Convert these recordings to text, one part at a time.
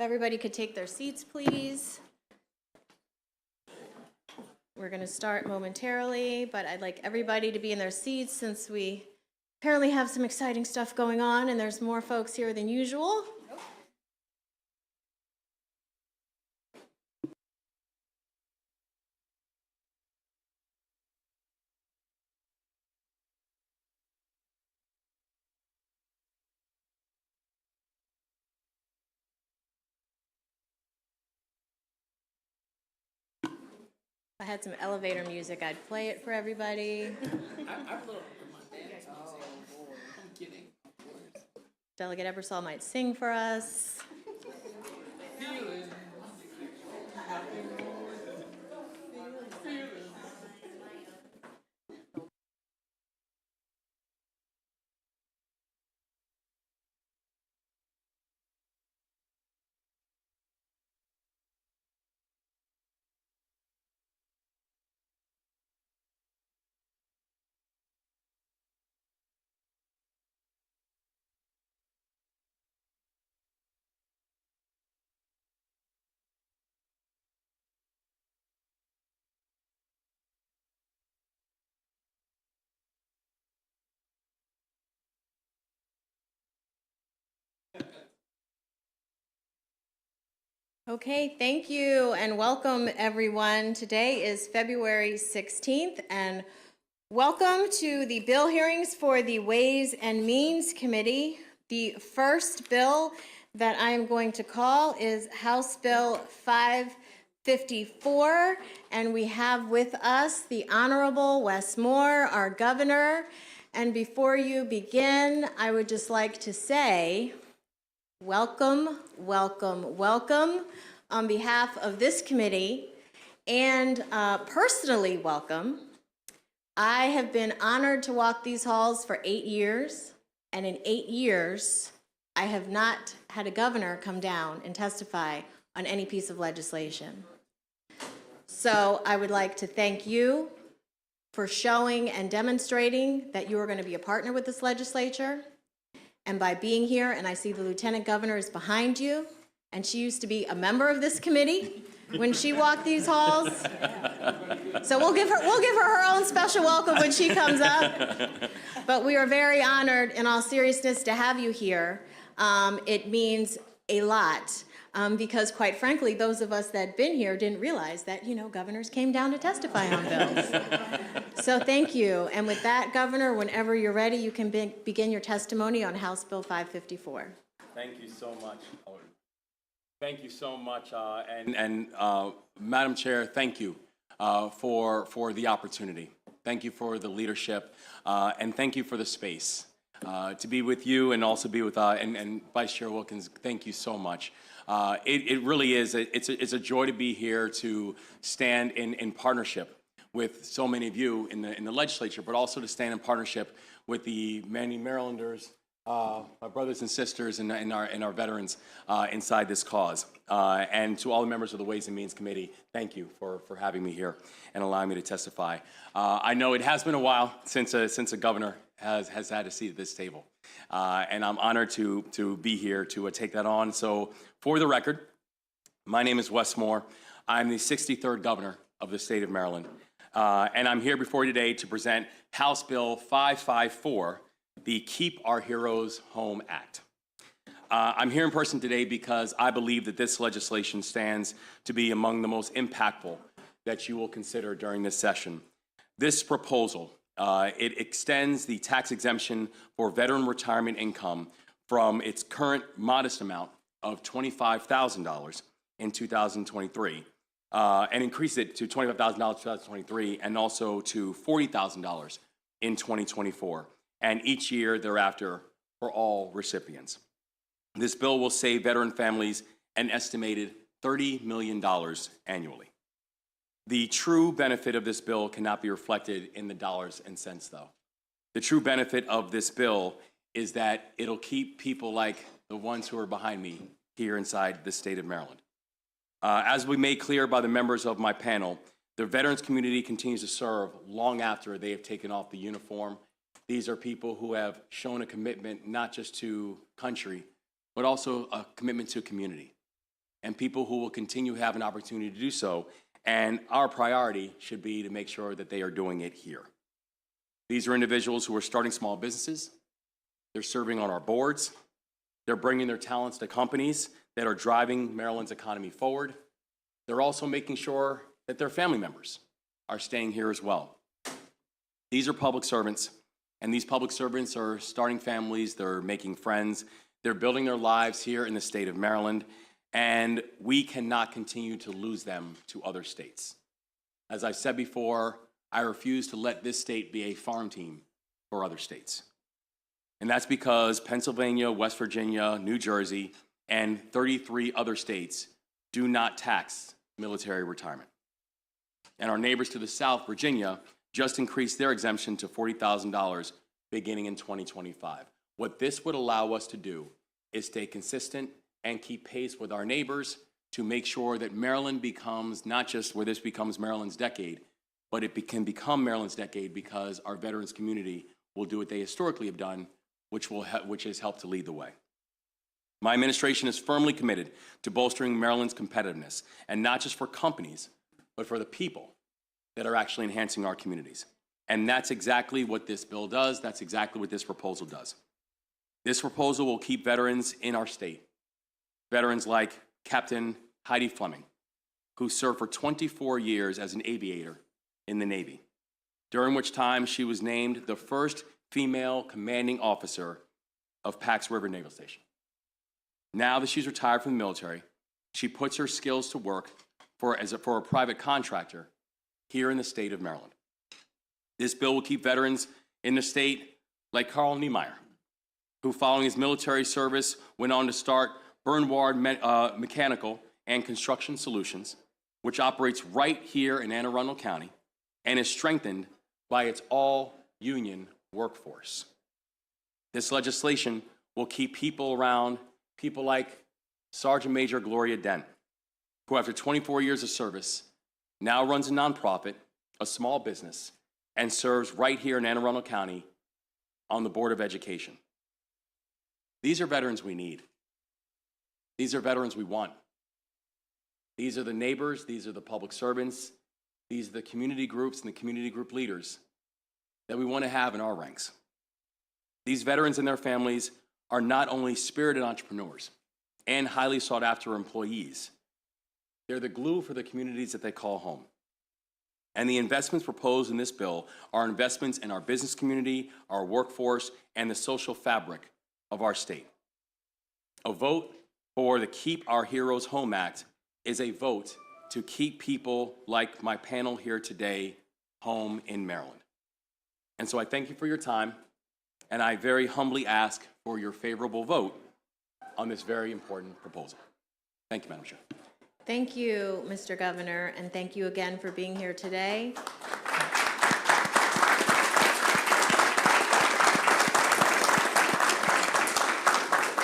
Everybody could take their seats, please. We're going to start momentarily, but I'd like everybody to be in their seats since we apparently have some exciting stuff going on and there's more folks here than usual. If I had some elevator music, I'd play it for everybody. Delegate Ebersol might sing for us. Okay, thank you and welcome everyone. Today is February 16th and welcome to the bill hearings for the Ways and Means Committee. The first bill that I am going to call is House Bill 554, and we have with us the Honorable Wes Moore, our governor. And before you begin, I would just like to say, welcome, welcome, welcome on behalf of this committee, and personally welcome. I have been honored to walk these halls for 8 years, and in 8 years, I have not had a governor come down and testify on any piece of legislation. So I would like to thank you for showing and demonstrating that you are going to be a partner with this legislature. And by being here, and I see the Lieutenant Governor is behind you, and she used to be a member of this committee when she walked these halls. So we'll give her her own special welcome when she comes up. But we are very honored, in all seriousness, to have you here. It means a lot. Because quite frankly, those of us that have been here didn't realize that, governors came down to testify on bills. So thank you. And with that, Governor, whenever you're ready, you can begin your testimony on House Bill 554. Thank you so much. Thank you so much. Madam Chair, thank you for the opportunity. Thank you for the leadership, and thank you for the space. To be with you and also be with and Vice Chair Wilkins, thank you so much. It really is. It's a joy to be here to stand in partnership with so many of you in the legislature, but also to stand in partnership with the many Marylanders, my brothers and sisters, and our veterans inside this cause. And to all the members of the Ways and Means Committee, thank you for having me here and allowing me to testify. I know it has been a while since a governor has had a seat at this table. And I'm honored to be here to take that on. So for the record, my name is Wes Moore. I'm the 63rd governor of the state of Maryland. And I'm here before you today to present House Bill 554, the Keep Our Heroes Home Act. I'm here in person today because I believe that this legislation stands to be among the most impactful that you will consider during this session. This proposal, it extends the tax exemption for veteran retirement income from its current modest amount of $25,000 in 2023 and increase it to $25,000 in 2023 and also to $40,000 in 2024 and each year thereafter for all recipients. This bill will save veteran families an estimated $30 million annually. The true benefit of this bill cannot be reflected in the dollars and cents, though. The true benefit of this bill is that it'll keep people like the ones who are behind me here inside the state of Maryland. As we made clear by the members of my panel, the veterans community continues to serve long after they have taken off the uniform. These are people who have shown a commitment not just to country, but also a commitment to community. and people who will continue to have an opportunity to do so. And our priority should be to make sure that they are doing it here. These are individuals who are starting small businesses. They're serving on our boards. They're bringing their talents to companies that are driving Maryland's economy forward. They're also making sure that their family members are staying here as well. These are public servants, and these public servants are starting families, they're making friends, they're building their lives here in the state of Maryland, and we cannot continue to lose them to other states. As I've said before, I refuse to let this state be a farm team for other states. And that's because Pennsylvania, West Virginia, New Jersey, and 33 other states do not tax military retirement. And our neighbors to the south, Virginia, just increased their exemption to $40,000 beginning in 2025. What this would allow us to do is stay consistent and keep pace with our neighbors to make sure that Maryland becomes not just where this becomes Maryland's decade, but it can become Maryland's decade because our veterans community will do what they historically have done, which has helped to lead the way. My administration is firmly committed to bolstering Maryland's competitiveness, and not just for companies, but for the people that are actually enhancing our communities. And that's exactly what this bill does. That's exactly what this proposal does. This proposal will keep veterans in our state. Veterans like Captain Heidi Fleming, who served for 24 years as an aviator in the Navy, during which time she was named the first female commanding officer of Pax River Naval Station. Now that she's retired from the military, she puts her skills to work for a private contractor here in the state of Maryland. This bill will keep veterans in the state like Carl Niemeyer, who following his military service went on to start Bernward Mechanical and Construction Solutions, which operates right here in Anne Arundel County and is strengthened by its all-union workforce. This legislation will keep people around, people like Sergeant Major Gloria Dent, who after 24 years of service now runs a nonprofit, a small business, and serves right here in Anne Arundel County on the Board of Education. These are veterans we need. These are veterans we want. These are the neighbors, these are the public servants, these are the community groups and the community group leaders that we want to have in our ranks. These veterans and their families are not only spirited entrepreneurs and highly sought after employees, they're the glue for the communities that they call home. And the investments proposed in this bill are investments in our business community, our workforce, and the social fabric of our state. A vote for the Keep Our Heroes Home Act is a vote to keep people like my panel here today home in Maryland. And so I thank you for your time, and I very humbly ask for your favorable vote on this very important proposal. Thank you, Madam Chair. Thank you, Mr. Governor, and thank you again for being here today.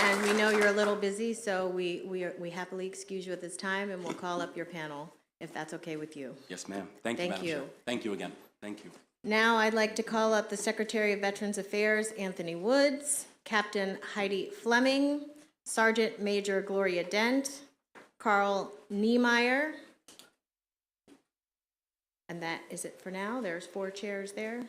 And we know you're a little busy, so we happily excuse you at this time, and we'll call up your panel, if that's okay with you. Yes, ma'am. Thank you, Madam Chair. Thank you again. Thank you. Now I'd like to call up the Secretary of Veterans Affairs, Anthony Woods, Captain Heidi Fleming, Sergeant Major Gloria Dent, Carl Niemeyer, and that is it for now. There's 4 chairs there.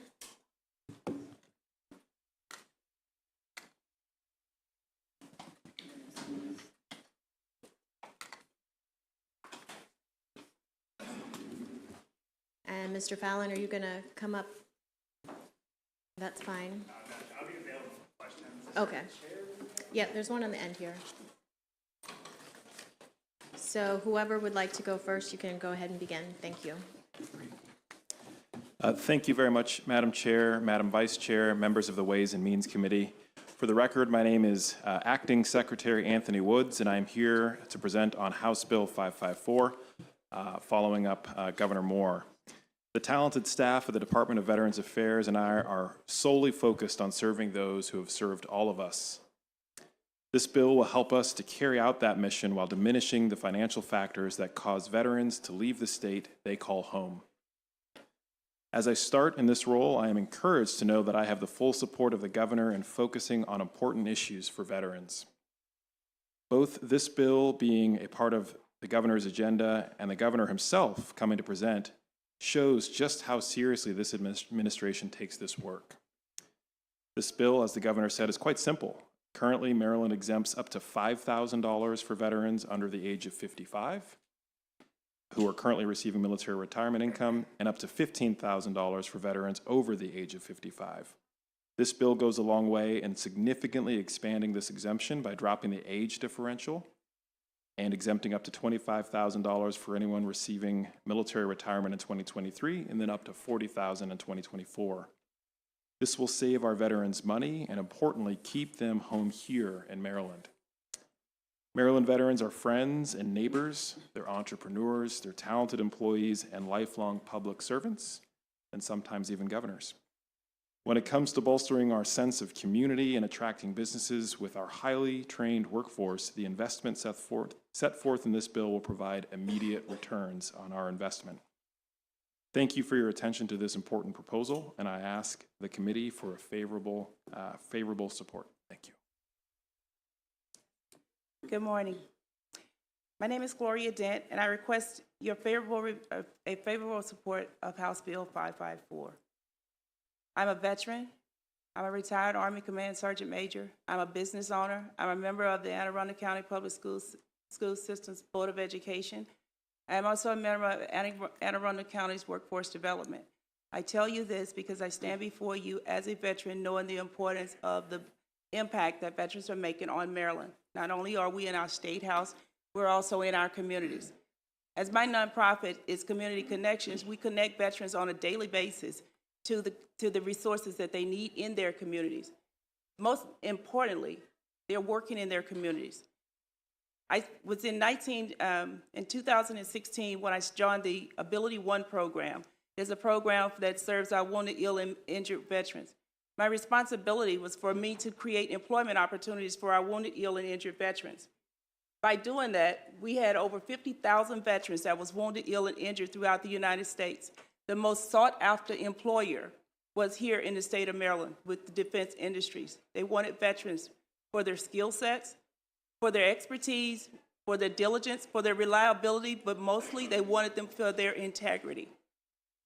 And Mr. Fallon, are you going to come up? That's fine. I'll be available for questions. Okay. Yep, there's one on the end here. So whoever would like to go first, you can go ahead and begin. Thank you. Thank you very much, Madam Chair, Madam Vice Chair, members of the Ways and Means Committee. For the record, my name is Acting Secretary Anthony Woods, and I'm here to present on House Bill 554, following up Governor Moore. The talented staff of the Department of Veterans Affairs and I are solely focused on serving those who have served all of us. This bill will help us to carry out that mission while diminishing the financial factors that cause veterans to leave the state they call home. As I start in this role, I am encouraged to know that I have the full support of the governor in focusing on important issues for veterans. Both this bill being a part of the governor's agenda and the governor himself coming to present shows just how seriously this administration takes this work. This bill, as the governor said, is quite simple. Currently, Maryland exempts up to $5,000 for veterans under the age of 55 who are currently receiving military retirement income, and up to $15,000 for veterans over the age of 55. This bill goes a long way in significantly expanding this exemption by dropping the age differential and exempting up to $25,000 for anyone receiving military retirement in 2023, and then up to $40,000 in 2024. This will save our veterans money and, importantly, keep them home here in Maryland. Maryland veterans are friends and neighbors, they're entrepreneurs, they're talented employees and lifelong public servants, and sometimes even governors. When it comes to bolstering our sense of community and attracting businesses with our highly trained workforce, the investment set forth in this bill will provide immediate returns on our investment. Thank you for your attention to this important proposal, and I ask the committee for a favorable support. Thank you. Good morning. My name is Gloria Dent, and I request your favorable support of House Bill 554. I'm a veteran. I'm a retired Army Command Sergeant Major. I'm a business owner. I'm a member of the Anne Arundel County Public School Systems Board of Education. I am also a member of Anne Arundel County's Workforce Development. I tell you this because I stand before you as a veteran knowing the importance of the impact that veterans are making on Maryland. Not only are we in our state house, we're also in our communities. As my nonprofit is Community Connections, we connect veterans on a daily basis to the resources that they need in their communities. Most importantly, they're working in their communities. I was in 2016 when I joined the Ability One program. It's a program that serves our wounded, ill, and injured veterans. My responsibility was for me to create employment opportunities for our wounded, ill, and injured veterans. By doing that, we had over 50,000 veterans that was wounded, ill, and injured throughout the United States. The most sought-after employer was here in the state of Maryland with the defense industries. They wanted veterans for their skill sets, for their expertise, for their diligence, for their reliability, but mostly they wanted them for their integrity.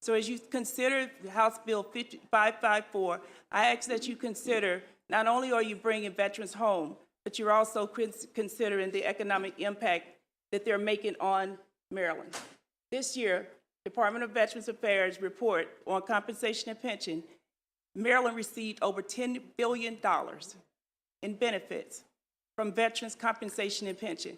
So as you consider House Bill 554, I ask that you consider not only are you bringing veterans home, but you're also considering the economic impact that they're making on Maryland. This year, Department of Veterans Affairs report on compensation and pension, Maryland received over $10 billion in benefits from veterans' compensation and pension.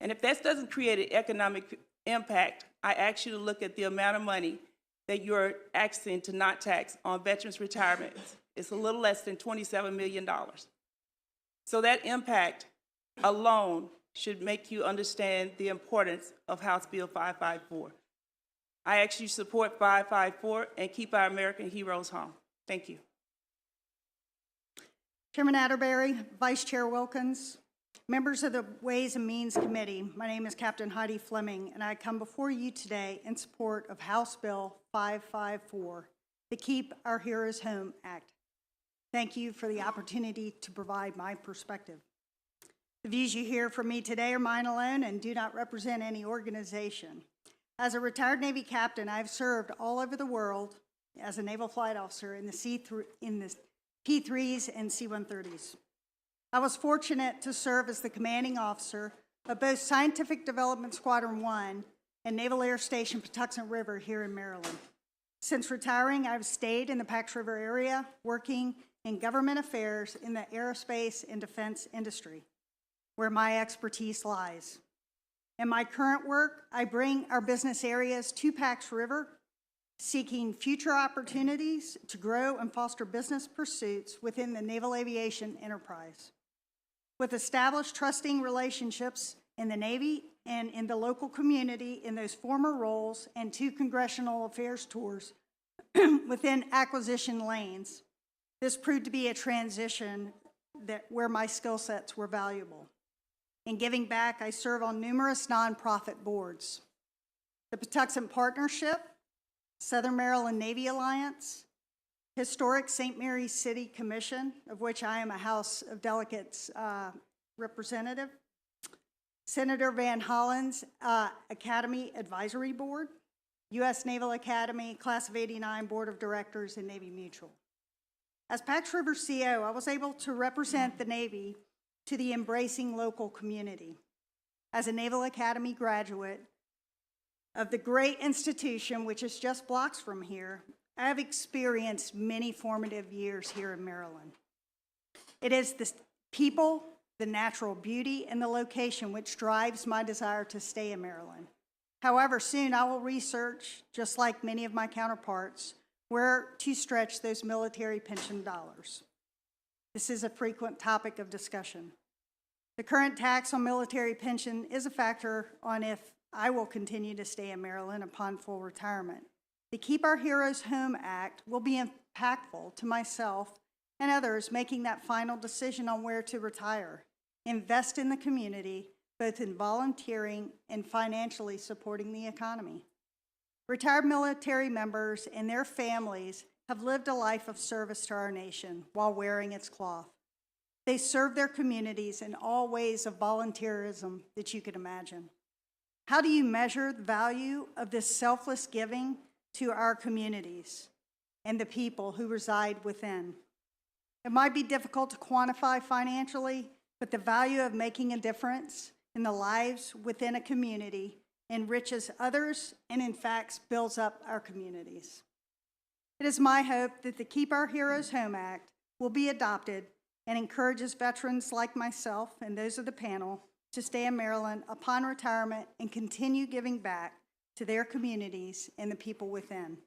And if that doesn't create an economic impact, I ask you to look at the amount of money that you're asking to not tax on veterans' retirements. It's a little less than $27 million. So that impact alone should make you understand the importance of House Bill 554. I ask you to support 554 and keep our American heroes home. Thank you. Chairman Atterbury, Vice Chair Wilkins, members of the Ways and Means Committee, my name is Captain Heidi Fleming, and I come before you today in support of House Bill 554, the Keep Our Heroes Home Act. Thank you for the opportunity to provide my perspective. The views you hear from me today are mine alone and do not represent any organization. As a retired Navy captain, I've served all over the world as a naval flight officer in the P-3s and C-130s. I was fortunate to serve as the commanding officer of both Scientific Development Squadron 1 and Naval Air Station Patuxent River here in Maryland. Since retiring, I've stayed in the Pax River area, working in government affairs in the aerospace and defense industry, where my expertise lies. In my current work, I bring our business areas to Pax River, seeking future opportunities to grow and foster business pursuits within the naval aviation enterprise. With established trusting relationships in the Navy and in the local community in those former roles and 2 congressional affairs tours within acquisition lanes, this proved to be a transition where my skill sets were valuable. In giving back, I serve on numerous nonprofit boards. The Patuxent Partnership, Southern Maryland Navy Alliance, Historic St. Mary's City Commission, of which I am a House of Delegates representative, Senator Van Hollen's Academy Advisory Board, U.S. Naval Academy, Class of '89 Board of Directors, and Navy Mutual. As Pax River CO, I was able to represent the Navy to the embracing local community. As a Naval Academy graduate of the great institution, which is just blocks from here, I have experienced many formative years here in Maryland. It is the people, the natural beauty, and the location which drives my desire to stay in Maryland. However, soon I will research, just like many of my counterparts, where to stretch those military pension dollars. This is a frequent topic of discussion. The current tax on military pension is a factor on if I will continue to stay in Maryland upon full retirement. The Keep Our Heroes Home Act will be impactful to myself and others making that final decision on where to retire. Invest in the community, both in volunteering and financially supporting the economy. Retired military members and their families have lived a life of service to our nation while wearing its cloth. They serve their communities in all ways of volunteerism that you could imagine. How do you measure the value of this selfless giving to our communities and the people who reside within? It might be difficult to quantify financially, but the value of making a difference in the lives within a community enriches others and, in fact, builds up our communities. It is my hope that the Keep Our Heroes Home Act will be adopted and encourages veterans like myself and those of the panel to stay in Maryland upon retirement and continue giving back to their communities and the people within.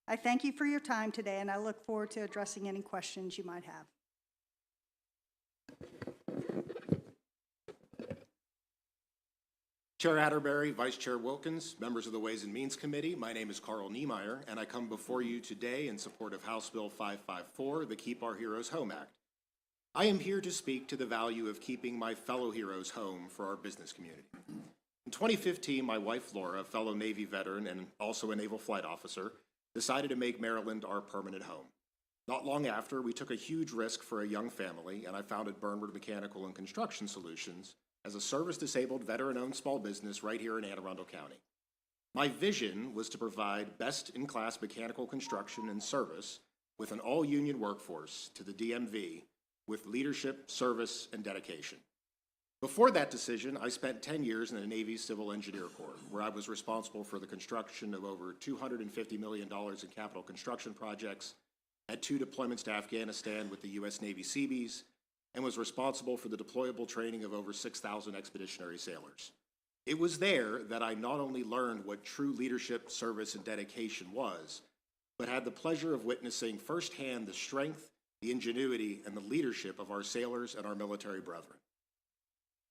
I thank you for your time today, and I look forward to addressing any questions you might have. Chair Atterbury, Vice Chair Wilkins, members of the Ways and Means Committee, my name is Carl Niemeyer, and I come before you today in support of House Bill 554, the Keep Our Heroes Home Act. I am here to speak to the value of keeping my fellow heroes home for our business community. In 2015, my wife Laura, a fellow Navy veteran and also a naval flight officer, decided to make Maryland our permanent home. Not long after, we took a huge risk for a young family, and I founded Burnward Mechanical and Construction Solutions as a service-disabled, veteran-owned small business right here in Anne Arundel County. My vision was to provide best-in-class mechanical construction and service with an all-union workforce to the DMV with leadership, service, and dedication. Before that decision, I spent 10 years in the Navy's Civil Engineer Corps, where I was responsible for the construction of over $250 million in capital construction projects, had 2 deployments to Afghanistan with the U.S. Navy Seabees, and was responsible for the deployable training of over 6,000 expeditionary sailors. It was there that I not only learned what true leadership, service, and dedication was, but had the pleasure of witnessing firsthand the strength, the ingenuity, and the leadership of our sailors and our military brethren.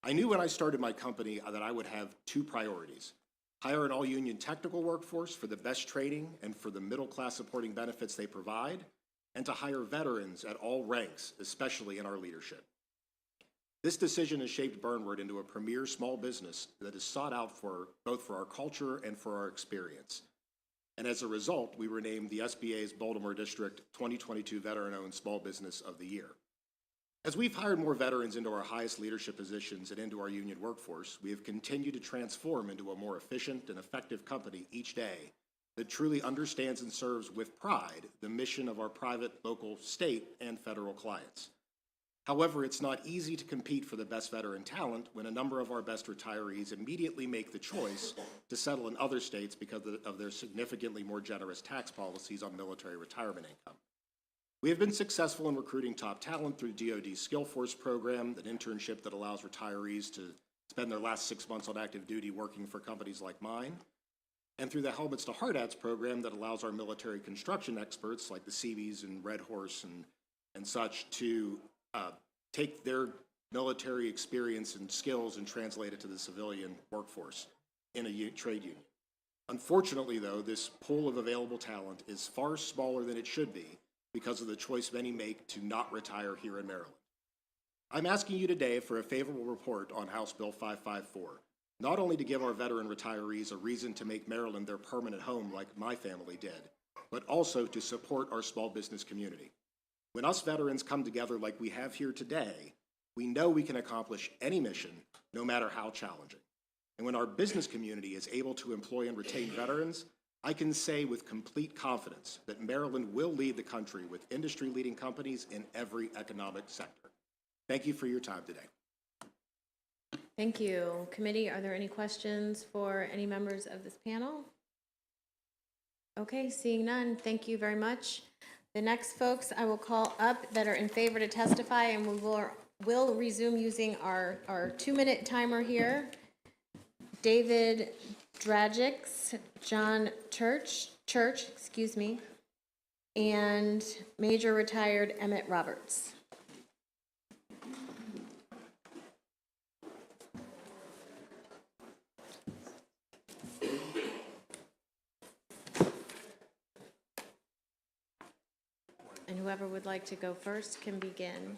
I knew when I started my company that I would have 2 priorities: hire an all-union technical workforce for the best training and for the middle-class supporting benefits they provide, and to hire veterans at all ranks, especially in our leadership. This decision has shaped Burnward into a premier small business that is sought out for both for our culture and for our experience. And as a result, we were named the SBA's Baltimore District 2022 Veteran-Owned Small Business of the Year. As we've hired more veterans into our highest leadership positions and into our union workforce, we have continued to transform into a more efficient and effective company each day that truly understands and serves with pride the mission of our private, local, state, and federal clients. However, it's not easy to compete for the best veteran talent when a number of our best retirees immediately make the choice to settle in other states because of their significantly more generous tax policies on military retirement income. We have been successful in recruiting top talent through DoD's Skill Force program, an internship that allows retirees to spend their last 6 months on active duty working for companies like mine, and through the Helmets to Hard Hats program that allows our military construction experts like the Seabees and Red Horse and such to take their military experience and skills and translate it to the civilian workforce in a trade union. Unfortunately, though, this pool of available talent is far smaller than it should be because of the choice many make to not retire here in Maryland. I'm asking you today for a favorable report on House Bill 554. Not only to give our veteran retirees a reason to make Maryland their permanent home like my family did, but also to support our small business community. When us veterans come together like we have here today, we know we can accomplish any mission no matter how challenging. And when our business community is able to employ and retain veterans, I can say with complete confidence that Maryland will lead the country with industry-leading companies in every economic sector. Thank you for your time today. Thank you. Committee, are there any questions for any members of this panel? Okay, seeing none, thank you very much. The next folks I will call up that are in favor to testify, and we will resume using our 2-minute timer here. David Dragix, John Church, and Major Retired Emmett Roberts. And whoever would like to go first can begin.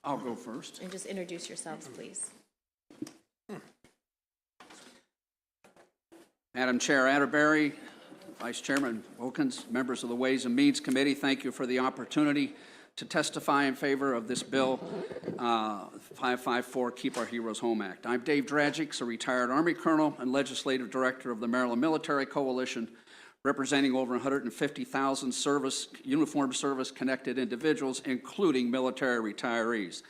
I'll go first. And just introduce yourselves, please. Madam Chair Atterbury, Vice Chairman Wilkins, members of the Ways and Means Committee, thank you for the opportunity to testify in favor of this bill, 554, Keep Our Heroes Home Act. I'm Dave Dragix, a retired Army Colonel and Legislative Director of the Maryland Military Coalition, representing over 150,000 uniformed service-connected individuals, including military retirees.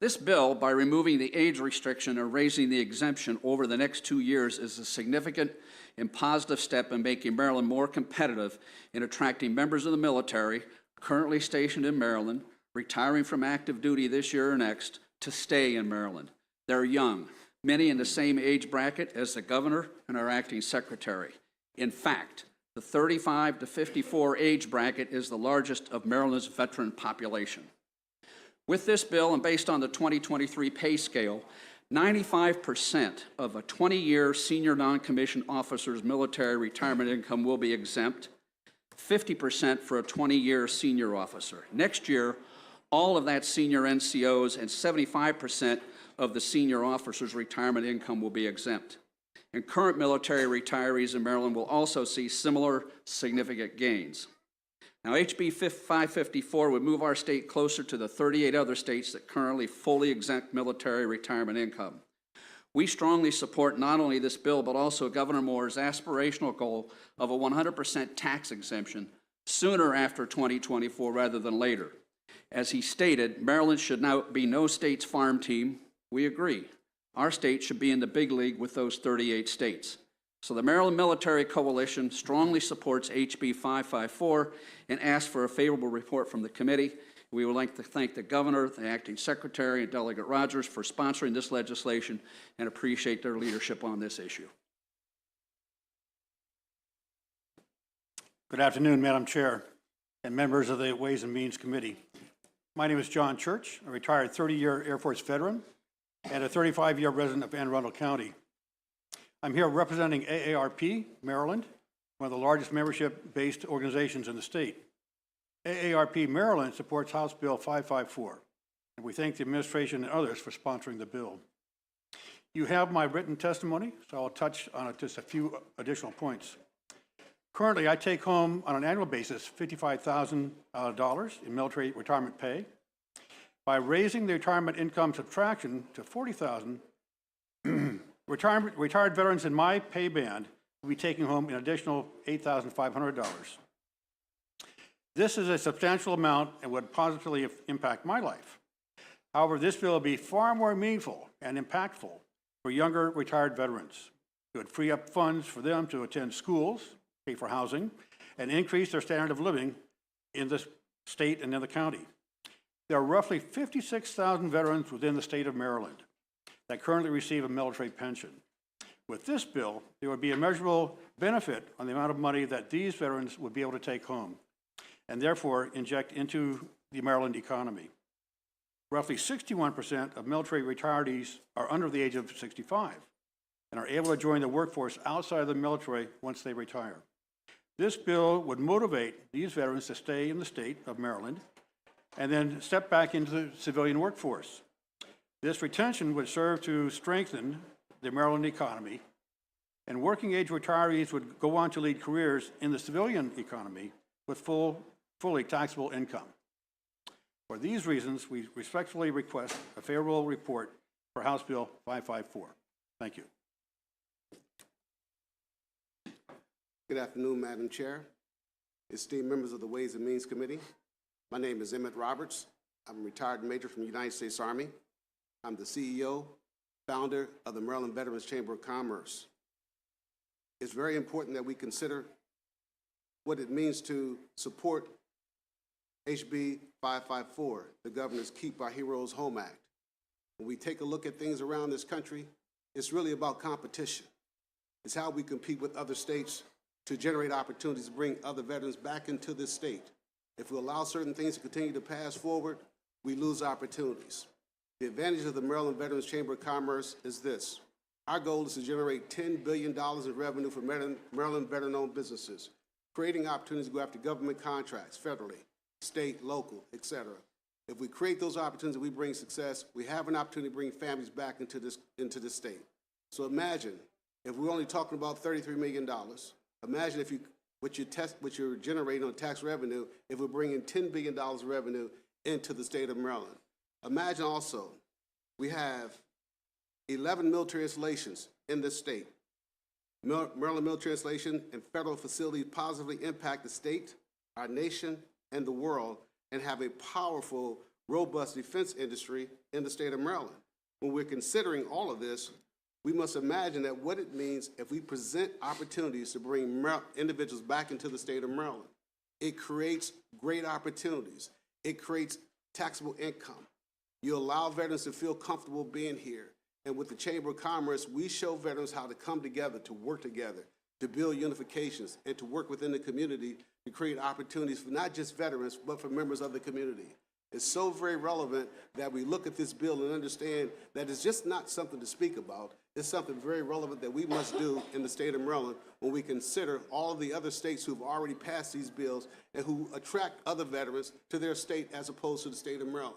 This bill, by removing the age restriction and raising the exemption over the next 2 years, is a significant and positive step in making Maryland more competitive in attracting members of the military currently stationed in Maryland, retiring from active duty this year or next, to stay in Maryland. They're young, many in the same age bracket as the governor and our acting secretary. In fact, the 35 to 54 age bracket is the largest of Maryland's veteran population. With this bill, and based on the 2023 pay scale, 95% of a 20-year senior non-commissioned officer's military retirement income will be exempt, 50% for a 20-year senior officer. Next year, all of that senior NCOs and 75% of the senior officer's retirement income will be exempt. And current military retirees in Maryland will also see similar significant gains. Now, HB 554 would move our state closer to the 38 other states that currently fully exempt military retirement income. We strongly support not only this bill, but also Governor Moore's aspirational goal of a 100% tax exemption sooner after 2024 rather than later. As he stated, Maryland should now be no state's farm team. We agree. Our state should be in the big league with those 38 states. So the Maryland Military Coalition strongly supports HB 554 and asks for a favorable report from the committee. We would like to thank the governor, the acting secretary, and Delegate Rogers for sponsoring this legislation and appreciate their leadership on this issue. Good afternoon, Madam Chair and members of the Ways and Means Committee. My name is John Church, a retired 30-year Air Force veteran and a 35-year resident of Anne Arundel County. I'm here representing AARP Maryland, one of the largest membership-based organizations in the state. AARP Maryland supports House Bill 554, and we thank the administration and others for sponsoring the bill. You have my written testimony, so I'll touch on just a few additional points. Currently, I take home on an annual basis $55,000 in military retirement pay. By raising the retirement income subtraction to $40,000, retired veterans in my pay band will be taking home an additional $8,500. This is a substantial amount and would positively impact my life. However, this bill will be far more meaningful and impactful for younger retired veterans. It would free up funds for them to attend schools, pay for housing, and increase their standard of living in the state and in the county. There are roughly 56,000 veterans within the state of Maryland that currently receive a military pension. With this bill, there would be a measurable benefit on the amount of money that these veterans would be able to take home, and therefore inject into the Maryland economy. Roughly 61% of military retirees are under the age of 65 and are able to join the workforce outside of the military once they retire. This bill would motivate these veterans to stay in the state of Maryland and then step back into the civilian workforce. This retention would serve to strengthen the Maryland economy, and working age retirees would go on to lead careers in the civilian economy with fully taxable income. For these reasons, we respectfully request a favorable report for House Bill 554. Thank you. Good afternoon, Madam Chair, esteemed members of the Ways and Means Committee. My name is Emmett Roberts. I'm a retired major from the United States Army. I'm the CEO, founder of the Maryland Veterans Chamber of Commerce. It's very important that we consider what it means to support HB 554, the governor's Keep Our Heroes Home Act. When we take a look at things around this country, it's really about competition. It's how we compete with other states to generate opportunities to bring other veterans back into this state. If we allow certain things to continue to pass forward, we lose opportunities. The advantage of the Maryland Veterans Chamber of Commerce is this. Our goal is to generate $10 billion in revenue for Maryland veteran-owned businesses, creating opportunities to go after government contracts, federally, state, local, et cetera. If we create those opportunities and we bring success, we have an opportunity to bring families back into this state. So imagine if we're only talking about $33 million, imagine if what you're generating on tax revenue if we're bringing $10 billion of revenue into the state of Maryland. Imagine also, we have 11 military installations in this state. Maryland military installation and federal facilities positively impact the state, our nation, and the world, and have a powerful, robust defense industry in the state of Maryland. When we're considering all of this, we must imagine that what it means if we present opportunities to bring individuals back into the state of Maryland. It creates great opportunities. It creates taxable income. You allow veterans to feel comfortable being here. And with the Chamber of Commerce, we show veterans how to come together, to work together, to build unifications, and to work within the community to create opportunities for not just veterans, but for members of the community. It's so very relevant that we look at this bill and understand that it's just not something to speak about. It's something very relevant that we must do in the state of Maryland when we consider all of the other states who've already passed these bills and who attract other veterans to their state as opposed to the state of Maryland.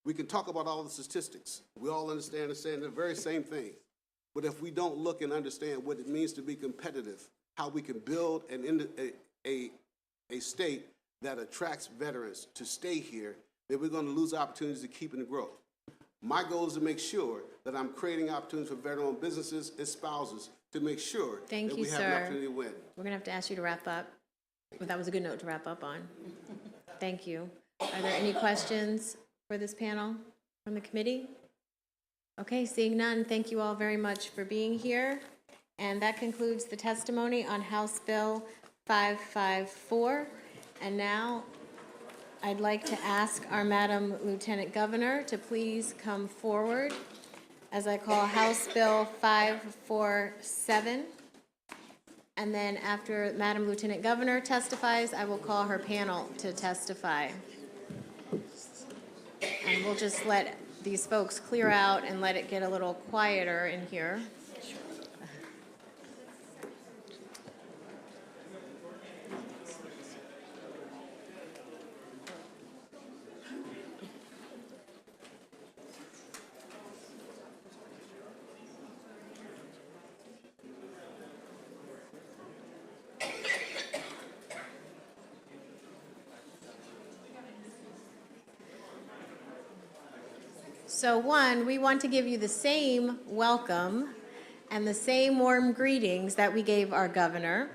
We can talk about all the statistics. We all understand the very same thing. But if we don't look and understand what it means to be competitive, how we can build a state that attracts veterans to stay here, then we're going to lose opportunities to keep and grow. My goal is to make sure that I'm creating opportunities for veteran-owned businesses and spouses to make sure that we have an opportunity to win. We're going to have to ask you to wrap up. But that was a good note to wrap up on. Thank you. Are there any questions for this panel from the committee? Okay, seeing none, thank you all very much for being here. And that concludes the testimony on House Bill 554. And now I'd like to ask our Madam Lieutenant Governor to please come forward as I call House Bill 547. And then after Madam Lieutenant Governor testifies, I will call her panel to testify. And we'll just let these folks clear out and let it get a little quieter in here. So one, we want to give you the same welcome and the same warm greetings that we gave our governor,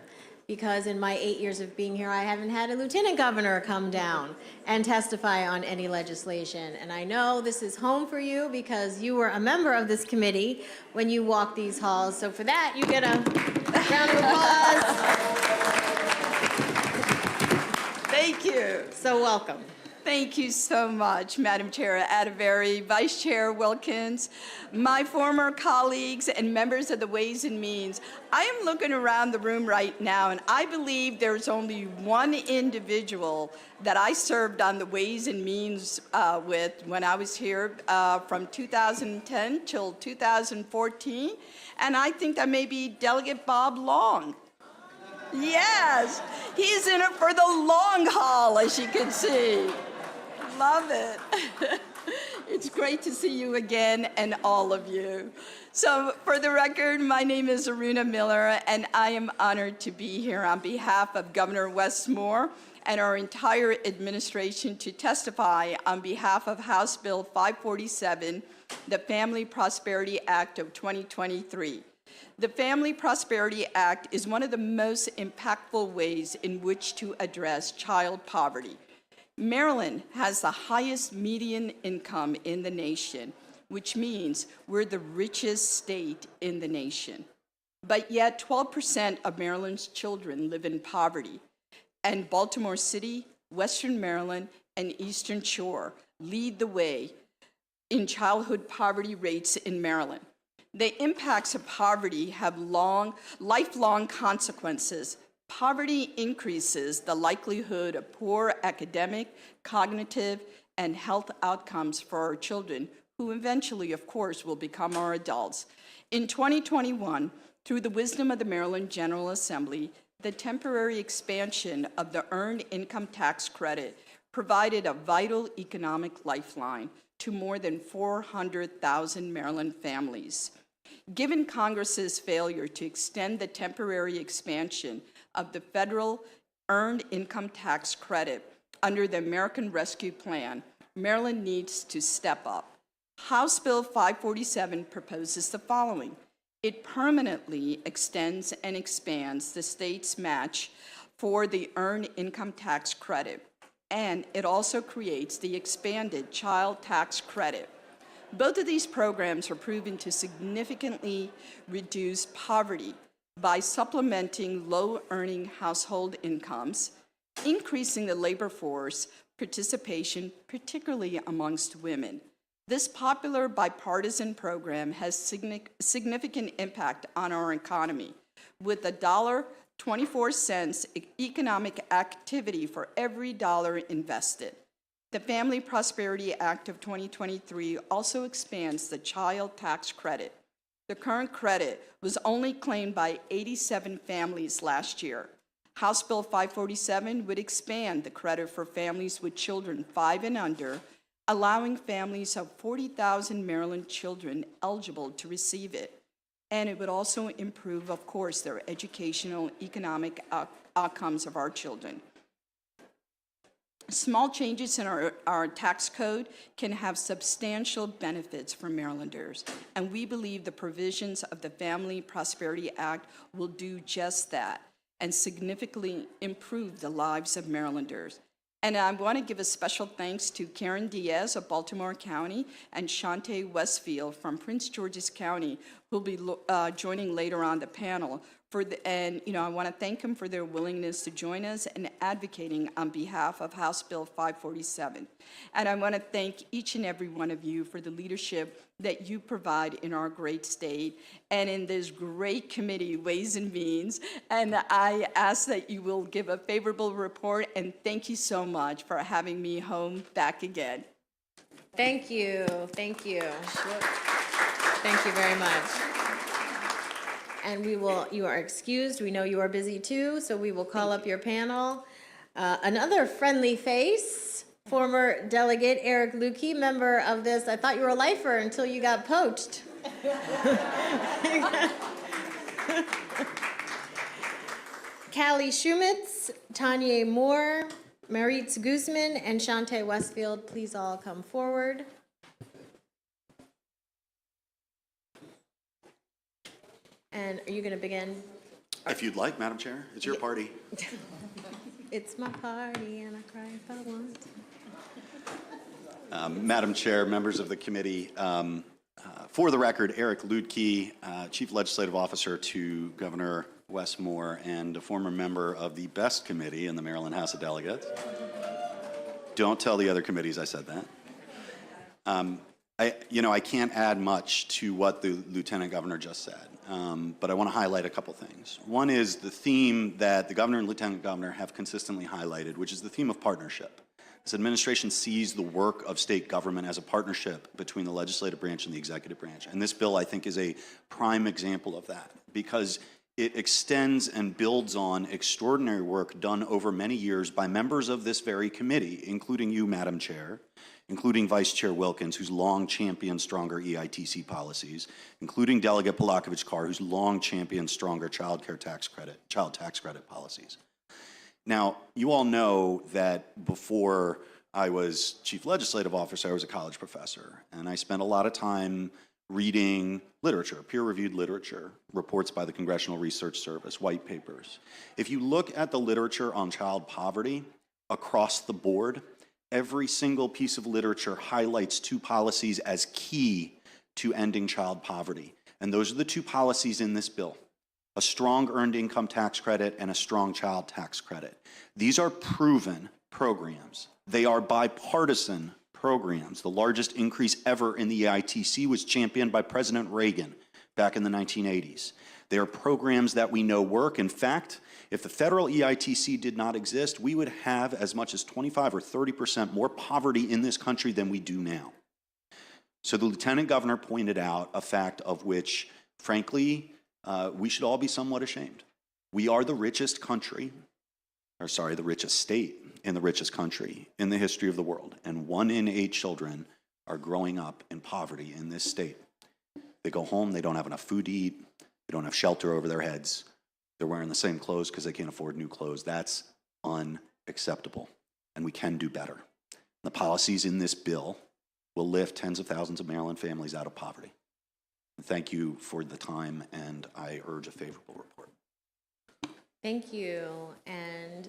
because in my 8 years of being here, I haven't had a lieutenant governor come down and testify on any legislation. And I know this is home for you because you were a member of this committee when you walked these halls. So for that, you get a round of applause. Thank you. So welcome. Thank you so much, Madam Chair Atterbury, Vice Chair Wilkins, my former colleagues and members of the Ways and Means. I am looking around the room right now, and I believe there's only one individual that I served on the Ways and Means with when I was here from 2010 till 2014, and I think that may be Delegate Bob Long. Yes, he's in it for the long haul, as you can see. Love it. It's great to see you again, and all of you. So for the record, my name is Aruna Miller, and I am honored to be here on behalf of Governor Wes Moore and our entire administration to testify on behalf of House Bill 547, the Family Prosperity Act of 2023. The Family Prosperity Act is one of the most impactful ways in which to address child poverty. Maryland has the highest median income in the nation, which means we're the richest state in the nation. But yet 12% of Maryland's children live in poverty, and Baltimore City, Western Maryland, and Eastern Shore lead the way in childhood poverty rates in Maryland. The impacts of poverty have lifelong consequences. Poverty increases the likelihood of poor academic, cognitive, and health outcomes for our children, who eventually, of course, will become our adults. In 2021, through the wisdom of the Maryland General Assembly, the temporary expansion of the Earned Income Tax Credit provided a vital economic lifeline to more than 400,000 Maryland families. Given Congress's failure to extend the temporary expansion of the federal Earned Income Tax Credit under the American Rescue Plan, Maryland needs to step up. House Bill 547 proposes the following. It permanently extends and expands the state's match for the Earned Income Tax Credit, and it also creates the expanded Child Tax Credit. Both of these programs are proven to significantly reduce poverty by supplementing low-earning household incomes, increasing the labor force participation, particularly amongst women. This popular bipartisan program has significant impact on our economy, with $1.24 economic activity for every dollar invested. The Family Prosperity Act of 2023 also expands the Child Tax Credit. The current credit was only claimed by 87 families last year. House Bill 547 would expand the credit for families with children 5 and under, allowing families of 40,000 Maryland children eligible to receive it. And it would also improve, of course, their educational, economic outcomes of our children. Small changes in our tax code can have substantial benefits for Marylanders, and we believe the provisions of the Family Prosperity Act will do just that and significantly improve the lives of Marylanders. And I want to give a special thanks to Karen Diaz of Baltimore County and Shante Westfield from Prince George's County, who will be joining later on the panel. I want to thank them for their willingness to join us and advocating on behalf of House Bill 547. And I want to thank each and every one of you for the leadership that you provide in our great state and in this great committee, Ways and Means. And I ask that you will give a favorable report, and thank you so much for having me home back again. Thank you. Thank you. Thank you very much. And you are excused. We know you are busy too, so we will call up your panel. Another friendly face, former Delegate Eric Lukey, member of this. I thought you were a lifer until you got poached. Callie Shumitz, Tanya Moore, Maritz Guzman, and Shante Westfield, please all come forward. And are you going to begin? If you'd like, Madam Chair, it's your party. It's my party and I cry if I want. Madam Chair, members of the committee, for the record, Eric Ludke, Chief Legislative Officer to Governor Wes Moore and a former member of the best committee in the Maryland House of Delegates. Don't tell the other committees I said that. I can't add much to what the Lieutenant Governor just said, but I want to highlight a couple things. One is the theme that the Governor and Lieutenant Governor have consistently highlighted, which is the theme of partnership. This administration sees the work of state government as a partnership between the legislative branch and the executive branch. And this bill, I think, is a prime example of that because it extends and builds on extraordinary work done over many years by members of this very committee, including you, Madam Chair, including Vice Chair Wilkins, who's long championed stronger EITC policies, including Delegate Polakovich-Carr, who's long championed stronger child tax credit policies. Now, you all know that before I was chief legislative officer, I was a college professor, and I spent a lot of time reading literature, peer-reviewed literature, reports by the Congressional Research Service, white papers. If you look at the literature on child poverty across the board, every single piece of literature highlights two policies as key to ending child poverty. And those are the two policies in this bill: a strong earned income tax credit and a strong child tax credit. These are proven programs. They are bipartisan programs. The largest increase ever in the EITC was championed by President Reagan back in the 1980s. They are programs that we know work. In fact, if the federal EITC did not exist, we would have as much as 25 or 30% more poverty in this country than we do now. So the Lieutenant Governor pointed out a fact of which, frankly, we should all be somewhat ashamed. We are the richest country, or sorry, the richest state in the richest country in the history of the world, and 1 in 8 children are growing up in poverty in this state. They go home, they don't have enough food to eat, they don't have shelter over their heads, they're wearing the same clothes because they can't afford new clothes. That's unacceptable, and we can do better. The policies in this bill will lift tens of thousands of Maryland families out of poverty. Thank you for the time, and I urge a favorable report. Thank you. And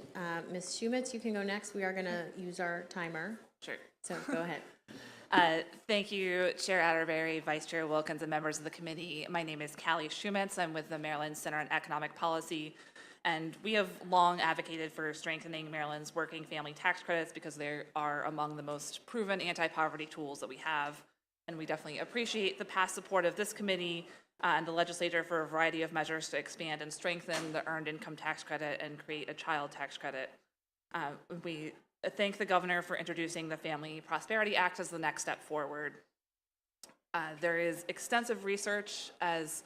Ms. Shumitz, you can go next. We are going to use our timer. Sure. So go ahead. Thank you, Chair Atterbury, Vice Chair Wilkins, and members of the committee. My name is Callie Shumitz. I'm with the Maryland Center on Economic Policy, and we have long advocated for strengthening Maryland's working family tax credits because they are among the most proven anti-poverty tools that we have. And we definitely appreciate the past support of this committee and the legislature for a variety of measures to expand and strengthen the earned income tax credit and create a child tax credit. We thank the governor for introducing the Family Prosperity Act as the next step forward. There is extensive research, as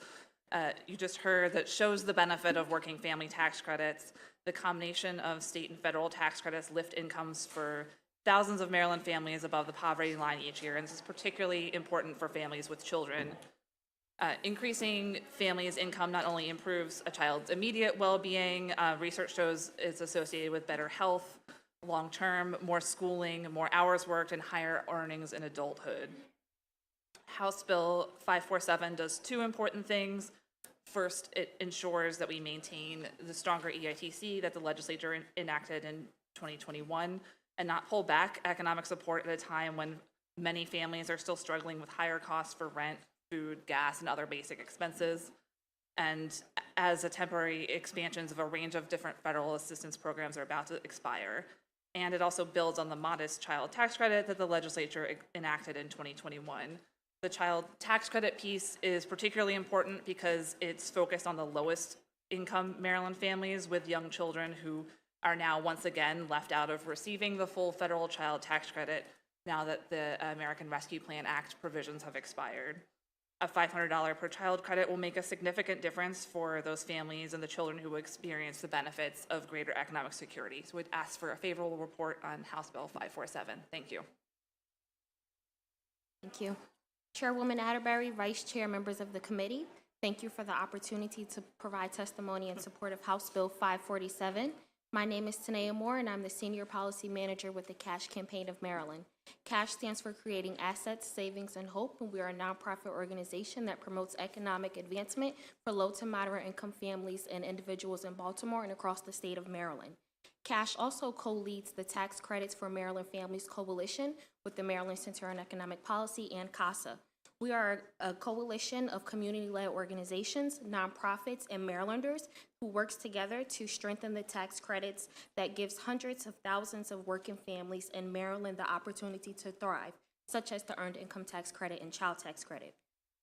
you just heard, that shows the benefit of working family tax credits. The combination of state and federal tax credits lift incomes for thousands of Maryland families above the poverty line each year, and this is particularly important for families with children. Increasing families' income not only improves a child's immediate well-being, research shows it's associated with better health, long-term, more schooling, more hours worked, and higher earnings in adulthood. House Bill 547 does two important things. First, it ensures that we maintain the stronger EITC that the legislature enacted in 2021 and not pull back economic support at a time when many families are still struggling with higher costs for rent, food, gas, and other basic expenses. And as the temporary expansions of a range of different federal assistance programs are about to expire. And it also builds on the modest child tax credit that the legislature enacted in 2021. The child tax credit piece is particularly important because it's focused on the lowest income Maryland families with young children who are now once again left out of receiving the full federal child tax credit now that the American Rescue Plan Act provisions have expired. A $500 per child credit will make a significant difference for those families and the children who experience the benefits of greater economic security. So we'd ask for a favorable report on House Bill 547. Thank you. Thank you. Chairwoman Atterbury, Vice Chair, members of the committee, thank you for the opportunity to provide testimony in support of House Bill 547. My name is Tanea Moore, and I'm the Senior Policy Manager with the CASH Campaign of Maryland. CASH stands for Creating Assets, Savings, and Hope, and we are a nonprofit organization that promotes economic advancement for low to moderate income families and individuals in Baltimore and across the state of Maryland. CASH also co-leads the Tax Credits for Maryland Families Coalition with the Maryland Center on Economic Policy and CASA. We are a coalition of community-led organizations, nonprofits, and Marylanders who works together to strengthen the tax credits that gives hundreds of thousands of working families in Maryland the opportunity to thrive, such as the Earned Income Tax Credit and Child Tax Credit.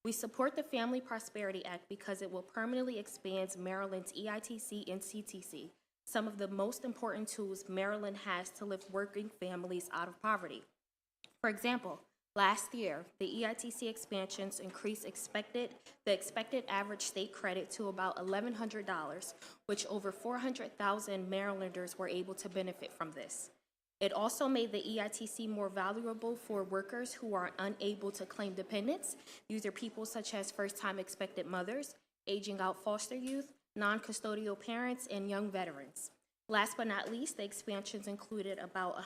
We support the Family Prosperity Act because it will permanently expand Maryland's EITC and CTC, some of the most important tools Maryland has to lift working families out of poverty. For example, last year, the EITC expansions increased the expected average state credit to about $1,100, which over 400,000 Marylanders were able to benefit from this. It also made the EITC more valuable for workers who are unable to claim dependents. These are people such as first-time expected mothers, aging out foster youth, non-custodial parents, and young veterans. Last but not least, the expansions included about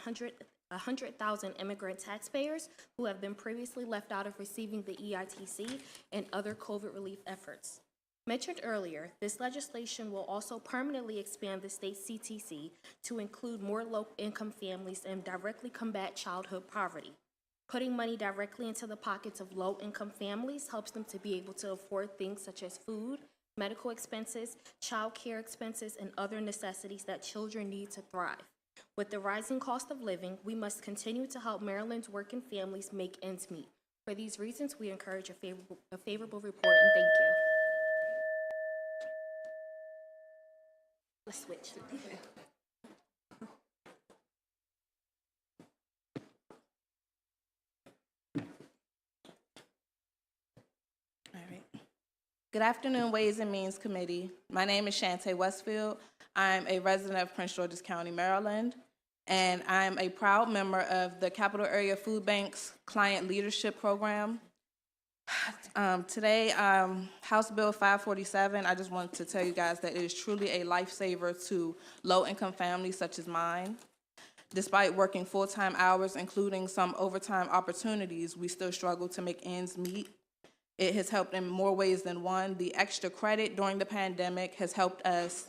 100,000 immigrant taxpayers who have been previously left out of receiving the EITC and other COVID relief efforts. Mentioned earlier, this legislation will also permanently expand the state's CTC to include more low-income families and directly combat childhood poverty. Putting money directly into the pockets of low-income families helps them to be able to afford things such as food, medical expenses, child care expenses, and other necessities that children need to thrive. With the rising cost of living, we must continue to help Maryland's working families make ends meet. For these reasons, we encourage a favorable report, and thank you. Let's switch. Good afternoon, Ways and Means Committee. My name is Shantae Westfield. I'm a resident of Prince George's County, Maryland, and I'm a proud member of the Capital Area Food Bank's Client Leadership Program. Today, House Bill 547, I just want to tell you guys that it is truly a lifesaver to low-income families such as mine. Despite working full-time hours, including some overtime opportunities, we still struggle to make ends meet. It has helped in more ways than one. The extra credit during the pandemic has helped us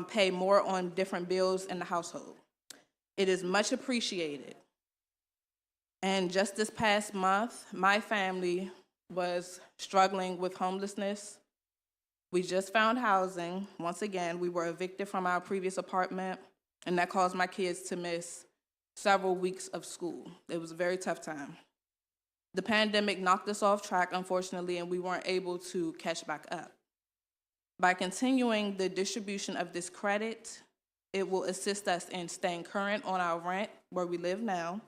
pay more on different bills in the household. It is much appreciated. And just this past month, my family was struggling with homelessness. We just found housing. Once again, we were evicted from our previous apartment, and that caused my kids to miss several weeks of school. It was a very tough time. The pandemic knocked us off track, unfortunately, and we weren't able to catch back up. By continuing the distribution of this credit, it will assist us in staying current on our rent where we live now,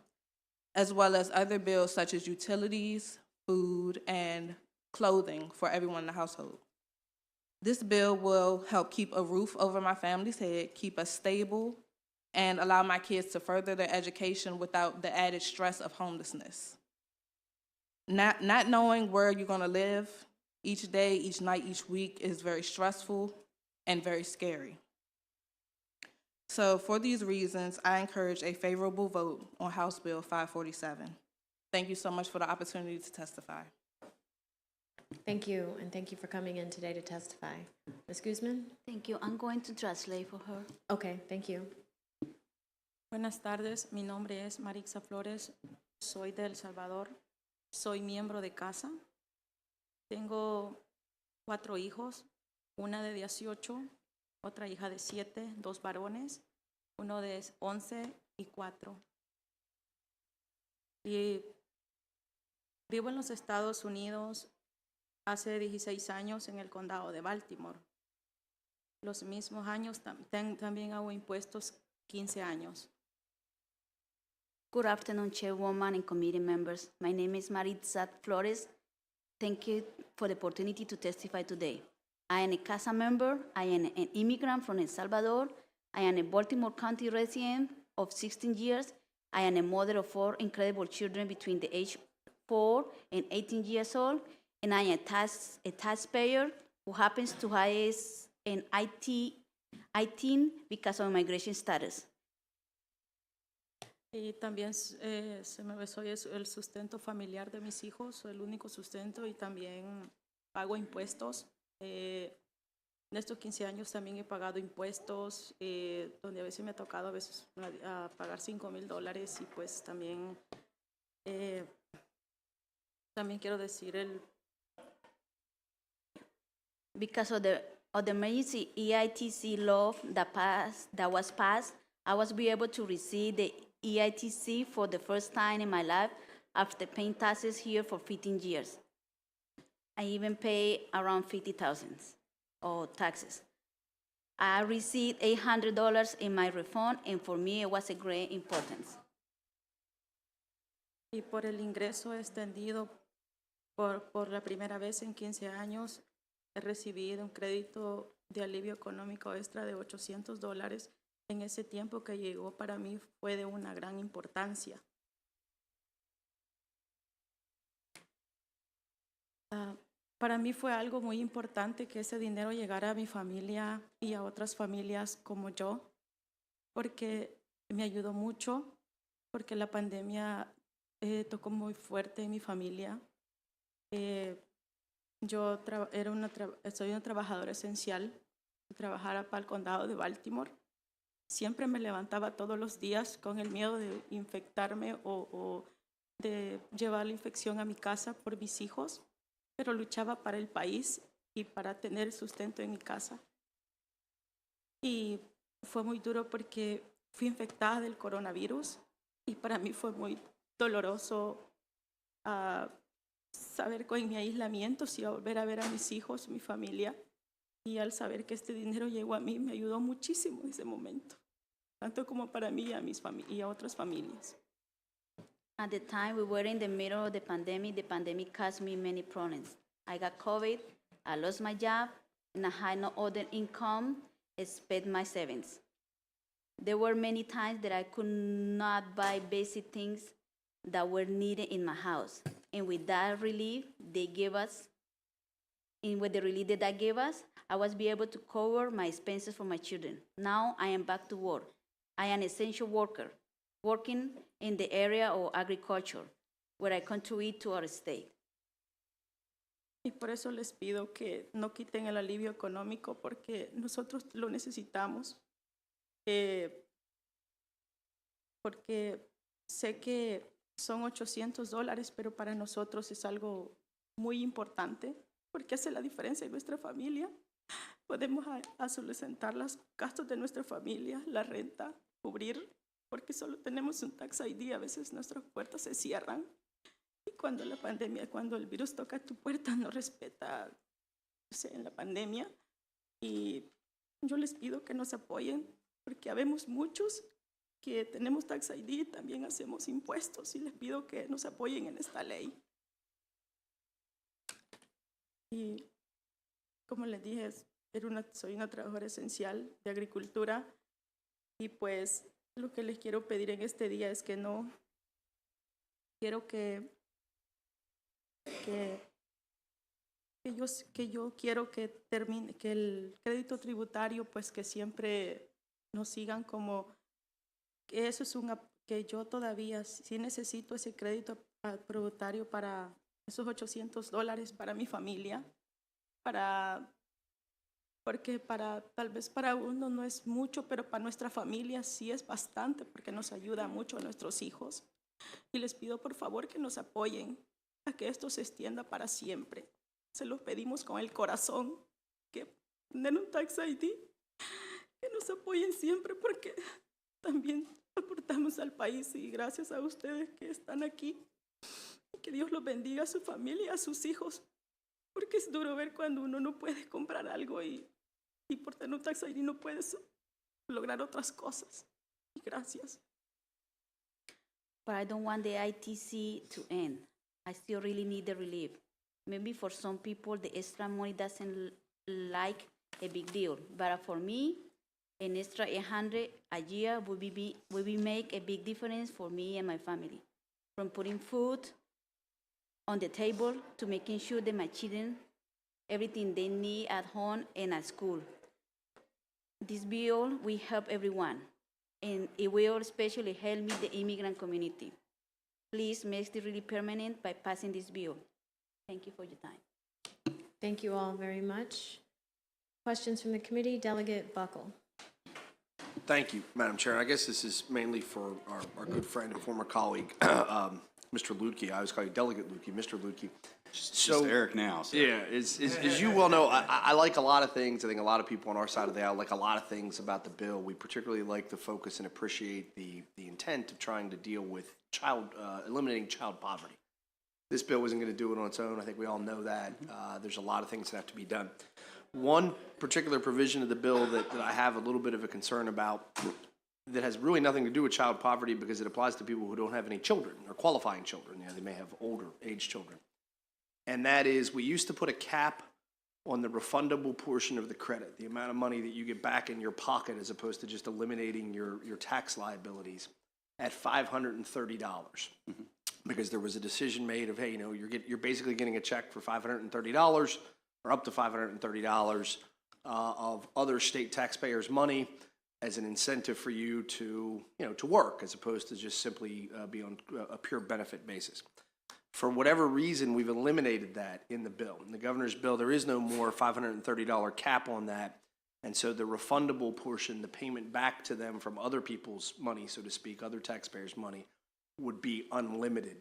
as well as other bills such as utilities, food, and clothing for everyone in the household. This bill will help keep a roof over my family's head, keep us stable, and allow my kids to further their education without the added stress of homelessness. Not knowing where you're going to live each day, each night, each week is very stressful and very scary. So for these reasons, I encourage a favorable vote on House Bill 547. Thank you so much for the opportunity to testify. Thank you, and thank you for coming in today to testify. Ms. Guzman? Thank you. I'm going to translate for her. Okay, thank you. Buenas tardes, mi nombre es Marixa Flores, soy de El Salvador, soy miembro de casa. Tengo 4 hijos, una de 18, otra hija de 7, 2 varones, uno de 11 y 4. Y vivo en los Estados Unidos hace 16 años en el condado de Baltimore. Los mismos años también hago impuestos 15 años. Good afternoon, Chairwoman and committee members. My name is Maritza Flores. Thank you for the opportunity to testify today. I am a CASA member. I am an immigrant from El Salvador. I am a Baltimore County resident of 16 years. I am a mother of 4 incredible children between the age 4 and 18 years old. And I am a taxpayer who happens to have an ITIN because of migration status. Y también soy el sustento familiar de mis hijos, soy el único sustento y también pago impuestos. En estos 15 años también he pagado impuestos, donde a veces me ha tocado pagar $5,000 y pues también quiero decir Because of the emergency EITC law that was passed, I was able to receive the EITC for the first time in my life after paying taxes here for 15 years. I even pay around $50,000 of taxes. I received $800 in my refund, and for me it was a great importance. y por el ingreso extendido por la primera vez en 15 años, he recibido un crédito de alivio económico extra de $800. En ese tiempo que llegó para mí fue de una gran importancia. Para mí fue algo muy importante que ese dinero llegara a mi familia y a otras familias como yo, porque me ayudó mucho porque la pandemia tocó muy fuerte en mi familia. Yo soy una trabajadora esencial, trabajaba para el condado de Baltimore. Siempre me levantaba todos los días con el miedo de infectarme o de llevar la infección a mi casa por mis hijos, pero luchaba para el país y para tener sustento en mi casa. Y fue muy duro porque fui infectada del coronavirus y para mí fue muy doloroso saber con mi aislamiento si iba a volver a ver a mis hijos, mi familia. Y al saber que este dinero llegó a mí, me ayudó muchísimo en ese momento, tanto como para mí y a otras familias. At the time we were in the middle of the pandemic caused me many problems. I got COVID, I lost my job, and I had no other income except my savings. There were many times that I could not buy basic things that were needed in my house. And with that relief they gave us, and with the relief that they gave us, I was be able to cover my expenses for my children. Now I am back to work. I am an essential worker, working in the area of agriculture, where I contribute to our state. Y por eso les pido que no quiten el alivio económico, porque nosotros lo necesitamos. Porque sé que son $800, pero para nosotros es algo muy importante, porque hace la diferencia en nuestra familia. Podemos solventar los gastos de nuestra familia, la renta, cubrir, porque solo tenemos un tax ID, a veces nuestras puertas se cierran. Y cuando la pandemia, cuando el virus toca tu puerta, no respeta, en la pandemia. Y yo les pido que nos apoyen, porque habemos muchos que tenemos tax ID y también hacemos impuestos, y les pido que nos apoyen en esta ley. Y como les dije, soy una trabajadora esencial de agricultura, y pues lo que les quiero pedir en este día es que no quiero que yo quiero que termine, que el crédito tributario, pues que siempre nos sigan como que eso es que yo todavía sí necesito ese crédito tributario para esos $800 para mi familia, porque tal vez para uno no es mucho, pero para nuestra familia sí es bastante, porque nos ayuda mucho a nuestros hijos. Y les pido por favor que nos apoyen a que esto se extienda para siempre. Se los pedimos con el corazón, que den un tax ID, que nos apoyen siempre, porque también aportamos al país, y gracias a ustedes que están aquí. Que Dios los bendiga a su familia y a sus hijos, porque es duro ver cuando uno no puede comprar algo y por tener un tax ID no puedes lograr otras cosas. Y gracias. But I don't want the ITC to end. I still really need the relief. Maybe for some people, the extra money doesn't like a big deal. But for me, an extra $100 a year would make a big difference for me and my family. From putting food on the table to making sure that my children, everything they need at home and at school. This bill will help everyone, and it will especially help me, the immigrant community. Please make it really permanent by passing this bill. Thank you for your time. Thank you all very much. Questions from the committee? Delegate Buckle. Thank you, Madam Chair. I guess this is mainly for our good friend and former colleague, Mr. Lutke. I always call you Delegate Lutke, Mr. Lutke. Just Eric now. So. Yeah, as you well know, I like a lot of things. I think a lot of people on our side of the aisle like a lot of things about the bill. We particularly like the focus and appreciate the intent of trying to deal with eliminating child poverty. This bill isn't going to do it on its own. I think we all know that. There's a lot of things that have to be done. One particular provision of the bill that I have a little bit of a concern about that has really nothing to do with child poverty, because it applies to people who don't have any children or qualifying children. They may have older age children. And that is, we used to put a cap on the refundable portion of the credit, the amount of money that you get back in your pocket as opposed to just eliminating your tax liabilities, at $530. Because there was a decision made of, hey, you're basically getting a check for $530 or up to $530 of other state taxpayers' money. as an incentive for you to, to work as opposed to just simply be on a pure benefit basis. For whatever reason, we've eliminated that in the bill. In the governor's bill, there is no more $530 cap on that. And so the refundable portion, the payment back to them from other people's money, so to speak, other taxpayers' money, would be unlimited.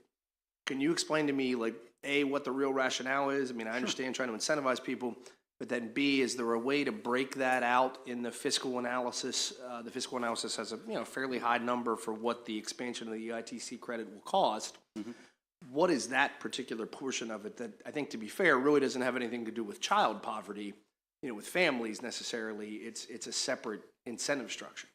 Can you explain to me, like, A, what the real rationale is? I mean, I understand trying to incentivize people, but then B, is there a way to break that out in the fiscal analysis? The fiscal analysis has a fairly high number for what the expansion of the EITC credit will cost. Mm-hmm. What is that particular portion of it that, I think, to be fair, really doesn't have anything to do with child poverty, with families necessarily? It's a separate incentive structure.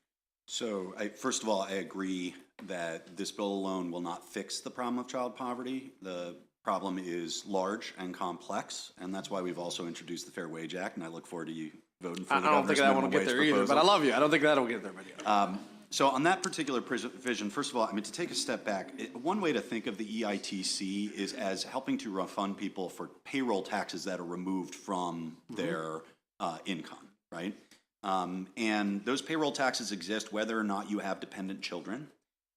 So, first of all, I agree that this bill alone will not fix the problem of child poverty. The problem is large and complex, and that's why we've also introduced the Fair Wage Act, and I look forward to you voting for the I don't think that one will minimum get there wage either, proposal. but I love you. I don't think that'll get there, but So on that particular provision, first of all, I mean, to take a step back, one way to think of the EITC is as helping to refund people for payroll taxes that are removed from their income, right? And those payroll taxes exist whether or not you have dependent children.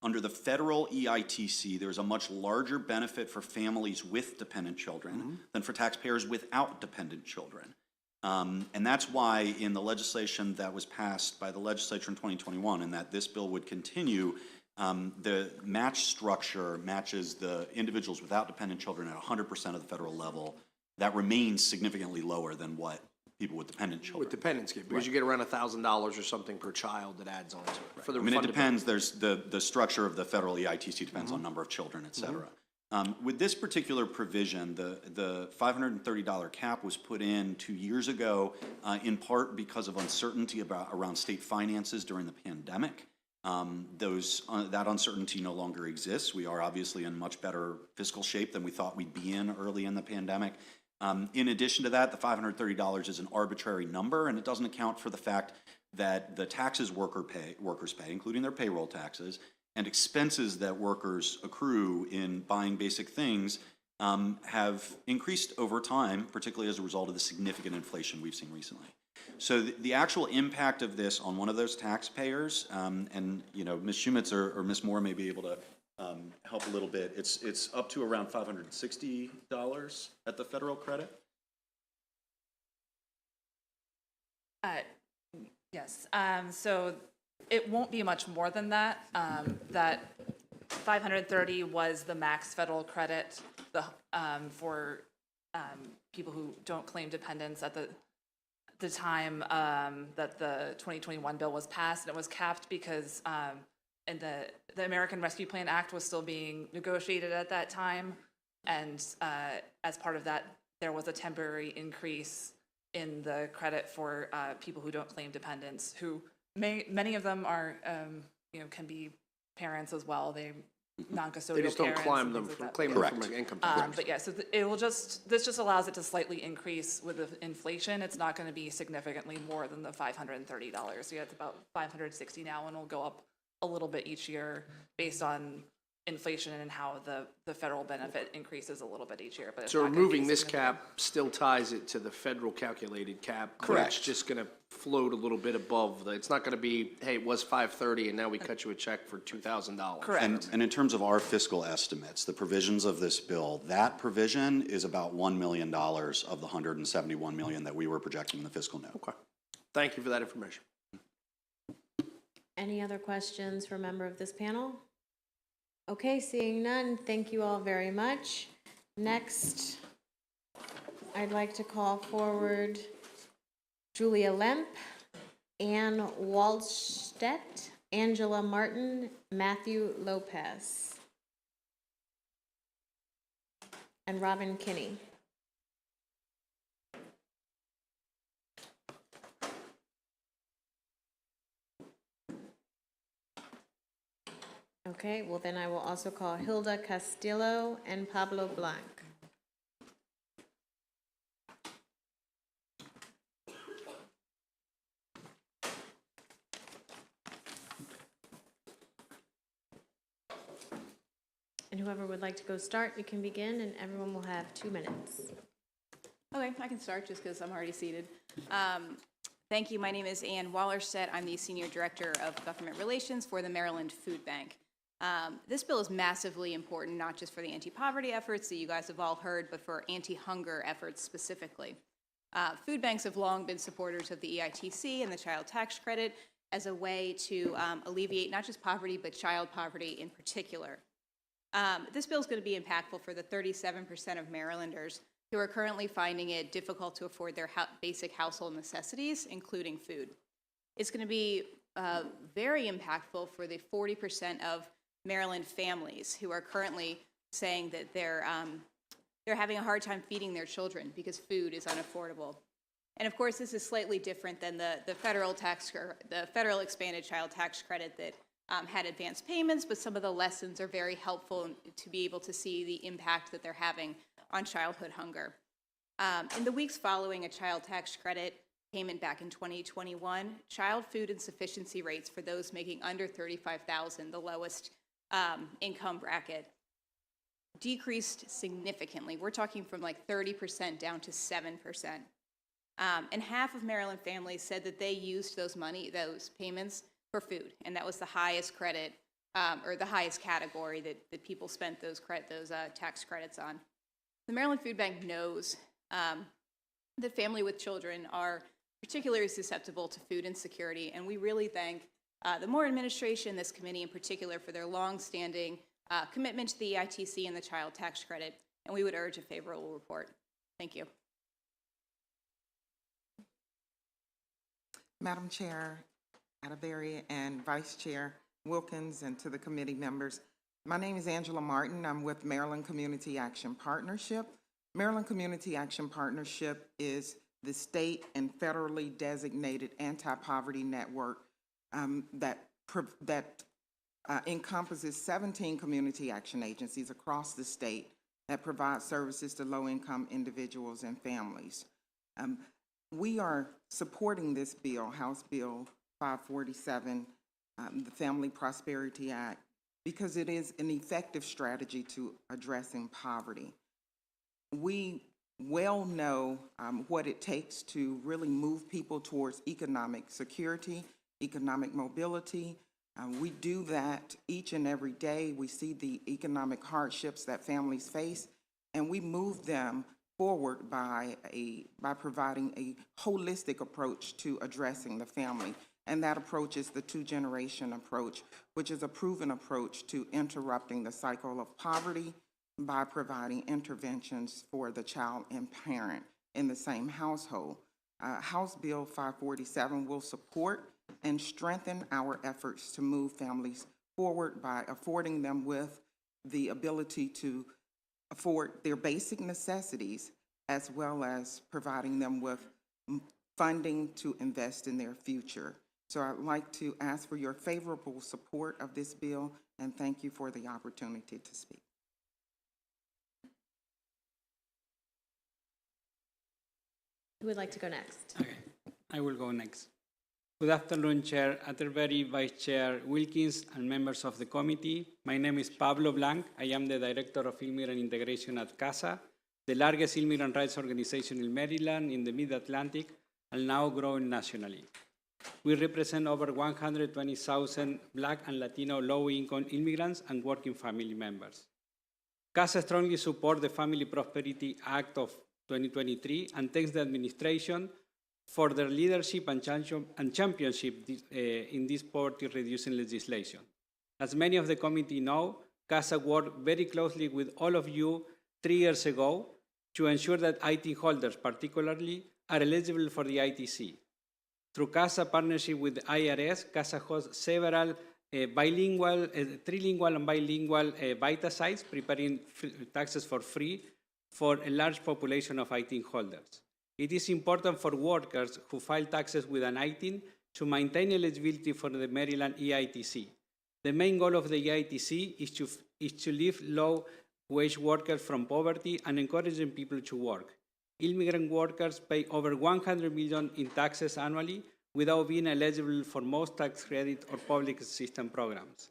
Under the federal EITC, there's a much larger benefit for families with dependent children than for taxpayers without dependent children. And that's why in the legislation that was passed by the legislature in 2021, and that this bill would continue, the match structure matches the individuals without dependent children at 100% of the federal level. That remains significantly lower than what people with dependent children. with dependents get, because you get around $1,000 or something per child that adds on to it. For the I mean, it refundability. depends. There's the structure of the federal EITC depends on number of children, et cetera. With this particular provision, the $530 cap was put in 2 years ago, in part because of uncertainty around state finances during the pandemic. That uncertainty no longer exists. We are obviously in much better fiscal shape than we thought we'd be in early in the pandemic. In addition to that, the $530 is an arbitrary number, and it doesn't account for the fact that the taxes workers pay, including their payroll taxes, and expenses that workers accrue in buying basic things have increased over time, particularly as a result of the significant inflation we've seen recently. So the actual impact of this on one of those taxpayers, and Ms. Shumitz or Ms. Moore may be able to help a little bit. It's up to around $560 at the federal credit. Yes. So it won't be much more than that. That 530 was the max federal credit for people who don't claim dependents at the time that the 2021 bill was passed, and it was capped because and the American Rescue Plan Act was still being negotiated at that time, and as part of that, there was a temporary increase in the credit for people who don't claim dependents, who many of them are, can be parents as well. They non-custodial They just don't parents claim them from income tax. but yeah, so this just allows it to slightly increase with the inflation. It's not going to be significantly more than the $530. So yeah, it's about $560 now, and it'll go up a little bit each year based on inflation and how the federal benefit increases a little bit each year. But it's So not gonna be removing this significant. cap still ties it to the federal calculated cap. Correct. It's just going to float a little bit above. It's not going to be, hey, it was $530 and now we cut you a check for $2,000. Correct. And in terms of our fiscal estimates, the provisions of this bill, that provision is about $1 million of the $171 million that we were projecting in the fiscal note. Okay. Thank you for that information. Any other questions for a member of this panel? Okay, seeing none, thank you all very much. Next, I'd like to call forward Julia Lemp, Ann Waldstedt, Angela Martin, Matthew Lopez, and Robin Kinney. Okay, well then I will also call Hilda Castillo and Pablo Blanc. And whoever would like to go start, you can begin, and everyone will have 2 minutes. Okay, I can start just because I'm already seated. Thank you. My name is Ann Wallerstedt. I'm the Senior Director of Government Relations for the Maryland Food Bank. This bill is massively important, not just for the anti-poverty efforts that you guys have all heard, but for anti-hunger efforts specifically. Food banks have long been supporters of the EITC and the child tax credit as a way to alleviate not just poverty, but child poverty in particular. This bill is going to be impactful for the 37% of Marylanders who are currently finding it difficult to afford their basic household necessities, including food. It's going to be very impactful for the 40% of Maryland families who are currently saying that they're having a hard time feeding their children because food is unaffordable. And of course, this is slightly different than the federal expanded child tax credit that had advanced payments, but some of the lessons are very helpful to be able to see the impact that they're having on childhood hunger. In the weeks following a child tax credit payment back in 2021, child food insufficiency rates for those making under $35,000, the lowest income bracket, decreased significantly. We're talking from like 30% down to 7%. And half of Maryland families said that they used those payments for food, and that was the highest credit or the highest category that people spent those tax credits on. The Maryland Food Bank knows that families with children are particularly susceptible to food insecurity, and we really thank the Moore administration, this committee in particular, for their long-standing commitment to the EITC and the child tax credit, and we would urge a favorable report. Thank you. Madam Chair Atterbury and Vice Chair Wilkins, and to the committee members, my name is Angela Martin. I'm with Maryland Community Action Partnership. Maryland Community Action Partnership is the state and federally designated anti-poverty network that encompasses 17 community action agencies across the state that provide services to low-income individuals and families. We are supporting this bill, House Bill 547, the Family Prosperity Act, because it is an effective strategy to addressing poverty. We well know what it takes to really move people towards economic security, economic mobility. We do that each and every day. We see the economic hardships that families face, and we move them forward by providing a holistic approach to addressing the family. And that approach is the two-generation approach, which is a proven approach to interrupting the cycle of poverty by providing interventions for the child and parent in the same household. House Bill 547 will support and strengthen our efforts to move families forward by affording them with the ability to afford their basic necessities, as well as providing them with funding to invest in their future. So I'd like to ask for your favorable support of this bill, and thank you for the opportunity to speak. Who would like to go next? Okay, I will go next. Good afternoon, Chair Atterbury, Vice Chair Wilkins, and members of the committee. My name is Pablo Blanc. I am the Director of Immigrant Integration at CASA, the largest immigrant rights organization in Maryland, in the Mid-Atlantic, and now growing nationally. We represent over 120,000 Black and Latino low-income immigrants and working family members. CASA strongly supports the Family Prosperity Act of 2023 and thanks the administration for their leadership and championship in this poverty-reducing legislation. As many of the committee know, CASA worked very closely with all of you 3 years ago to ensure that IT holders, particularly, are eligible for the ITC. Through CASA partnership with the IRS, CASA hosts several trilingual and bilingual VITA sites preparing taxes for free for a large population of ITIN holders. It is important for workers who file taxes with an ITIN to maintain eligibility for the Maryland EITC. The main goal of the EITC is to lift low-wage workers from poverty and encouraging people to work. Immigrant workers pay over $100 million in taxes annually without being eligible for most tax credit or public assistance programs.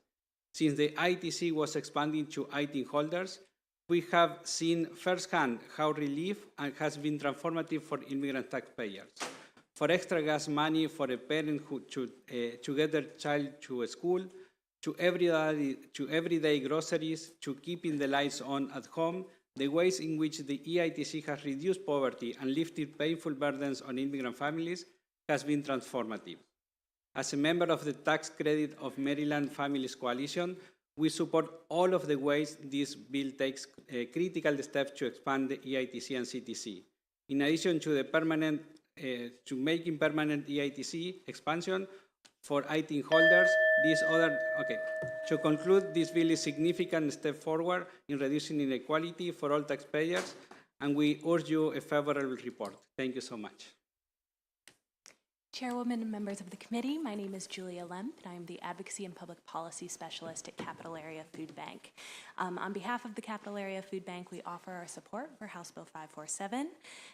Since the ITC was expanding to ITIN holders, we have seen firsthand how relief has been transformative for immigrant taxpayers. for extra gas money for a parent who to get their child to school, to everyday groceries, to keeping the lights on at home, the ways in which the EITC has reduced poverty and lifted painful burdens on immigrant families has been transformative. As a member of the Tax Credit of Maryland Families Coalition, we support all of the ways this bill takes critical steps to expand the EITC and CTC. In addition to the to making permanent EITC expansion for IT holders, to conclude, this bill is a significant step forward in reducing inequality for all taxpayers, and we urge you a favorable report. Thank you so much. Chairwoman and members of the committee, my name is Julia Lemp, and I am the Advocacy and Public Policy Specialist at Capital Area Food Bank. On behalf of the Capital Area Food Bank, we offer our support for House Bill 547.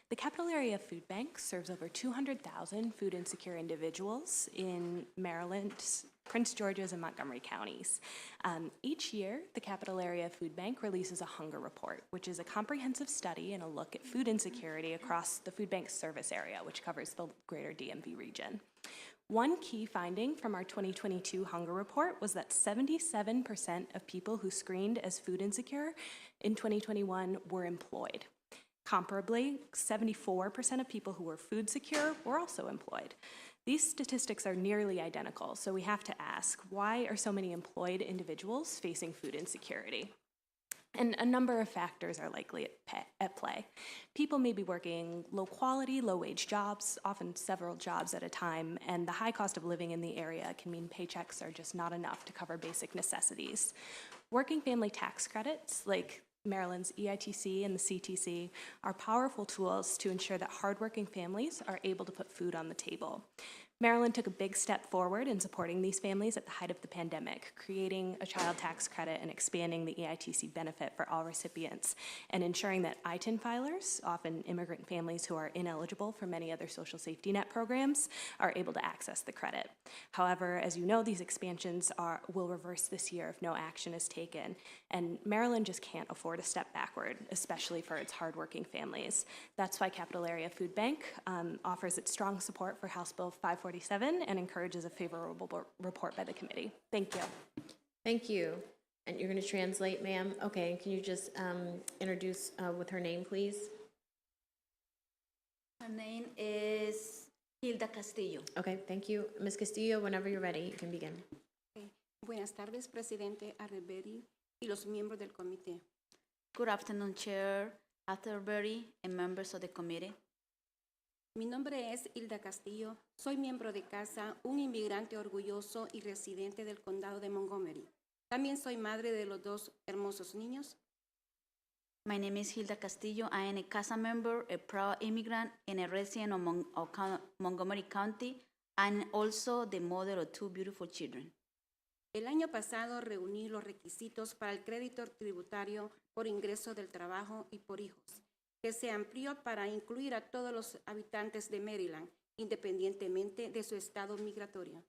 The Capital Area Food Bank serves over 200,000 food insecure individuals in Maryland, Prince George's, and Montgomery counties. Each year, the Capital Area Food Bank releases a hunger report, which is a comprehensive study and a look at food insecurity across the food bank's service area, which covers the greater DMV region. One key finding from our 2022 hunger report was that 77% of people who screened as food insecure in 2021 were employed. Comparably, 74% of people who were food secure were also employed. These statistics are nearly identical, so we have to ask, why are so many employed individuals facing food insecurity? And a number of factors are likely at play. People may be working low-quality, low-wage jobs, often several jobs at a time, and the high cost of living in the area can mean paychecks are just not enough to cover basic necessities. Working family tax credits, like Maryland's EITC and the CTC, are powerful tools to ensure that hardworking families are able to put food on the table. Maryland took a big step forward in supporting these families at the height of the pandemic, creating a child tax credit and expanding the EITC benefit for all recipients, and ensuring that ITIN filers, often immigrant families who are ineligible for many other social safety net programs, are able to access the credit. However, as you know, these expansions will reverse this year if no action is taken, and Maryland just can't afford a step backward, especially for its hardworking families. That's why Capital Area Food Bank offers its strong support for House Bill 547 and encourages a favorable report by the committee. Thank you. Thank you. And you're going to translate, ma'am? Okay, can you just introduce with her name, please? Her name is Hilda Castillo. Okay, thank you. Ms. Castillo, whenever you're ready, you can begin. Okay. Buenas tardes, Presidente Atterbury y los miembros del comité. Good afternoon, Chair Atterbury and members of the committee. Mi nombre es Hilda Castillo, soy miembro de casa, un inmigrante orgulloso y residente del condado de Montgomery. También soy madre de los dos hermosos niños. My name is Hilda Castillo. I am a CASA member, a proud immigrant, and a resident of Montgomery County, and also the mother of two beautiful children. El año pasado reuní los requisitos para el crédito tributario por ingreso del trabajo y por hijos, que se amplió para incluir a todos los habitantes de Maryland, independientemente de su estado migratorio.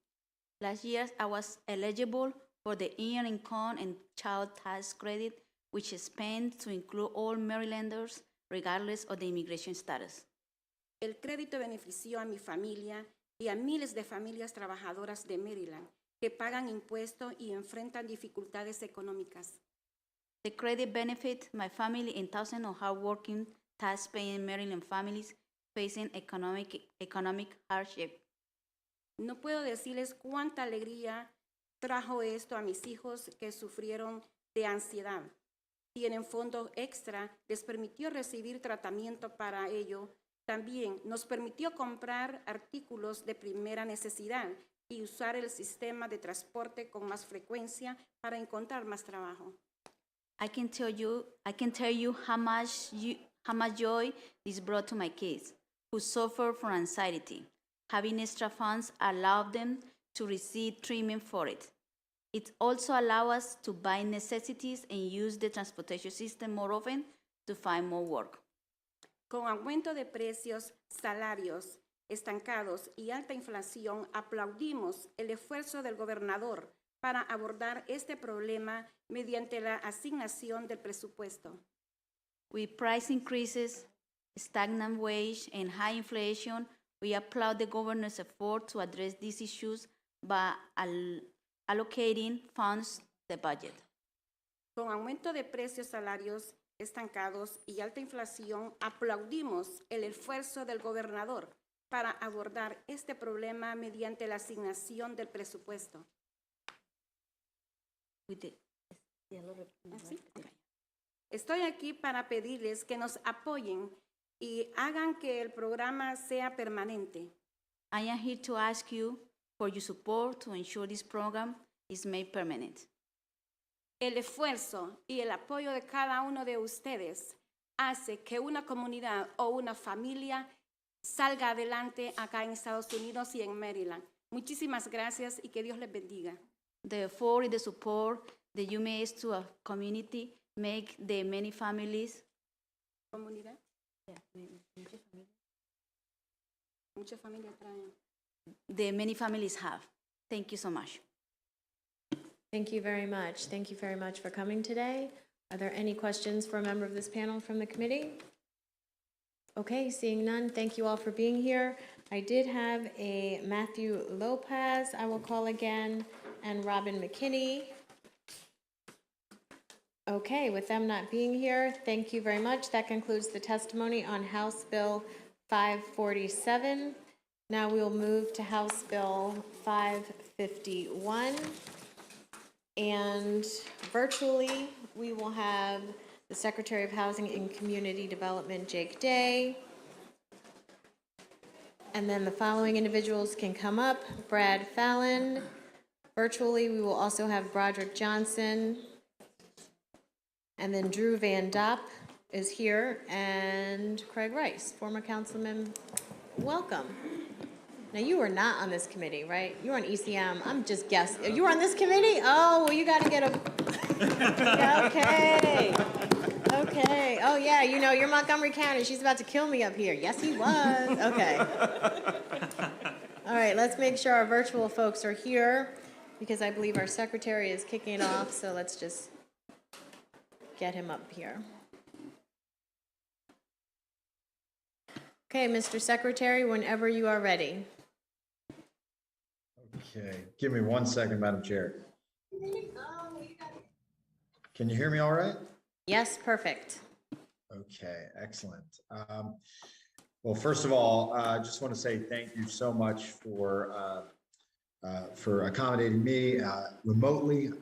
Last year, I was eligible for the earned income and child tax credit, which expanded to include all Marylanders, regardless of the immigration status. El crédito benefició a mi familia y a miles de familias trabajadoras de Maryland que pagan impuestos y enfrentan dificultades económicas. The credit benefit my family and thousands of hardworking, tax-paying Maryland families facing economic hardship. No puedo decirles cuánta alegría trajo esto a mis hijos que sufrieron de ansiedad. Tienen fondos extra, les permitió recibir tratamiento para ello. También nos permitió comprar artículos de primera necesidad y usar el sistema de transporte con más frecuencia para encontrar más trabajo. I can tell you how much joy this brought to my kids, who suffer from anxiety. Having extra funds allowed them to receive treatment for it. It also allows us to buy necessities and use the transportation system more often to find more work. Con aumento de precios, salarios estancados y alta inflación, aplaudimos el esfuerzo del gobernador para abordar este problema mediante la asignación del presupuesto. With price increases, stagnant wage, and high inflation, We applaud the governor's effort to address these issues by allocating funds to the budget. Con aumento de precios, salarios estancados y alta inflación, aplaudimos el esfuerzo del gobernador para abordar este problema mediante la asignación del presupuesto. Estoy aquí para pedirles que nos apoyen y hagan que el programa sea permanente. I am here to ask you for your support to ensure this program is made permanent. El esfuerzo y el apoyo de cada uno de ustedes hace que una comunidad o una familia salga adelante acá en Estados Unidos y en Maryland. Muchísimas gracias y que Dios les bendiga. The effort and the support that you make to a community make the many families. ¿Comunidad? Muchas familias traen. The many families have. Thank you so much. Thank you very much. Thank you very much for coming today. Are there any questions for a member of this panel from the committee? Okay, seeing none, thank you all for being here. I did have a Matthew Lopez, I will call again, and Robin McKinney. Okay, with them not being here, thank you very much. That concludes the testimony on House Bill 547. Now we will move to House Bill 551. And virtually, we will have the Secretary of Housing and Community Development, Jake Day. And then the following individuals can come up: Brad Fallon. Virtually, we will also have Broderick Johnson. And then Drew Van Dopp is here, and Craig Rice, former councilman. Welcome. Now, you were not on this committee, right? You were on ECM. I'm just guessing. You were on this committee? Oh, well, you got to get a... Okay. Okay. Oh, yeah, you know, you're Montgomery County. She's about to kill me up here. Yes, he was. Okay. All right, let's make sure our virtual folks are here, because I believe our secretary is kicking it off, so let's just get him up here. Okay, Mr. Secretary, whenever you are ready. Okay, give me 1 second, Madam Chair. Can you hear me all right? Yes, perfect. Okay, excellent. Well, first of all, I just want to say thank you so much for accommodating me remotely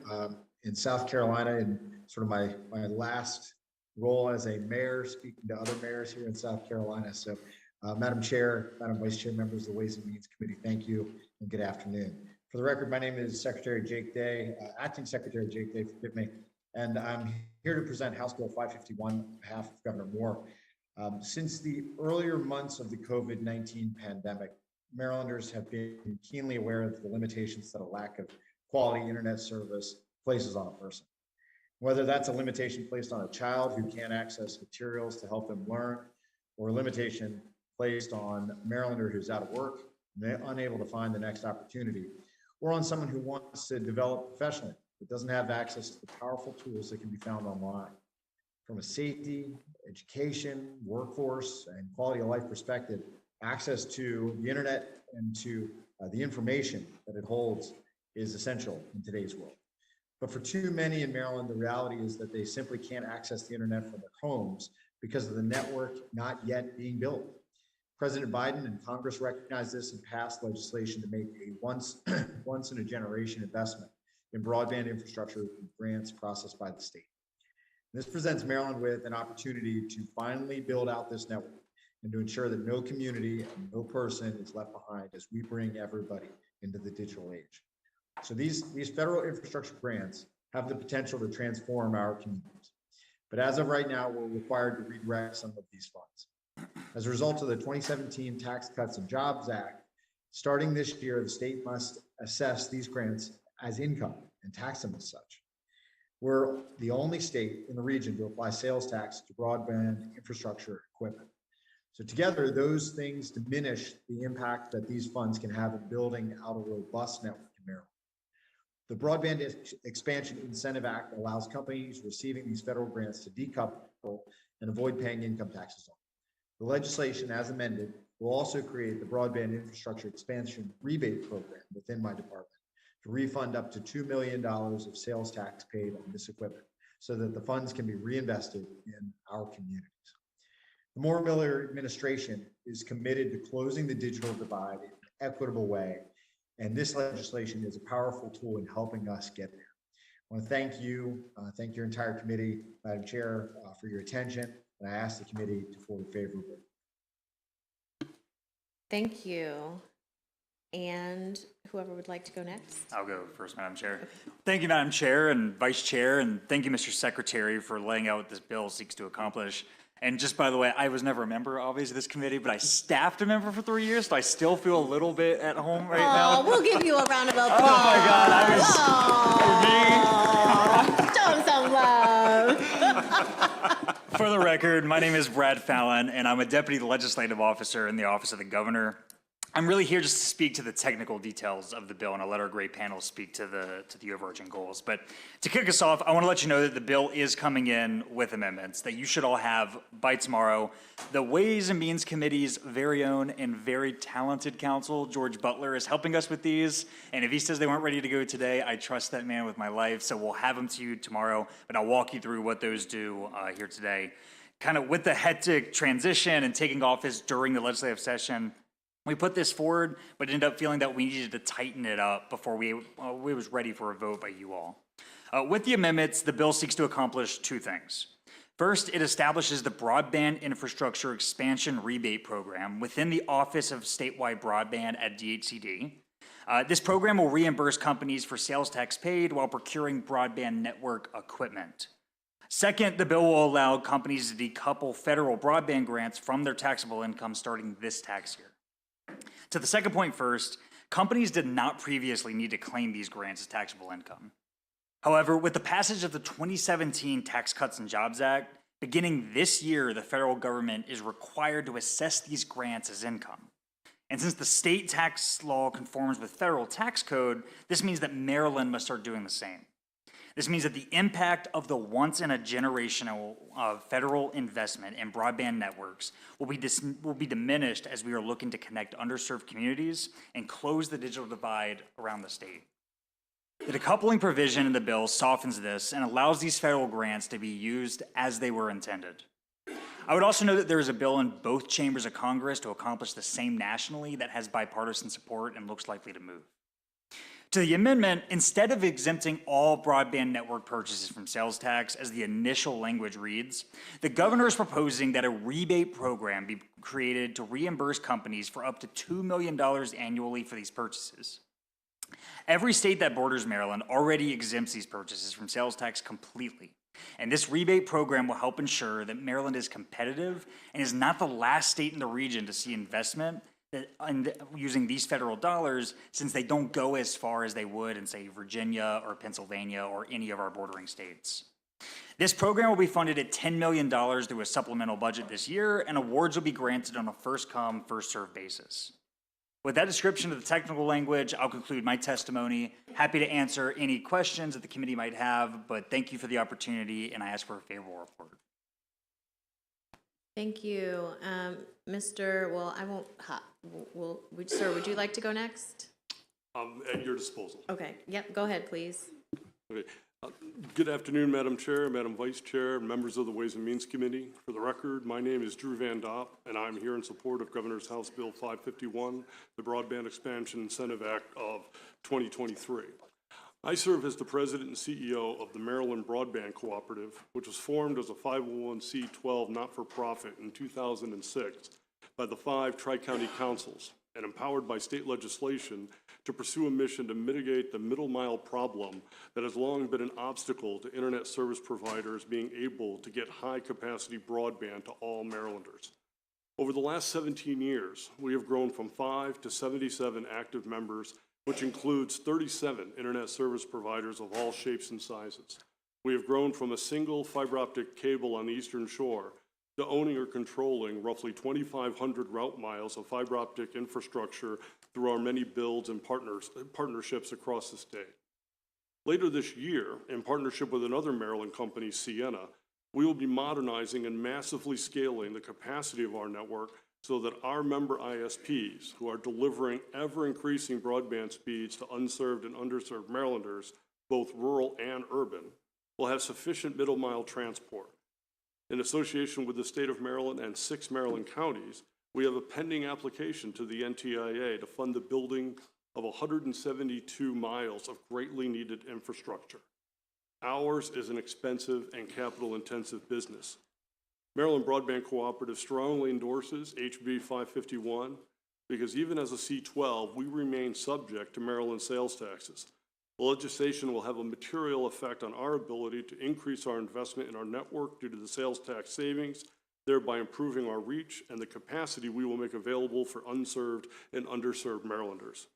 in South Carolina in sort of my last role as a mayor, speaking to other mayors here in South Carolina. So, Madam Chair, Madam Vice Chair, members of the Ways and Means Committee, thank you and good afternoon. For the record, my name is Secretary Jake Day, Acting Secretary Jake Day, forgive me, and I'm here to present House Bill 551 on behalf of Governor Moore. Since the earlier months of the COVID-19 pandemic, Marylanders have been keenly aware of the limitations that a lack of quality internet service places on a person. Whether that's a limitation placed on a child who can't access materials to help them learn, or a limitation placed on a Marylander who's out of work, unable to find the next opportunity, or on someone who wants to develop professionally but doesn't have access to the powerful tools that can be found online. From a safety, education, workforce, and quality of life perspective, access to the internet and to the information that it holds is essential in today's world. But for too many in Maryland, the reality is that they simply can't access the internet from their homes because of the network not yet being built. President Biden and Congress recognized this and passed legislation to make a once in a generation investment in broadband infrastructure through grants processed by the state. This presents Maryland with an opportunity to finally build out this network and to ensure that no community and no person is left behind as we bring everybody into the digital age. So these federal infrastructure grants have the potential to transform our communities. But as of right now, we're required to redirect some of these funds. As a result of the 2017 Tax Cuts and Jobs Act, starting this year, the state must assess these grants as income and tax them as such. We're the only state in the region to apply sales tax to broadband infrastructure equipment. So together, those things diminish the impact that these funds can have in building out a robust network in Maryland. The Broadband Expansion Incentive Act allows companies receiving these federal grants to decouple and avoid paying income taxes on them. The legislation, as amended, We'll also create the Broadband Infrastructure Expansion Rebate Program within my department to refund up to $2 million of sales tax paid on this equipment so that the funds can be reinvested in our communities. The Moore Miller administration is committed to closing the digital divide in an equitable way, and this legislation is a powerful tool in helping us get there. I want to thank you, thank your entire committee, Madam Chair, for your attention, and I ask the committee to vote favorably. Thank you. And whoever would like to go next? I'll go first, Madam Chair. Thank you, Madam Chair and Vice Chair, and thank you, Mr. Secretary, for laying out what this bill seeks to accomplish. And just by the way, I was never a member, obviously, of this committee, but I staffed a member for 3 years, so I still feel a little bit at home right now. We'll give you a round of applause. Oh my God, Show him some love. For the record, my name is Brad Fallon, and I'm a Deputy Legislative Officer in the Office of the Governor. I'm really here just to speak to the technical details of the bill, and I'll let our great panel speak to the overarching goals. But to kick us off, I want to let you know that the bill is coming in with amendments that you should all have by tomorrow. The Ways and Means Committee's very own and very talented counsel, George Butler, is helping us with these. And if he says they weren't ready to go today, I trust that man with my life. So we'll have them to you tomorrow, but I'll walk you through what those do here today. Kind of with the hectic transition and taking office during the legislative session, we put this forward, but ended up feeling that we needed to tighten it up before we was ready for a vote by you all. With the amendments, the bill seeks to accomplish two things. First, it establishes the Broadband Infrastructure Expansion Rebate Program within the Office of Statewide Broadband at DHCD. This program will reimburse companies for sales tax paid while procuring broadband network equipment. Second, the bill will allow companies to decouple federal broadband grants from their taxable income starting this tax year. To the second point first, companies did not previously need to claim these grants as taxable income. However, with the passage of the 2017 Tax Cuts and Jobs Act, beginning this year, the federal government is required to assess these grants as income. And since the state tax law conforms with federal tax code, this means that Maryland must start doing the same. This means that the impact of the once-in-a-generational federal investment in broadband networks will be diminished as we are looking to connect underserved communities and close the digital divide around the state. The decoupling provision in the bill softens this and allows these federal grants to be used as they were intended. I would also note that there is a bill in both chambers of Congress to accomplish the same nationally that has bipartisan support and looks likely to move. To the amendment, instead of exempting all broadband network purchases from sales tax, as the initial language reads, the governor is proposing that a rebate program be created to reimburse companies for up to $2 million annually for these purchases. Every state that borders Maryland already exempts these purchases from sales tax completely, and this rebate program will help ensure that Maryland is competitive and is not the last state in the region to see investment using these federal dollars, since they don't go as far as they would in, say, Virginia or Pennsylvania or any of our bordering states. This program will be funded at $10 million through a supplemental budget this year, and awards will be granted on a first-come, first-served basis. With that description of the technical language, I'll conclude my testimony. Happy to answer any questions that the committee might have, but thank you for the opportunity, and I ask for a favorable report. Thank you. Sir, would you like to go next? At your disposal. Okay, yep, go ahead, please. Okay. Good afternoon, Madam Chair, Madam Vice Chair, members of the Ways and Means Committee. For the record, my name is Drew Van Dopp, and I'm here in support of Governor's House Bill 551, the Broadband Expansion Incentive Act of 2023. I serve as the President and CEO of the Maryland Broadband Cooperative, which was formed as a 501c12 not-for-profit in 2006 by the 5 Tri-County Councils and empowered by state legislation to pursue a mission to mitigate the middle-mile problem that has long been an obstacle to internet service providers being able to get high-capacity broadband to all Marylanders. Over the last 17 years, we have grown from 5 to 77 active members, which includes 37 internet service providers of all shapes and sizes. We have grown from a single fiber optic cable on the Eastern Shore to owning or controlling roughly 2,500 route miles of fiber optic infrastructure through our many builds and partnerships across the state. Later this year, in partnership with another Maryland company, Sienna, we will be modernizing and massively scaling the capacity of our network so that our member ISPs, who are delivering ever-increasing broadband speeds to unserved and underserved Marylanders, both rural and urban, will have sufficient middle-mile transport. In association with the state of Maryland and 6 Maryland counties, we have a pending application to the NTIA to fund the building of 172 miles of greatly needed infrastructure. Ours is an expensive and capital-intensive business. Maryland Broadband Cooperative strongly endorses HB 551 because even as a C12, we remain subject to Maryland sales taxes. The legislation will have a material effect on our ability to increase our investment in our network due to the sales tax savings, thereby improving our reach and the capacity we will make available for unserved and underserved Marylanders.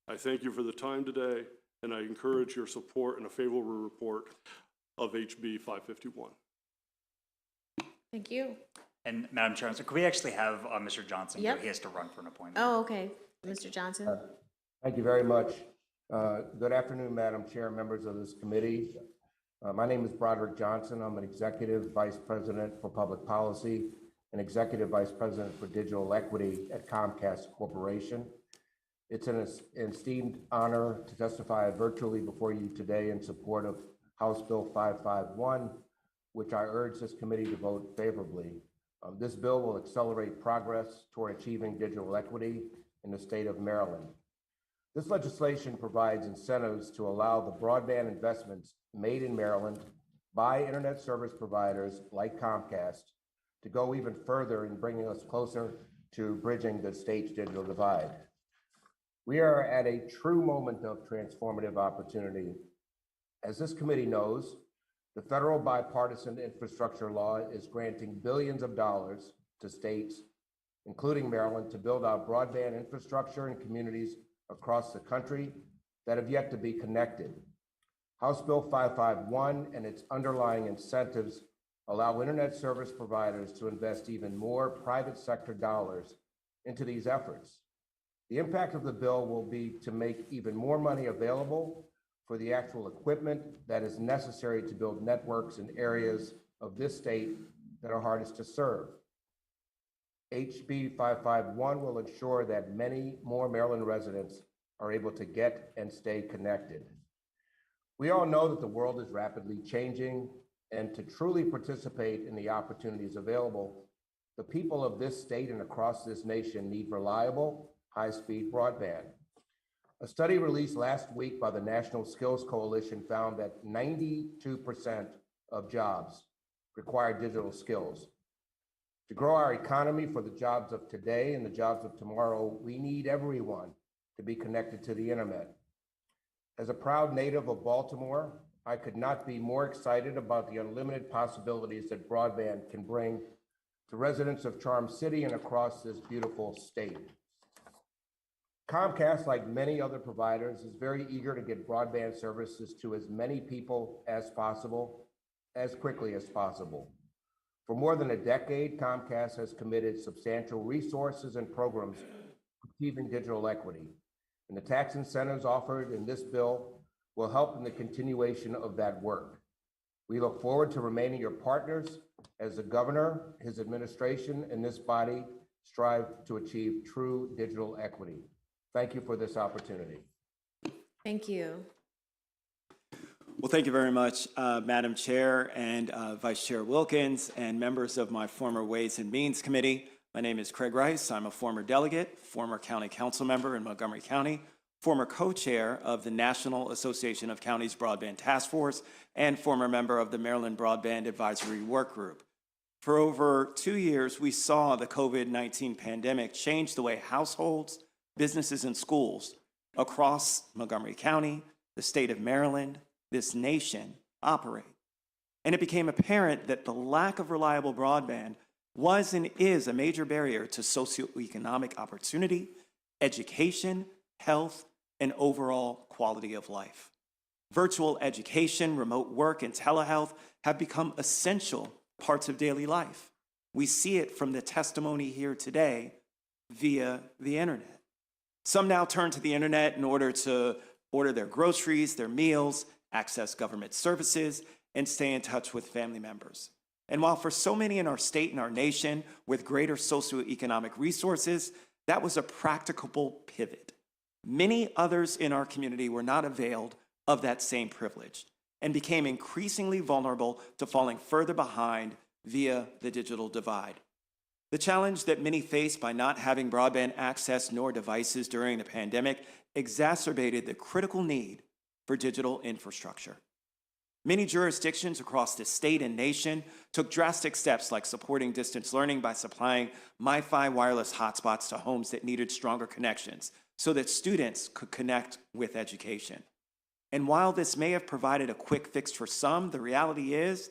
I thank you for the time today, and I encourage your support and a favorable report of HB 551. Thank you. And Madam Chair, so could we actually have Mr. Johnson? Yep. He has to run for an appointment. Oh, okay. Mr. Johnson? Thank you very much. Good afternoon, Madam Chair, members of this committee. My name is Broderick Johnson. I'm an Executive Vice President for Public Policy and Executive Vice President for Digital Equity at Comcast Corporation. It's an esteemed honor to testify virtually before you today in support of House Bill 551, which I urge this committee to vote favorably. This bill will accelerate progress toward achieving digital equity in the state of Maryland. This legislation provides incentives to allow the broadband investments made in Maryland by internet service providers like Comcast to go even further in bringing us closer to bridging the state's digital divide. We are at a true moment of transformative opportunity. As this committee knows, the federal bipartisan infrastructure law is granting billions of dollars to states, including Maryland, to build out broadband infrastructure in communities across the country that have yet to be connected. House Bill 551 and its underlying incentives allow internet service providers to invest even more private sector dollars into these efforts. The impact of the bill will be to make even more money available for the actual equipment that is necessary to build networks in areas of this state that are hardest to serve. HB 551 will ensure that many more Maryland residents are able to get and stay connected. We all know that the world is rapidly changing, and to truly participate in the opportunities available, the people of this state and across this nation need reliable, high-speed broadband. A study released last week by the National Skills Coalition found that 92% of jobs require digital skills. To grow our economy for the jobs of today and the jobs of tomorrow, we need everyone to be connected to the internet. As a proud native of Baltimore, I could not be more excited about the unlimited possibilities that broadband can bring to residents of Charm City and across this beautiful state. Comcast, like many other providers, is very eager to get broadband services to as many people as possible, as quickly as possible. For more than a decade, Comcast has committed substantial resources and programs to achieving digital equity. And the tax incentives offered in this bill will help in the continuation of that work. We look forward to remaining your partners as the governor, his administration, and this body strive to achieve true digital equity. Thank you for this opportunity. Thank you. Well, thank you very much, Madam Chair and Vice Chair Wilkins and members of my former Ways and Means Committee. My name is Craig Rice. I'm a former delegate, former county council member in Montgomery County, former co-chair of the National Association of Counties Broadband Task Force, and former member of the Maryland Broadband Advisory Work Group. For over 2 years, we saw the COVID-19 pandemic change the way households, businesses, and schools across Montgomery County, the state of Maryland, this nation operate. And it became apparent that the lack of reliable broadband was and is a major barrier to socioeconomic opportunity, education, health, and overall quality of life. Virtual education, remote work, and telehealth have become essential parts of daily life. We see it from the testimony here today via the internet. Some now turn to the internet in order to order their groceries, their meals, access government services, and stay in touch with family members. And while for so many in our state and our nation with greater socioeconomic resources, that was a practicable pivot, many others in our community were not availed of that same privilege and became increasingly vulnerable to falling further behind via the digital divide. The challenge that many faced by not having broadband access nor devices during the pandemic exacerbated the critical need for digital infrastructure. Many jurisdictions across the state and nation took drastic steps like supporting distance learning by supplying MiFi wireless hotspots to homes that needed stronger connections so that students could connect with education. And while this may have provided a quick fix for some, the reality is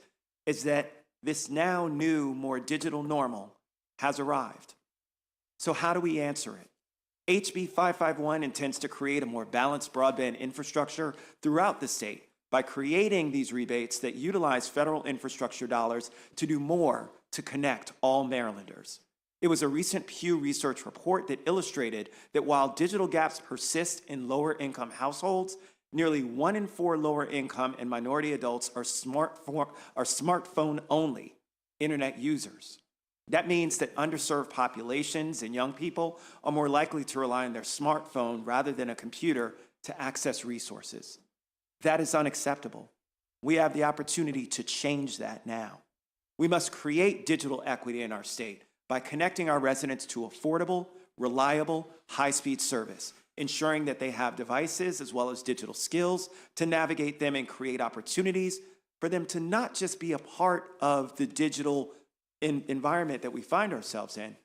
that this now new, more digital normal has arrived. So how do we answer it? HB 551 intends to create a more balanced broadband infrastructure throughout the state by creating these rebates that utilize federal infrastructure dollars to do more to connect all Marylanders. It was a recent Pew Research report that illustrated that while digital gaps persist in lower-income households, nearly 1 in 4 lower-income and minority adults are smartphone-only internet users. That means that underserved populations and young people are more likely to rely on their smartphone rather than a computer to access resources. That is unacceptable. We have the opportunity to change that now. We must create digital equity in our state by connecting our residents to affordable, reliable, high-speed service, ensuring that they have devices as well as digital skills to navigate them and create opportunities for them to not just be a part of the digital environment that we find ourselves in,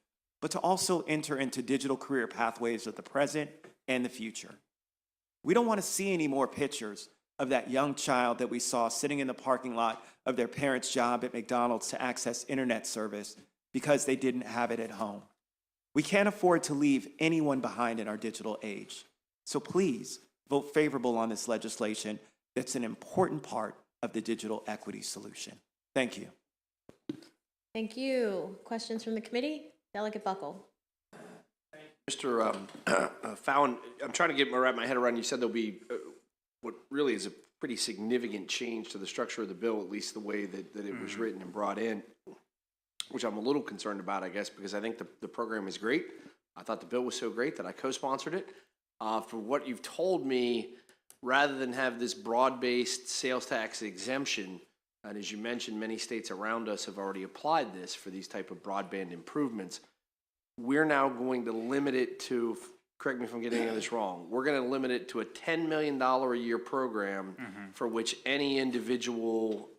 but to also enter into digital career pathways of the present and the future. We don't want to see any more pictures of that young child that we saw sitting in the parking lot of their parents' job at McDonald's to access internet service because they didn't have it at home. We can't afford to leave anyone behind in our digital age. So please vote favorable on this legislation that's an important part of the digital equity solution. Thank you. Thank you. Questions from the committee? Delegate Buckle. Mr. Fallon, I'm trying to wrap my head around, you said there'll be what really is a pretty significant change to the structure of the bill, at least the way that it was written and brought in, which I'm a little concerned about, I guess, because I think the program is great. I thought the bill was so great that I co-sponsored it. For what you've told me, rather than have this broad-based sales tax exemption, and as you mentioned, many states around us have already applied this for these type of broadband improvements, we're now going to limit it to, correct me if I'm getting any of this wrong, we're going to limit it to a $10 million a year program for which any individual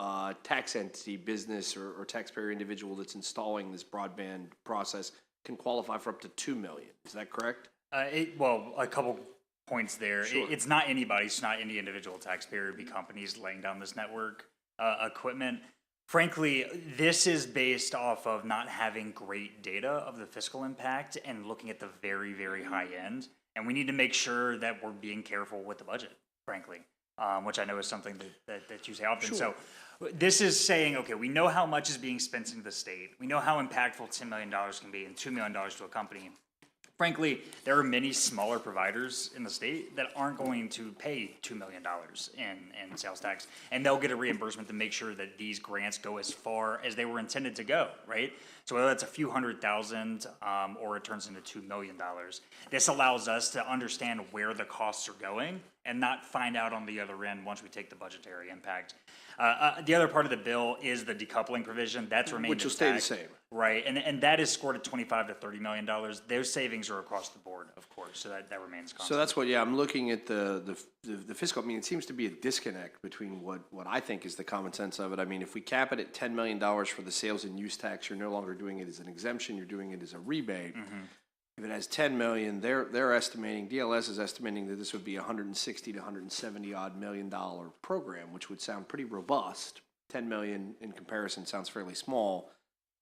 tax entity, business or taxpayer individual that's installing this broadband process can qualify for up to $2 million. Is that correct? Well, a couple points there. Sure. It's not anybody. It's not any individual taxpayer. It'd be companies laying down this network equipment. Frankly, this is based off of not having great data of the fiscal impact and looking at the very, very high end. And we need to make sure that we're being careful with the budget, frankly, which I know is something that you say often. Sure. So this is saying, okay, we know how much is being spent into the state. We know how impactful $10 million can be and $2 million to a company. Frankly, there are many smaller providers in the state that aren't going to pay $2 million in sales tax, and they'll get a reimbursement to make sure that these grants go as far as they were intended to go, right? So whether that's a few $100,000 or it turns into $2 million, this allows us to understand where the costs are going and not find out on the other end once we take the budgetary impact. The other part of the bill is the decoupling provision. That's remained Which will stay the intact. same. Right, and that is scored at $25 to $30 million. Those savings are across the board, of course, so that remains constant. So that's what, yeah, I'm looking at the fiscal, I mean, it seems to be a disconnect between what I think is the common sense of it. I mean, if we cap it at $10 million for the sales and use tax, you're no longer doing it as an exemption, you're doing it as a rebate. If it has 10 million, they're estimating, DLS is estimating that this would be a $160 to $170 odd million program, which would sound pretty robust. 10 million in comparison sounds fairly small.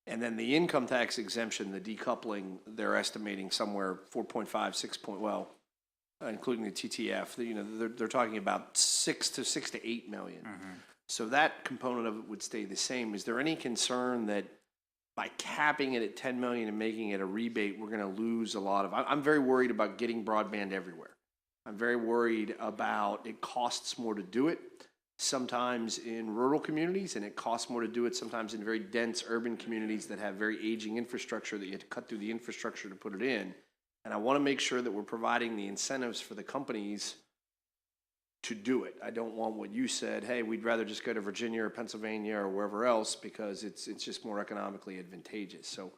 And then the income tax exemption, the decoupling, they're estimating somewhere 4.5, 6 point, well, including the TTF, you know, they're talking about 6 to 8 million. So that component of it would stay the same. Is there any concern that by capping it at 10 million and making it a rebate, we're going to lose a lot of, I'm very worried about getting broadband everywhere. I'm very worried about it costs more to do it. sometimes in rural communities, and it costs more to do it sometimes in very dense urban communities that have very aging infrastructure that you have to cut through the infrastructure to put it in. And I want to make sure that we're providing the incentives for the companies to do it. I don't want what you said, hey, we'd rather just go to Virginia or Pennsylvania or wherever else because it's just more economically advantageous. So,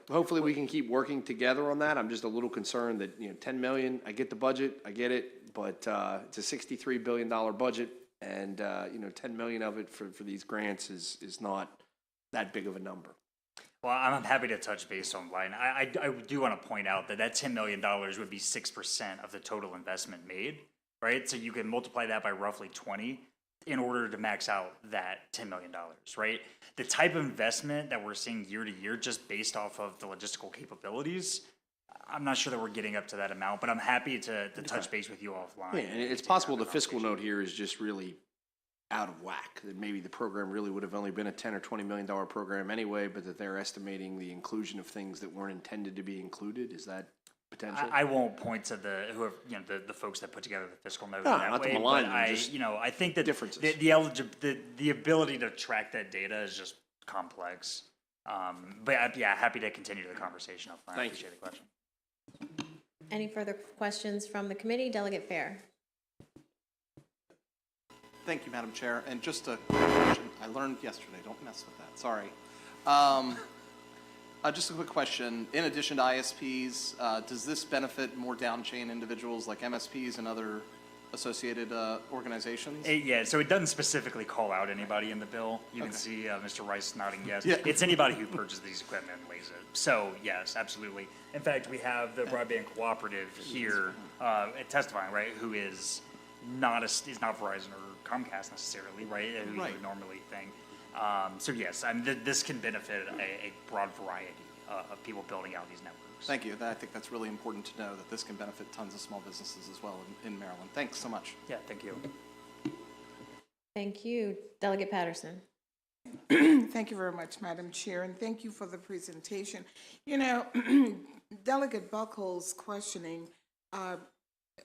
hopefully we can keep working together on that. I'm just a little concerned that, 10 million, I get the budget, I get it, but it's a $63 billion budget, and 10 million of it for these grants is not that big of a number. Well, I'm happy to touch base on line. I do want to point out that $10 million would be 6% of the total investment made, right? So you can multiply that by roughly 20 in order to max out that $10 million, right? The type of investment that we're seeing year to year, just based off of the logistical capabilities, I'm not sure that we're getting up to that amount, but I'm happy to touch base with you offline. Yeah, and it's possible the fiscal note here is just really out of whack. That maybe the program really would have only been a $10 or $20 million program anyway, but that they're estimating the inclusion of things that weren't intended to be included. Is that potential? I won't point to the folks that put together the fiscal note No, that not to way, malign but them, I think that differences. the ability to track that data is just complex. But happy to continue the conversation offline. I appreciate the question. Any further questions from the committee? Delegate Fair. Thank you, Madam Chair. And just a quick question. I learned yesterday. Don't mess with that. Sorry. Just a quick question. In addition to ISPs, does this benefit more down-chain individuals like MSPs and other associated organizations? So it doesn't specifically call out anybody in the bill. You can see Mr. Rice nodding yes. Yeah. It's anybody who purchases these equipment and lays it. So yes, absolutely. In fact, we have the Broadband Cooperative here testifying, right, who is not Verizon or Comcast necessarily, right, who you would normally think. So yes, this can benefit a broad variety of people building out these networks. Thank you. I think that's really important to know that this can benefit tons of small businesses as well in Maryland. Thanks so much. Yeah, thank you. Thank you. Delegate Patterson. Thank you very much, Madam Chair, and thank you for the presentation. Delegate Buckles' questioning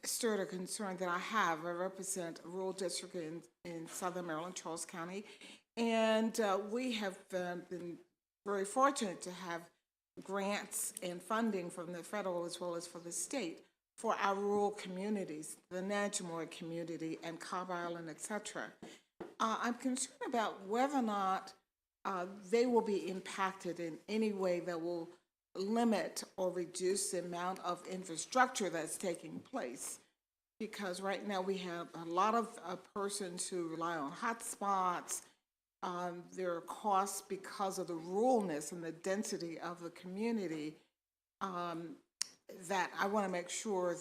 stirred a concern that I have. I represent a rural district in Southern Maryland, Charles County, and we have been very fortunate to have grants and funding from the federal as well as for the state for our rural communities, the Najimoy community and Cobb Island, etc. I'm concerned about whether or not they will be impacted in any way that will limit or reduce the amount of infrastructure that's taking place. Because right now we have a lot of persons who rely on hotspots. There are costs because of the ruralness and the density of the community that I want to make sure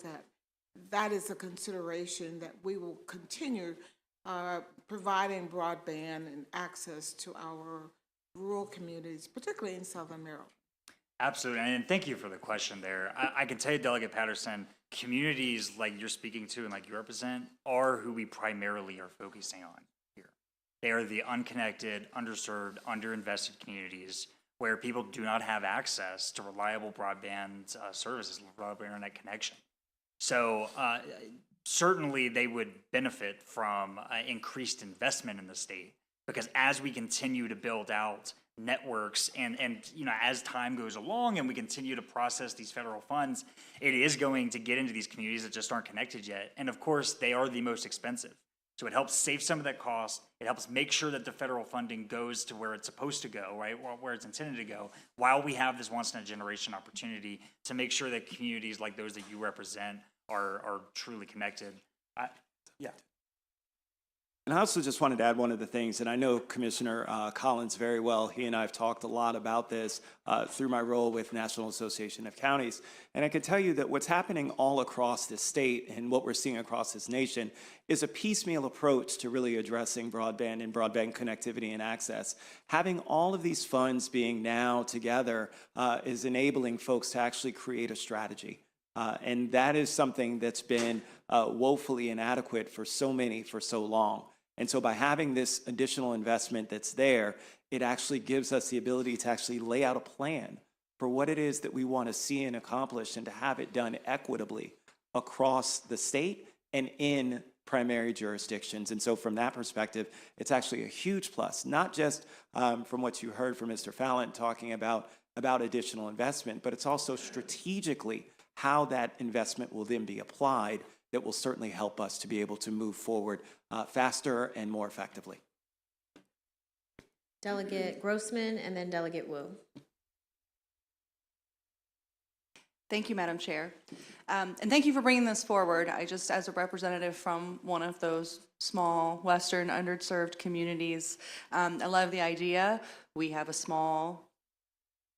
that is a consideration, that we will continue providing broadband and access to our rural communities, particularly in Southern Maryland. Absolutely, and thank you for the question there. I can tell you, Delegate Patterson, communities like you're speaking to and like you represent are who we primarily are focusing on here. They are the unconnected, underserved, underinvested communities where people do not have access to reliable broadband services, reliable internet connection. So certainly they would benefit from increased investment in the state, because as we continue to build out networks and as time goes along and we continue to process these federal funds, it is going to get into these communities that just aren't connected yet. And of course, they are the most expensive. So it helps save some of that cost. It helps make sure that the federal funding goes to where it's supposed to go, right, where it's intended to go, while we have this once-in-a-generation opportunity to make sure that communities like those that you represent are truly connected. And I also just wanted to add one of the things, and I know Commissioner Collins very well. He and I have talked a lot about this through my role with National Association of Counties. And I can tell you that what's happening all across this state and what we're seeing across this nation is a piecemeal approach to really addressing broadband and broadband connectivity and access. Having all of these funds being now together is enabling folks to actually create a strategy. And that is something that's been woefully inadequate for so many for so long. And so by having this additional investment that's there, it actually gives us the ability to actually lay out a plan for what it is that we want to see and accomplish, and to have it done equitably across the state and in primary jurisdictions. And so from that perspective, it's actually a huge plus, not just from what you heard from Mr. Fallon talking about additional investment, but it's also strategically how that investment will then be applied that will certainly help us to be able to move forward faster and more effectively. Delegate Grossman and then Delegate Wu. Thank you, Madam Chair. And thank you for bringing this forward. I just, as a representative from one of those small Western underserved communities, I love the idea. We have a small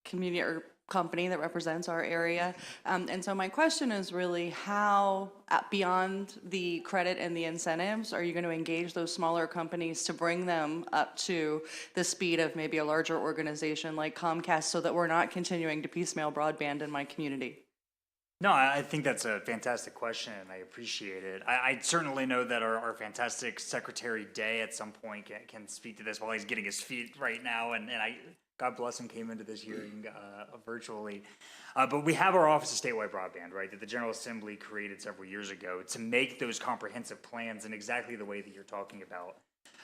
community or company that represents our area. And so my question is really how, beyond the credit and the incentives, are you going to engage those smaller companies to bring them up to the speed of maybe a larger organization like Comcast so that we're not continuing to piecemeal broadband in my community? No, I think that's a fantastic question, and I appreciate it. I certainly know that our fantastic Secretary Day at some point can speak to this while he's getting his feet right now, and God bless him, came into this hearing virtually. But we have our Office of Statewide Broadband, right, that the General Assembly created several years ago to make those comprehensive plans in exactly the way that you're talking about.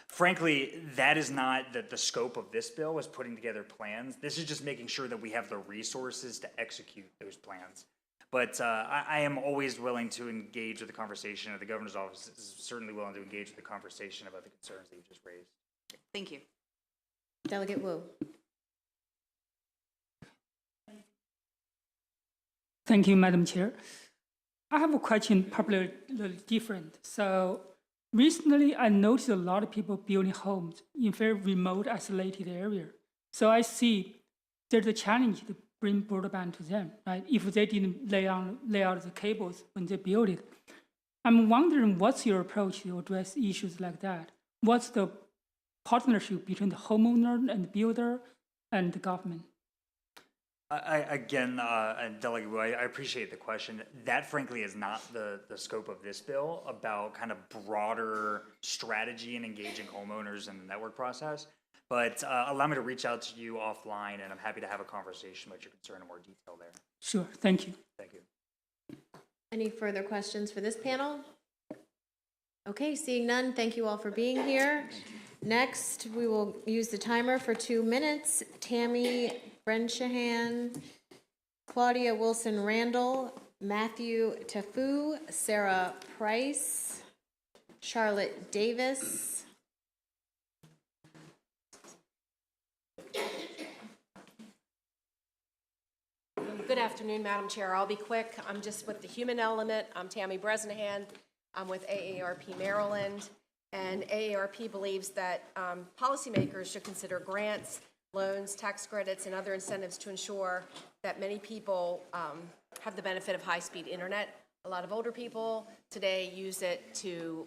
Frankly, that is not the scope of this bill, is putting together plans. This is just making sure that we have the resources to execute those plans. But I am always willing to engage with the conversation, and the governor's office is certainly willing to engage with the conversation about the concerns that you just raised. Thank you. Delegate Wu. Thank you, Madam Chair. I have a question, probably a little different. So recently, I noticed a lot of people building homes in very remote, isolated area. So I see there's a challenge to bring broadband to them, right? If they didn't lay out the cables when they build it. I'm wondering, what's your approach to address issues like that? What's the partnership between the homeowner and the builder and the government? Again, Delegate Wu, I appreciate the question. That, frankly, is not the scope of this bill about kind of broader strategy and engaging homeowners in the network process. But allow me to reach out to you offline, and I'm happy to have a conversation about your concern in more detail there. Sure, thank you. Thank you. Any further questions for this panel? Okay, seeing none, thank you all for being here. Next, we will use the timer for 2 minutes. Tammy Brenshahan, Claudia Wilson-Randall, Matthew Tafu, Sarah Price, Charlotte Davis. Good afternoon, Madam Chair. I'll be quick. I'm just with the human element. I'm Tammy Bresnahan. I'm with AARP Maryland. And AARP believes that policymakers should consider grants, loans, tax credits, and other incentives to ensure that many people have the benefit of high-speed internet. A lot of older people today use it to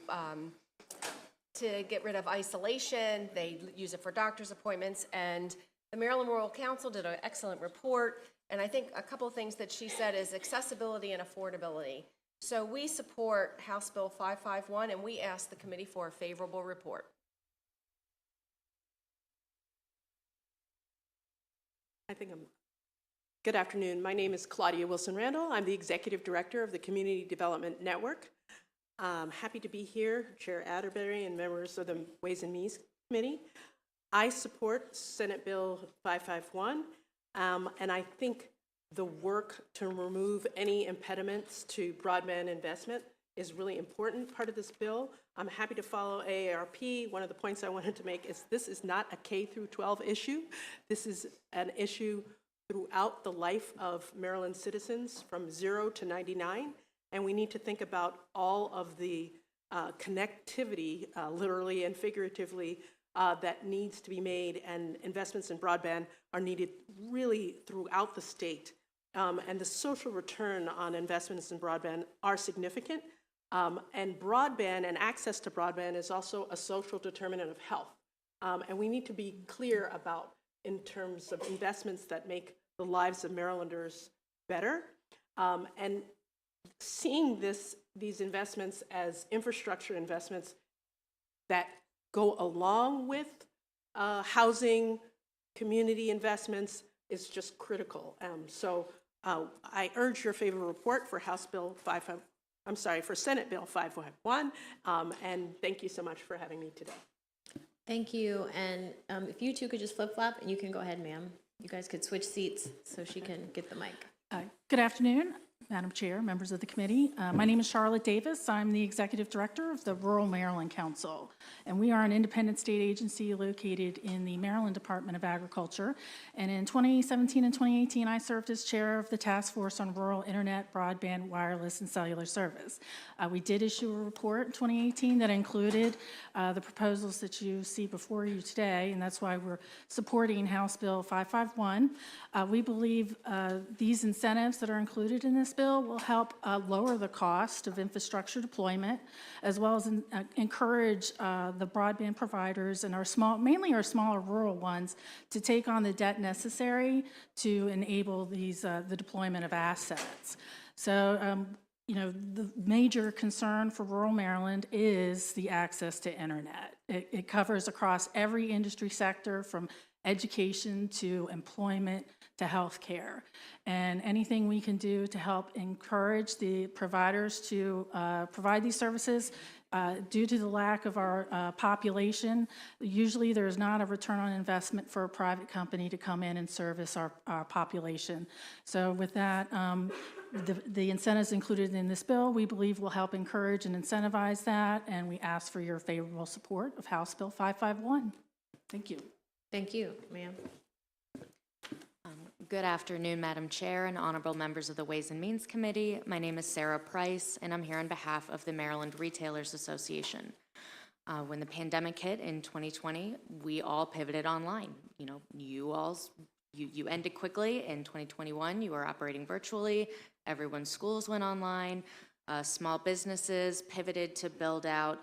get rid of isolation. They use it for doctor's appointments. And the Maryland Rural Council did an excellent report. And I think a couple of things that she said is accessibility and affordability. So we support House Bill 551, and we ask the committee for a favorable report. Good afternoon. My name is Claudia Wilson-Randall. I'm the Executive Director of the Community Development Network. I'm happy to be here, Chair Atterbury and members of the Ways and Means Committee. I support Senate Bill 551, and I think the work to remove any impediments to broadband investment is really important part of this bill. I'm happy to follow AARP. One of the points I wanted to make is this is not a K through 12 issue. This is an issue throughout the life of Maryland citizens from 0 to 99, and we need to think about all of the connectivity, literally and figuratively, that needs to be made, and investments in broadband are needed really throughout the state. And the social return on investments in broadband are significant. And broadband and access to broadband is also a social determinant of health. And we need to be clear about in terms of investments that make the lives of Marylanders better. And seeing these investments as infrastructure investments that go along with housing, community investments is just critical. So I urge your favorable report for House Bill 551. for Senate Bill 551. And thank you so much for having me today. Thank you. And if you two could just flip-flop, and you can go ahead, ma'am. You guys could switch seats so she can get the mic. Good afternoon, Madam Chair, members of the committee. My name is Charlotte Davis. I'm the Executive Director of the Rural Maryland Council, and we are an independent state agency located in the Maryland Department of Agriculture. And in 2017 and 2018, I served as chair of the Task Force on Rural Internet, Broadband, Wireless, and Cellular Service. We did issue a report in 2018 that included the proposals that you see before you today, and that's why we're supporting House Bill 551. We believe these incentives that are included in this bill will help lower the cost of infrastructure deployment, as well as encourage the broadband providers and mainly our smaller rural ones, to take on the debt necessary to enable the deployment of assets. So, the major concern for rural Maryland is the access to internet. It covers across every industry sector, from education to employment to healthcare. And anything we can do to help encourage the providers to provide these services, due to the lack of our population, usually there's not a return on investment for a private company to come in and service our population. So with that, the incentives included in this bill, we believe, will help encourage and incentivize that, and we ask for your favorable support of House Bill 551. Thank you. Thank you, ma'am. Good afternoon, Madam Chair and honorable members of the Ways and Means Committee. My name is Sarah Price, and I'm here on behalf of the Maryland Retailers Association. When the pandemic hit in 2020, we all pivoted online. You ended quickly. In 2021, you were operating virtually. Everyone's schools went online. Small businesses pivoted to build out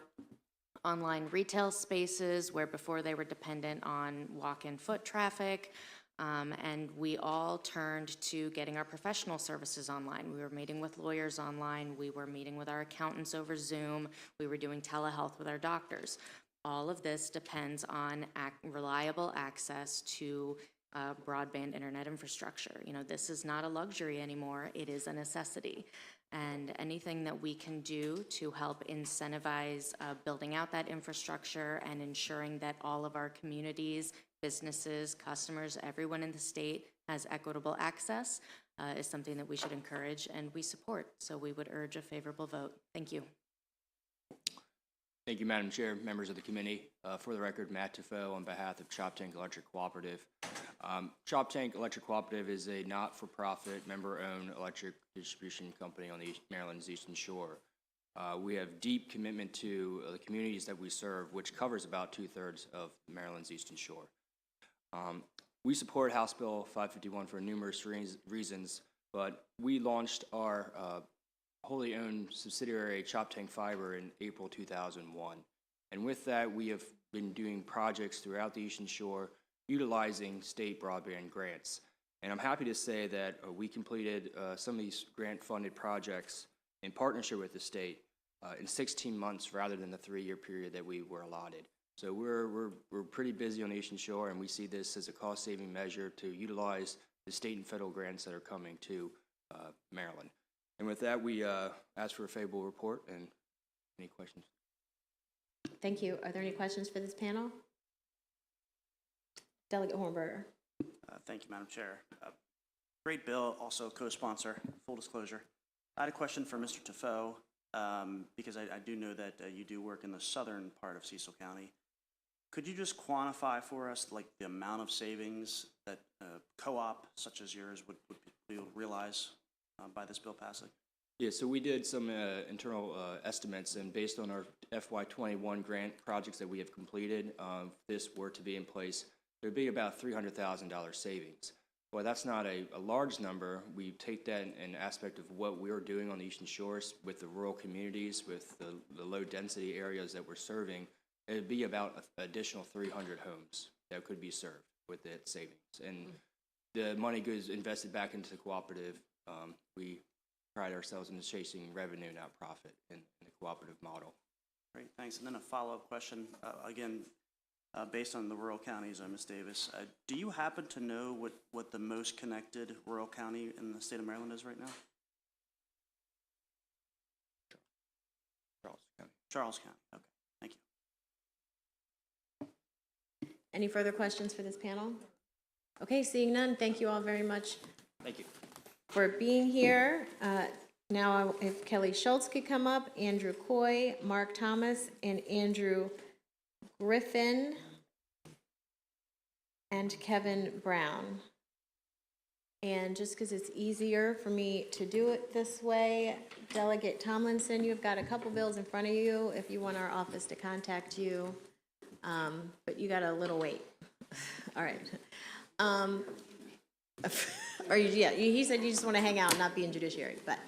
online retail spaces where before they were dependent on walk-in foot traffic. And we all turned to getting our professional services online. We were meeting with lawyers online. We were meeting with our accountants over Zoom. We were doing telehealth with our doctors. All of this depends on reliable access to broadband internet infrastructure. This is not a luxury anymore. It is a necessity. And anything that we can do to help incentivize building out that infrastructure and ensuring that all of our communities, businesses, customers, everyone in the state has equitable access is something that we should encourage and we support. So we would urge a favorable vote. Thank you. Thank you, Madam Chair, members of the committee. For the record, Matt Defoe on behalf of Chop Tank Electric Cooperative. Chop Tank Electric Cooperative is a not-for-profit, member-owned electric distribution company on the Maryland's Eastern Shore. We have deep commitment to the communities that we serve, which covers about 2/3 of Maryland's Eastern Shore. We support House Bill 551 for numerous reasons, but we launched our wholly owned subsidiary Chop Tank Fiber in April 2001. And with that, we have been doing projects throughout the Eastern Shore utilizing state broadband grants. And I'm happy to say that we completed some of these grant-funded projects in partnership with the state in 16 months rather than the 3-year period that we were allotted. So we're pretty busy on the Eastern Shore, and we see this as a cost-saving measure to utilize the state and federal grants that are coming to Maryland. And with that, we ask for a favorable report, and any questions? Thank you. Are there any questions for this panel? Delegate Hornberger. Thank you, Madam Chair. Great bill, also co-sponsor, full disclosure. I had a question for Mr. Defoe, because I do know that you do work in the southern part of Cecil County. Could you just quantify for us the amount of savings that co-op such as yours would realize by this bill passing? Yeah, so we did some internal estimates, and based on our FY21 grant projects that we have completed, if this were to be in place, there would be about $300,000 savings. Well, that's not a large number. We take that in aspect of what we're doing on the Eastern Shores with the rural communities, with the low-density areas that we're serving. It would be about an additional 300 homes that could be served with that savings. And the money goes invested back into the cooperative. We pride ourselves in chasing revenue, not profit, in the cooperative model. Great, thanks. And then a follow-up question, again, based on the rural counties, Ms. Davis. Do you happen to know what the most connected rural county in the state of Maryland is right now? Charles County, okay, thank you. Any further questions for this panel? Okay, seeing none, thank you all very much Thank you. for being here. Now, if Kelly Schultz could come up, Andrew Coy, Mark Thomas, and Andrew Griffin, and Kevin Brown. And just because it's easier for me to do it this way, Delegate Tomlinson, you've got a couple bills in front of you if you want our office to contact you, but you got a little wait. All right. Or yeah, he said you just want to hang out and not be in judiciary, but.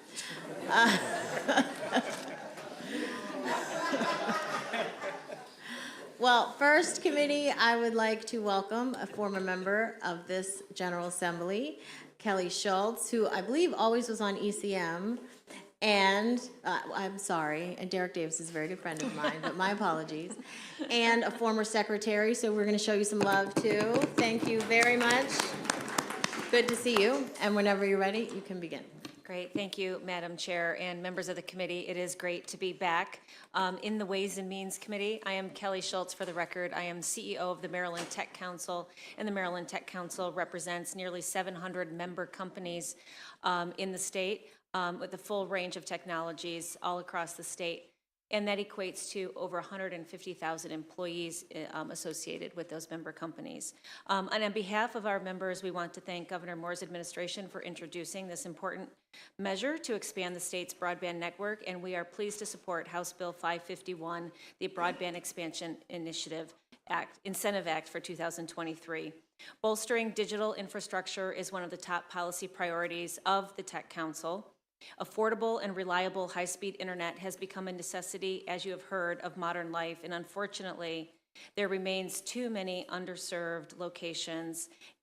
Well, first committee, I would like to welcome a former member of this General Assembly, Kelly Schultz, who I believe always was on ECM. And I'm sorry, and Derek Davis is a very good friend of mine, but my apologies. And a former secretary, so we're going to show you some love too. Thank you very much. Good to see you. And whenever you're ready, you can begin. Great. Thank you, Madam Chair and members of the committee. It is great to be back in the Ways and Means Committee. I am Kelly Schultz, for the record. I am CEO of the Maryland Tech Council, and the Maryland Tech Council represents nearly 700 member companies in the state with a full range of technologies all across the state. And that equates to over 150,000 employees associated with those member companies. And on behalf of our members, we want to thank Governor Moore's administration for introducing this important measure to expand the state's broadband network, and we are pleased to support House Bill 551, the Broadband Expansion Initiative Incentive Act for 2023. Bolstering digital infrastructure is one of the top policy priorities of the Tech Council. Affordable and reliable high-speed internet has become a necessity, as you have heard, of modern life, and unfortunately, there remains too many underserved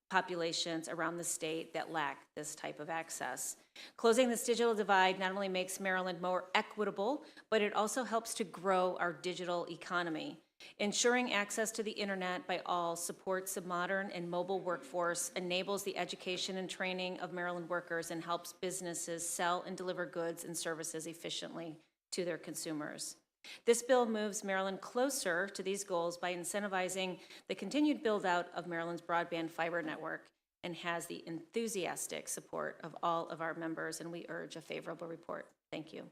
populations around the state that lack this type of access. Closing this digital divide not only makes Maryland more equitable, but it also helps to grow our digital economy. Ensuring access to the internet by all supports a modern and mobile workforce, enables the education and training of Maryland workers, and helps businesses sell and deliver goods and services efficiently to their consumers. This bill moves Maryland closer to these goals by incentivizing the continued build-out of Maryland's broadband fiber network, and has the enthusiastic support of all of our members, and we urge a favorable report. Thank you.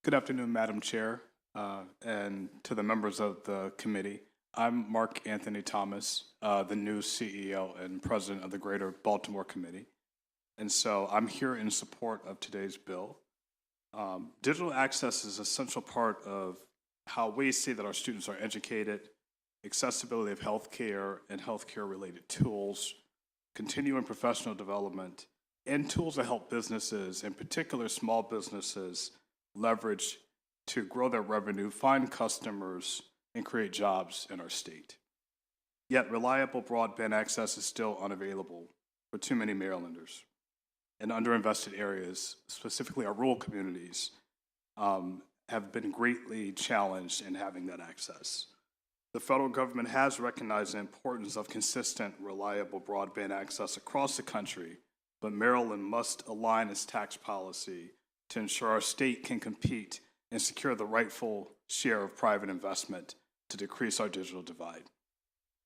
Good afternoon, Madam Chair, and to the members of the committee. I'm Mark Anthony Thomas, the new CEO and president of the Greater Baltimore Committee. And so I'm here in support of today's bill. Digital access is an essential part of how we see that our students are educated, accessibility of healthcare and healthcare-related tools, continuing professional development, and tools that help businesses, in particular small businesses, leverage to grow their revenue, find customers, and create jobs in our state. Yet reliable broadband access is still unavailable for too many Marylanders. And underinvested areas, specifically our rural communities, have been greatly challenged in having that access. The federal government has recognized the importance of consistent, reliable broadband access across the country, but Maryland must align its tax policy to ensure our state can compete and secure the rightful share of private investment to decrease our digital divide.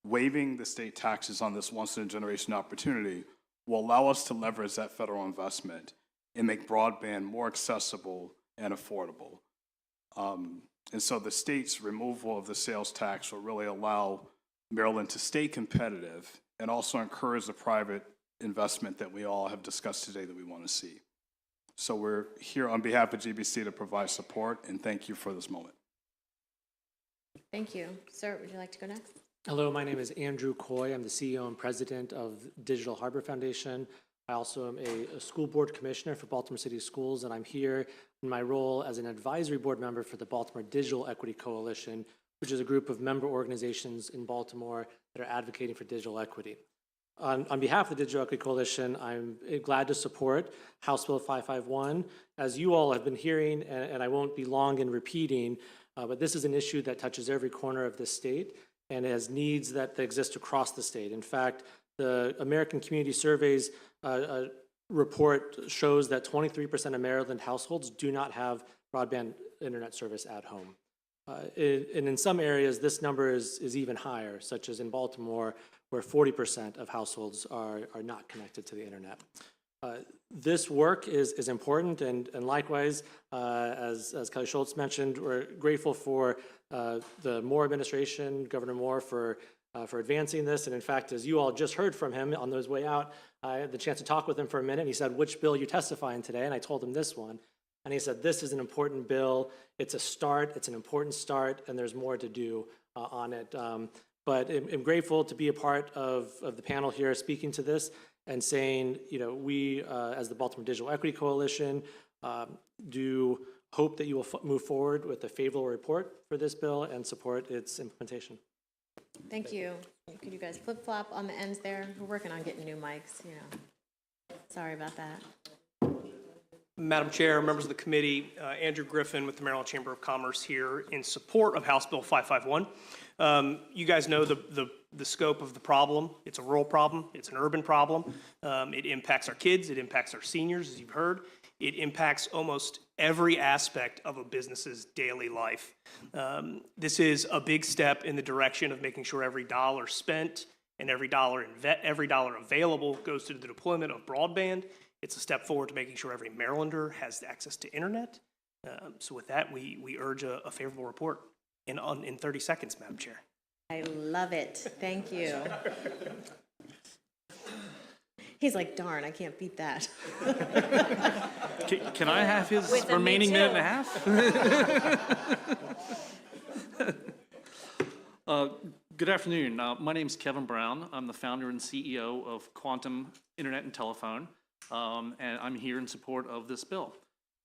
Waiving the state taxes on this once-in-a-generation opportunity will allow us to leverage that federal investment and make broadband more accessible and affordable. And so the state's removal of the sales tax will really allow Maryland to stay competitive and also encourage the private investment that we all have discussed today that we want to see. So we're here on behalf of GBC to provide support, and thank you for this moment. Thank you. Sir, would you like to go next? Hello, my name is Andrew Coy. I'm the CEO and president of Digital Harbor Foundation. I also am a school board commissioner for Baltimore City Schools, and I'm here in my role as an advisory board member for the Baltimore Digital Equity Coalition, which is a group of member organizations in Baltimore that are advocating for digital equity. On behalf of the Digital Equity Coalition, I'm glad to support House Bill 551. As you all have been hearing, and I won't be long in repeating, but this is an issue that touches every corner of the state and has needs that exist across the state. In fact, the American Community Surveys report shows that 23% of Maryland households do not have broadband internet service at home. And in some areas, this number is even higher, such as in Baltimore, where 40% of households are not connected to the internet. This work is important, and likewise, as Kelly Schultz mentioned, we're grateful for the Moore administration, Governor Moore, for advancing this. And in fact, as you all just heard from him on his way out, I had the chance to talk with him for a minute. And he said, "Which bill are you testifying today?" And I told him this one. And he said, "This is an important bill. It's a start. It's an important start, and there's more to do on it." But I'm grateful to be a part of the panel here speaking to this and saying, we, as the Baltimore Digital Equity Coalition, do hope that you will move forward with a favorable report for this bill and support its implementation. Thank you. Could you guys flip-flop on the ends there? We're working on getting new mics, Sorry about that. Madam Chair, members of the committee, Andrew Griffin with the Maryland Chamber of Commerce here in support of House Bill 551. You guys know the scope of the problem. It's a rural problem. It's an urban problem. It impacts our kids. It impacts our seniors, as you've heard. It impacts almost every aspect of a business's daily life. This is a big step in the direction of making sure every dollar spent and every dollar available goes to the deployment of broadband. It's a step forward to making sure every Marylander has access to internet. So with that, we urge a favorable report in 30 seconds, Madam Chair. I love it. Thank you. He's like, darn, I can't beat that. Can I have his With a remaining me minute too. and a half? Good afternoon. My name is Kevin Brown. I'm the founder and CEO of Quantum Internet and Telephone, and I'm here in support of this bill.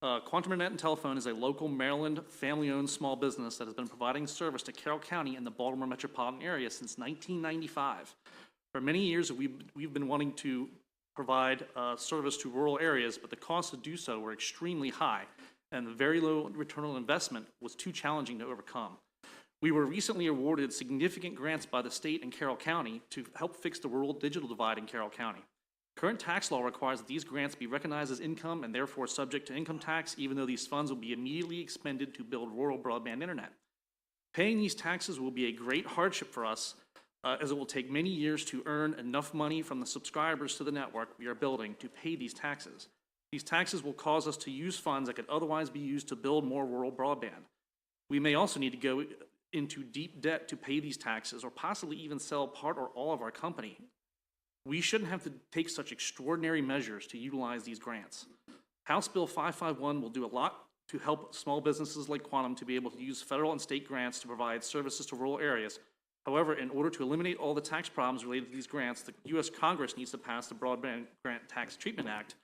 Quantum Internet and Telephone is a local Maryland family-owned small business that has been providing service to Carroll County and the Baltimore metropolitan area since 1995. For many years, we've been wanting to provide service to rural areas, but the costs to do so were extremely high, and the very low return on investment was too challenging to overcome. We were recently awarded significant grants by the state and Carroll County to help fix the rural digital divide in Carroll County. Current tax law requires that these grants be recognized as income and therefore subject to income tax, even though these funds will be immediately expended to build rural broadband internet. Paying these taxes will be a great hardship for us, as it will take many years to earn enough money from the subscribers to the network we are building to pay these taxes. These taxes will cause us to use funds that could otherwise be used to build more rural broadband. We may also need to go into deep debt to pay these taxes, or possibly even sell part or all of our company. We shouldn't have to take such extraordinary measures to utilize these grants. House Bill 551 will do a lot to help small businesses like Quantum to be able to use federal and state grants to provide services to rural areas. However, in order to eliminate all the tax problems related to these grants, the U.S. Congress needs to pass the Broadband Grant Tax Treatment Act.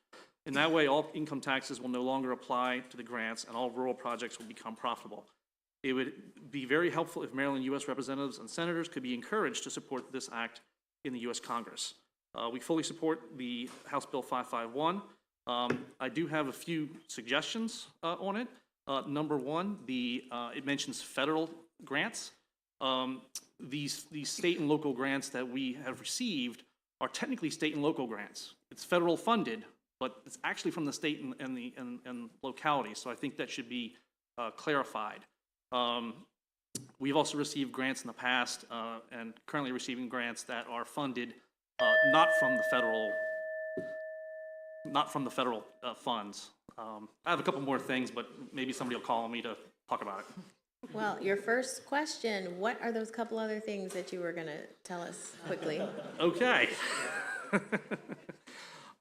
In that way, all income taxes will no longer apply to the grants, and all rural projects will become profitable. It would be very helpful if Maryland U.S. representatives and senators could be encouraged to support this act in the U.S. Congress. We fully support the House Bill 551. I do have a few suggestions on it. Number one, it mentions federal grants. These state and local grants that we have received are technically state and local grants. It's federal funded, but it's actually from the state and locality. So I think that should be clarified. We've also received grants in the past and currently receiving grants that are funded not from the federal funds. I have a couple more things, but maybe somebody will call on me to talk about it. Well, your first question, what are those couple other things that you were going to tell us quickly? Okay.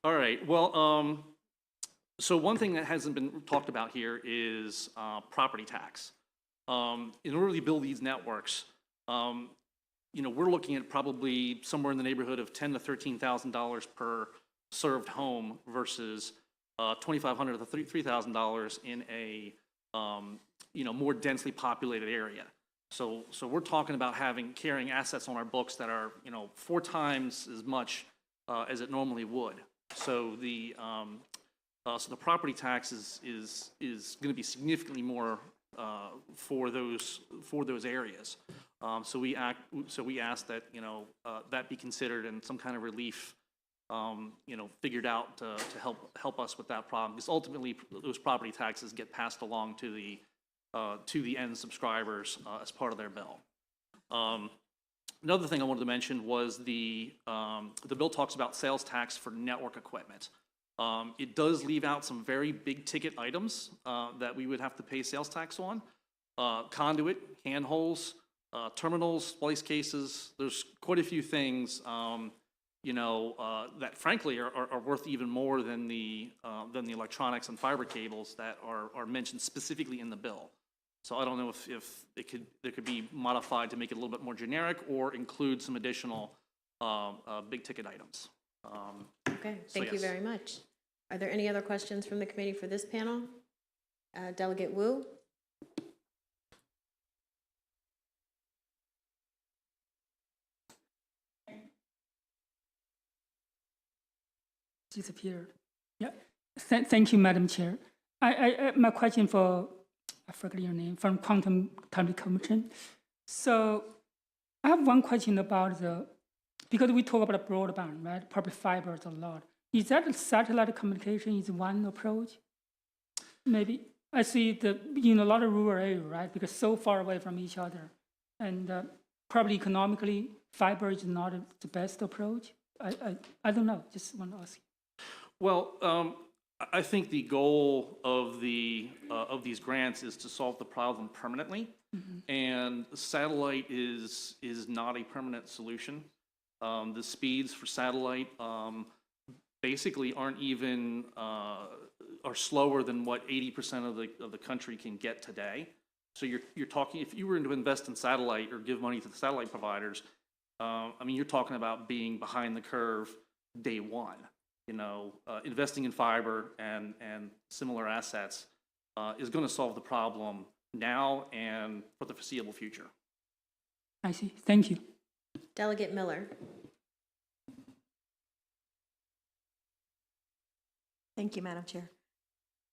All right. Well, so one thing that hasn't been talked about here is property tax. In order to build these networks, we're looking at probably somewhere in the neighborhood of $10,000 to $13,000 per served home versus $2,500 to $3,000 in a more densely populated area. So we're talking about carrying assets on our books that are 4 times as much as it normally would. So the property tax is going to be significantly more for those areas. So we ask that that be considered and some kind of relief figured out to help us with that problem. Because ultimately, those property taxes get passed along to the end subscribers as part of their bill. Another thing I wanted to mention was the bill talks about sales tax for network equipment. It does leave out some very big ticket items that we would have to pay sales tax on. Conduit, handholds, terminals, splice cases. There's quite a few things, that frankly are worth even more than the electronics and fiber cables that are mentioned specifically in the bill. So I don't know if it could be modified to make it a little bit more generic or include some additional big ticket items. Okay, thank you very much. Are there any other questions from the committee for this panel? Delegate Wu? Disappeared. Yeah. Thank you, Madam Chair. My question for, I forget your name, from Quantum County Commission. So I have one question about because we talk about broadband, right? Public fibers a lot. Is that satellite communication is one approach? Maybe I see in a lot of rural areas, right? Because so far away from each other, and probably economically, fiber is not the best approach. I don't know. Just want to ask you. Well, I think the goal of these grants is to solve the problem permanently, and satellite is not a permanent solution. The speeds for satellite basically aren't even are slower than what 80% of the country can get today. So you're talking, if you were to invest in satellite or give money to the satellite providers, you're talking about being behind the curve day one. Investing in fiber and similar assets is going to solve the problem now and for the foreseeable future. I see. Thank you. Delegate Miller. Thank you, Madam Chair.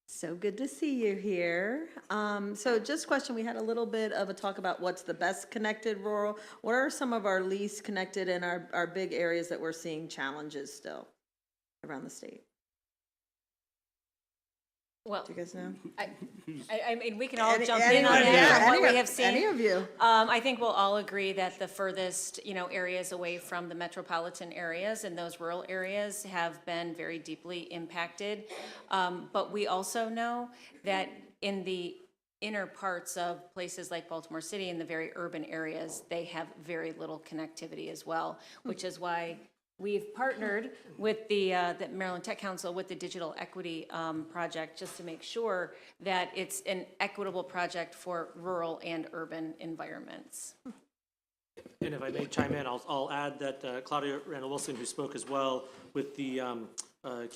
So good to see you here. So just a question, we had a little bit of a talk about what's the best connected rural. What are some of our least connected and our big areas that we're seeing challenges still around the state? Well, do you guys know? I mean, we can all jump in on that from what we have seen. Any of you? I think we'll all agree that the furthest, areas away from the metropolitan areas and those rural areas have been very deeply impacted. But we also know that in the inner parts of places like Baltimore City and the very urban areas, they have very little connectivity as well, which is why we've partnered with the Maryland Tech Council with the Digital Equity Project just to make sure that it's an equitable project for rural and urban environments. And if I may chime in, I'll add that Claudia Randall Wilson, who spoke as well with the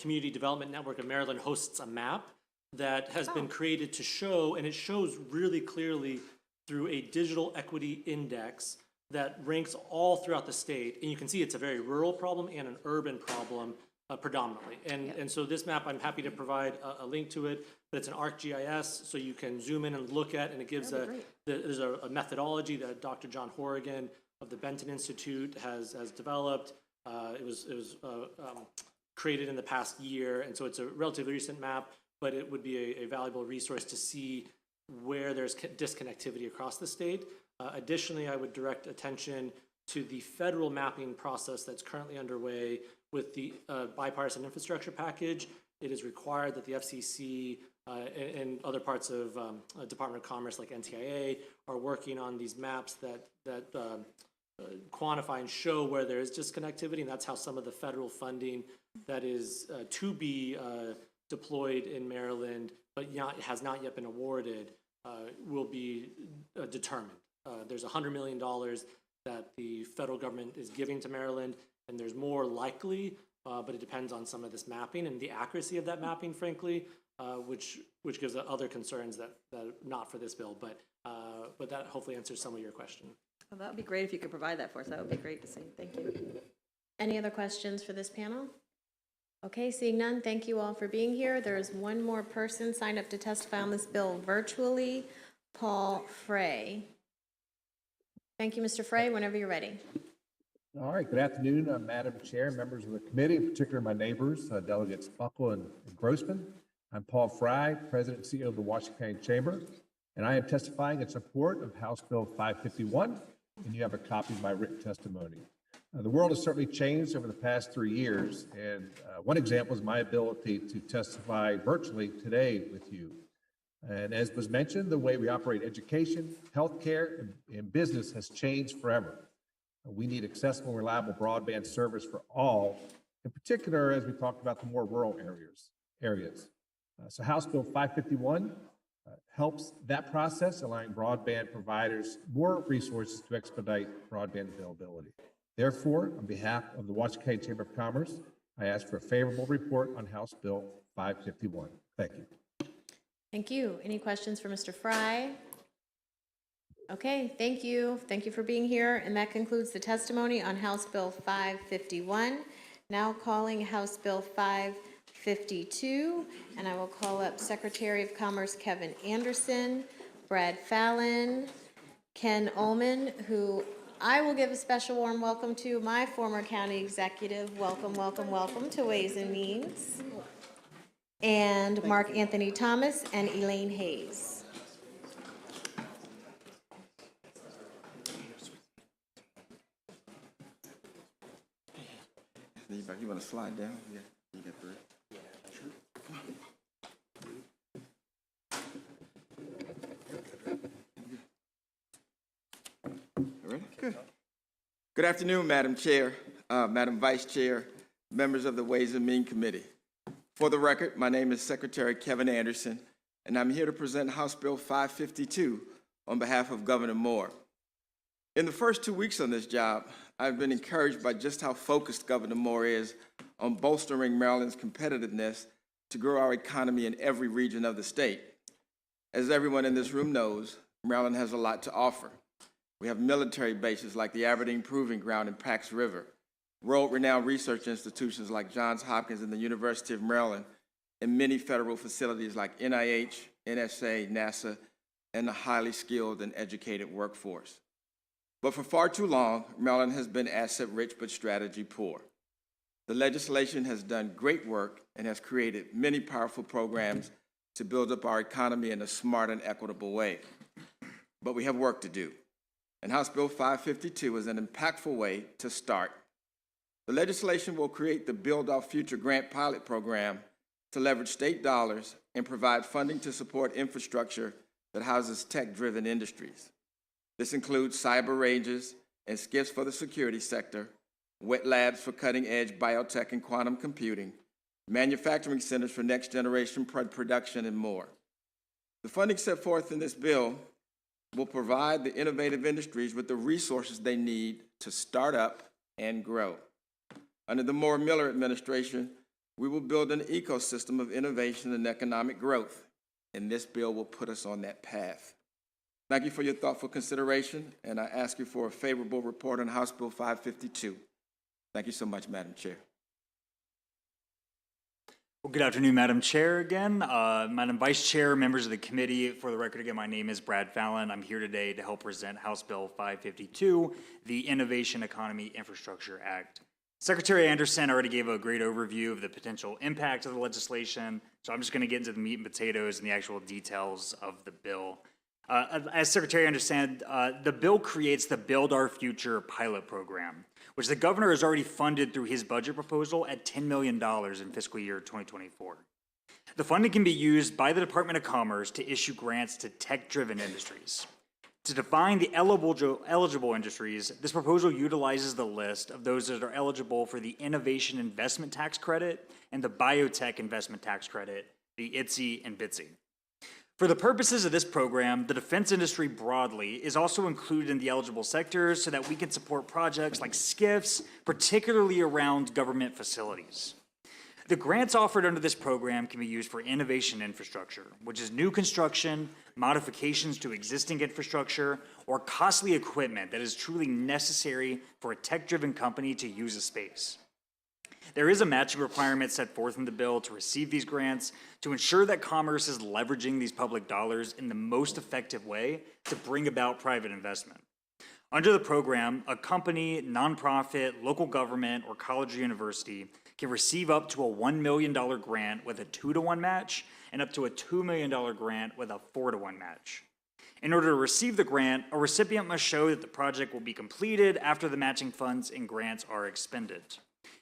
Community Development Network of Maryland, hosts a map that has been created to show, and it shows really clearly through a digital equity index that ranks all throughout the state. And you can see it's a very rural problem and an urban problem predominantly. And so this map, I'm happy to provide a link to it, but it's an ArcGIS, so you can zoom in and look at, and it gives there's a methodology that Dr. John Horrigan of the Benton Institute has developed. It was created in the past year, and so it's a relatively recent map, but it would be a valuable resource to see where there's disconnectivity across the state. Additionally, I would direct attention to the federal mapping process that's currently underway with the bipartisan infrastructure package. It is required that the FCC and other parts of Department of Commerce like NTIA are working on these maps that quantify and show where there is disconnectivity, and that's how some of the federal funding that is to be deployed in Maryland but has not yet been awarded will be determined. There's $100 million that the federal government is giving to Maryland, and there's more likely, but it depends on some of this mapping and the accuracy of that mapping, frankly, which gives other concerns that not for this bill, but that hopefully answers some of your question. Well, that would be great if you could provide that for us. That would be great to see. Thank you. Any other questions for this panel? Okay, seeing none, thank you all for being here. There is one more person signed up to testify on this bill virtually, Paul Frey. Thank you, Mr. Frey. Whenever you're ready. All right, good afternoon, Madam Chair, members of the committee, in particular my neighbors, Delegates Buckle and Grossman. I'm Paul Fry, President and CEO of the Washington County Chamber, and I am testifying in support of House Bill 551, and you have a copy of my written testimony. The world has certainly changed over the past 3 years, and one example is my ability to testify virtually today with you. And as was mentioned, the way we operate education, healthcare, and business has changed forever. We need accessible and reliable broadband service for all, in particular, as we talked about the more rural areas. So House Bill 551 helps that process, allowing broadband providers more resources to expedite broadband availability. Therefore, on behalf of the Washington County Chamber of Commerce, I ask for a favorable report on House Bill 551. Thank you. Thank you. Any questions for Mr. Fry? Okay, thank you. Thank you for being here. And that concludes the testimony on House Bill 551. Now calling House Bill 552, and I will call up Secretary of Commerce Kevin Anderson, Brad Fallon, Ken Ullman, who I will give a special warm welcome to, my former county executive. Welcome, welcome, welcome to Ways and Means. And Mark Anthony Thomas and Elaine Hayes. You want to slide down? Yeah, you get through. Yeah, sure. All right, good. Good afternoon, Madam Chair, Madam Vice Chair, members of the Ways and Means Committee. For the record, my name is Secretary Kevin Anderson, and I'm here to present House Bill 552 on behalf of Governor Moore. In the first 2 weeks on this job, I've been encouraged by just how focused Governor Moore is on bolstering Maryland's competitiveness to grow our economy in every region of the state. As everyone in this room knows, Maryland has a lot to offer. We have military bases like the Aberdeen Proving Ground and Pax River, world-renowned research institutions like Johns Hopkins and the University of Maryland, and many federal facilities like NIH, NSA, NASA, and a highly skilled and educated workforce. But for far too long, Maryland has been asset-rich but strategy-poor. The legislation has done great work and has created many powerful programs to build up our economy in a smart and equitable way. But we have work to do, and House Bill 552 is an impactful way to start. The legislation will create the Build Our Future Grant Pilot Program to leverage state dollars and provide funding to support infrastructure that houses tech-driven industries. This includes cyber ranges and SCIFs for the security sector, wet labs for cutting-edge biotech and quantum computing, manufacturing centers for next-generation production, and more. The funding set forth in this bill will provide the innovative industries with the resources they need to start up and grow. Under the Moore-Miller administration, we will build an ecosystem of innovation and economic growth, and this bill will put us on that path. Thank you for your thoughtful consideration, and I ask you for a favorable report on House Bill 552. Thank you so much, Madam Chair. Well, good afternoon, Madam Chair again. Madam Vice Chair, members of the committee, for the record again, my name is Brad Fallon. I'm here today to help present House Bill 552, the Innovation Economy Infrastructure Act. Secretary Anderson already gave a great overview of the potential impact of the legislation, so I'm just going to get into the meat and potatoes and the actual details of the bill. As Secretary Anderson said, the bill creates the Build Our Future pilot program, which the governor has already funded through his budget proposal at $10 million in fiscal year 2024. The funding can be used by the Department of Commerce to issue grants to tech-driven industries. To define the eligible industries, this proposal utilizes the list of those that are eligible for the Innovation Investment Tax Credit and the Biotech Investment Tax Credit, the ITSE and BITSE. For the purposes of this program, the defense industry broadly is also included in the eligible sectors so that we can support projects like SCIFs, particularly around government facilities. The grants offered under this program can be used for innovation infrastructure, which is new construction, modifications to existing infrastructure, or costly equipment that is truly necessary for a tech-driven company to use a space. There is a matching requirement set forth in the bill to receive these grants to ensure that commerce is leveraging these public dollars in the most effective way to bring about private investment. Under the program, a company, nonprofit, local government, or college or university can receive up to a $1 million grant with a 2-to-1 match and up to a $2 million grant with a 4-to-1 match. In order to receive the grant, a recipient must show that the project will be completed after the matching funds and grants are expended.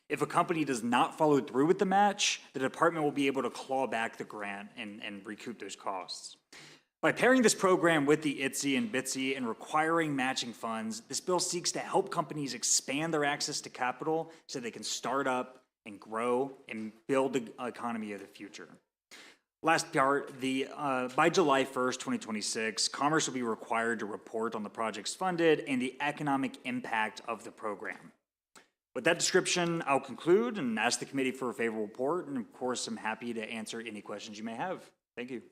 If a company does not follow through with the match, the department will be able to claw back the grant and recoup those costs. By pairing this program with the ITSE and BITSE and requiring matching funds, this bill seeks to help companies expand their access to capital so they can start up and grow and build the economy of the future. Last part, by July 1st, 2026, Commerce will be required to report on the projects funded and the economic impact of the program. With that description, I'll conclude and ask the committee for a favorable report, and of course, I'm happy to answer any questions you may have. Thank you.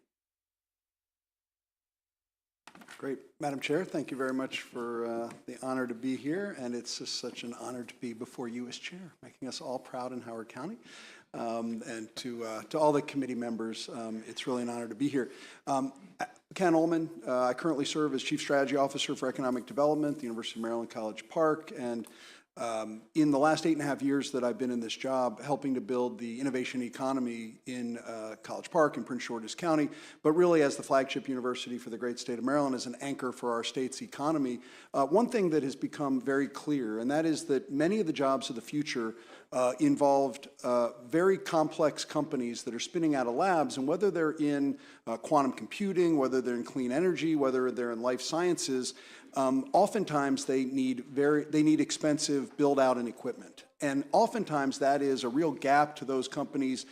Great. Madam Chair, thank you very much for the honor to be here, and it's just such an honor to be before you as chair, making us all proud in Howard County. And to all the committee members, it's really an honor to be here. Ken Ullman, I currently serve as Chief Strategy Officer for Economic Development at the University of Maryland College Park, and in the last 8.5 years that I've been in this job, helping to build the innovation economy in College Park in Prince George's County, but really as the flagship university for the great state of Maryland, as an anchor for our state's economy. One thing that has become very clear, and that is that many of the jobs of the future involved very complex companies that are spinning out of labs, and whether they're in quantum computing, whether they're in clean energy, whether they're in life sciences, oftentimes they need expensive build-out and equipment. And oftentimes that is a real gap to those companies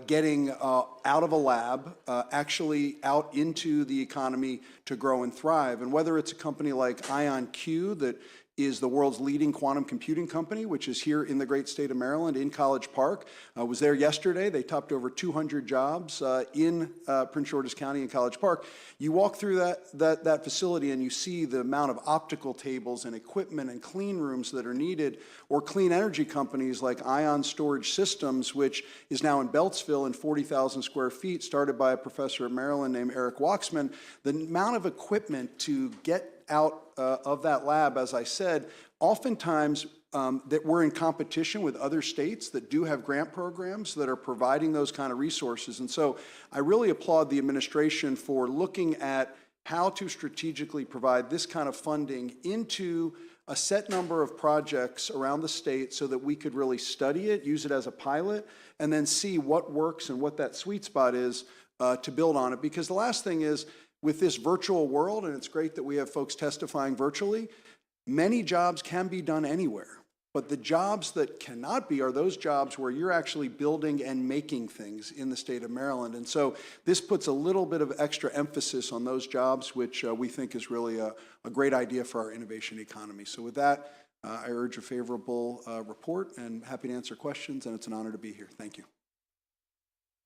getting out of a lab, actually out into the economy to grow and thrive. And whether it's a company like IonQ that is the world's leading quantum computing company, which is here in the great state of Maryland in College Park. I was there yesterday. They topped over 200 jobs in Prince George's County and College Park. You walk through that facility and you see the amount of optical tables and equipment and clean rooms that are needed, or clean energy companies like Ion Storage Systems, which is now in Beltsville in 40,000 square feet, started by a professor at Maryland named Eric Waxman. The amount of equipment to get out of that lab, as I said, oftentimes that we're in competition with other states that do have grant programs that are providing those kind of resources. And so I really applaud the administration for looking at how to strategically provide this kind of funding into a set number of projects around the state so that we could really study it, use it as a pilot, and then see what works and what that sweet spot is to build on it. Because the last thing is, with this virtual world, and it's great that we have folks testifying virtually, many jobs can be done anywhere. But the jobs that cannot be are those jobs where you're actually building and making things in the state of Maryland. And so this puts a little bit of extra emphasis on those jobs, which we think is really a great idea for our innovation economy. So with that, I urge a favorable report, and happy to answer questions, and it's an honor to be here. Thank you.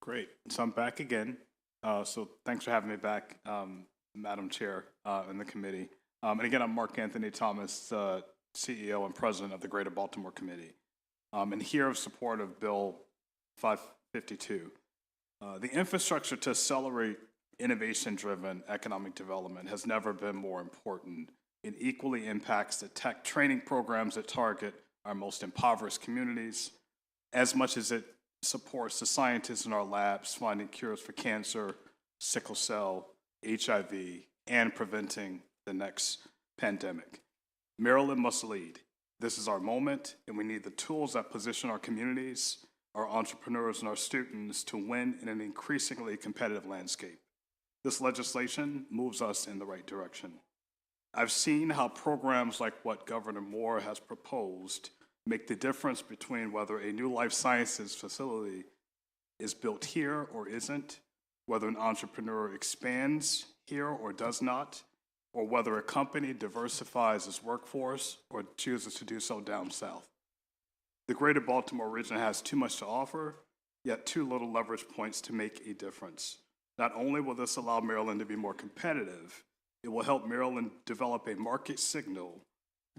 Great. So I'm back again. So thanks for having me back, Madam Chair, and the committee. And again, I'm Mark Anthony Thomas, CEO and President of the Greater Baltimore Committee, and here in support of Bill 552. The infrastructure to accelerate innovation-driven economic development has never been more important. It equally impacts the tech training programs that target our most impoverished communities as much as it supports the scientists in our labs finding cures for cancer, sickle cell, HIV, and preventing the next pandemic. Maryland must lead. This is our moment, and we need the tools that position our communities, our entrepreneurs, and our students to win in an increasingly competitive landscape. This legislation moves us in the right direction. I've seen how programs like what Governor Moore has proposed make the difference between whether a new life sciences facility is built here or isn't, whether an entrepreneur expands here or does not, or whether a company diversifies its workforce or chooses to do so down south. The greater Baltimore region has too much to offer, yet too little leverage points to make a difference. Not only will this allow Maryland to be more competitive, it will help Maryland develop a market signal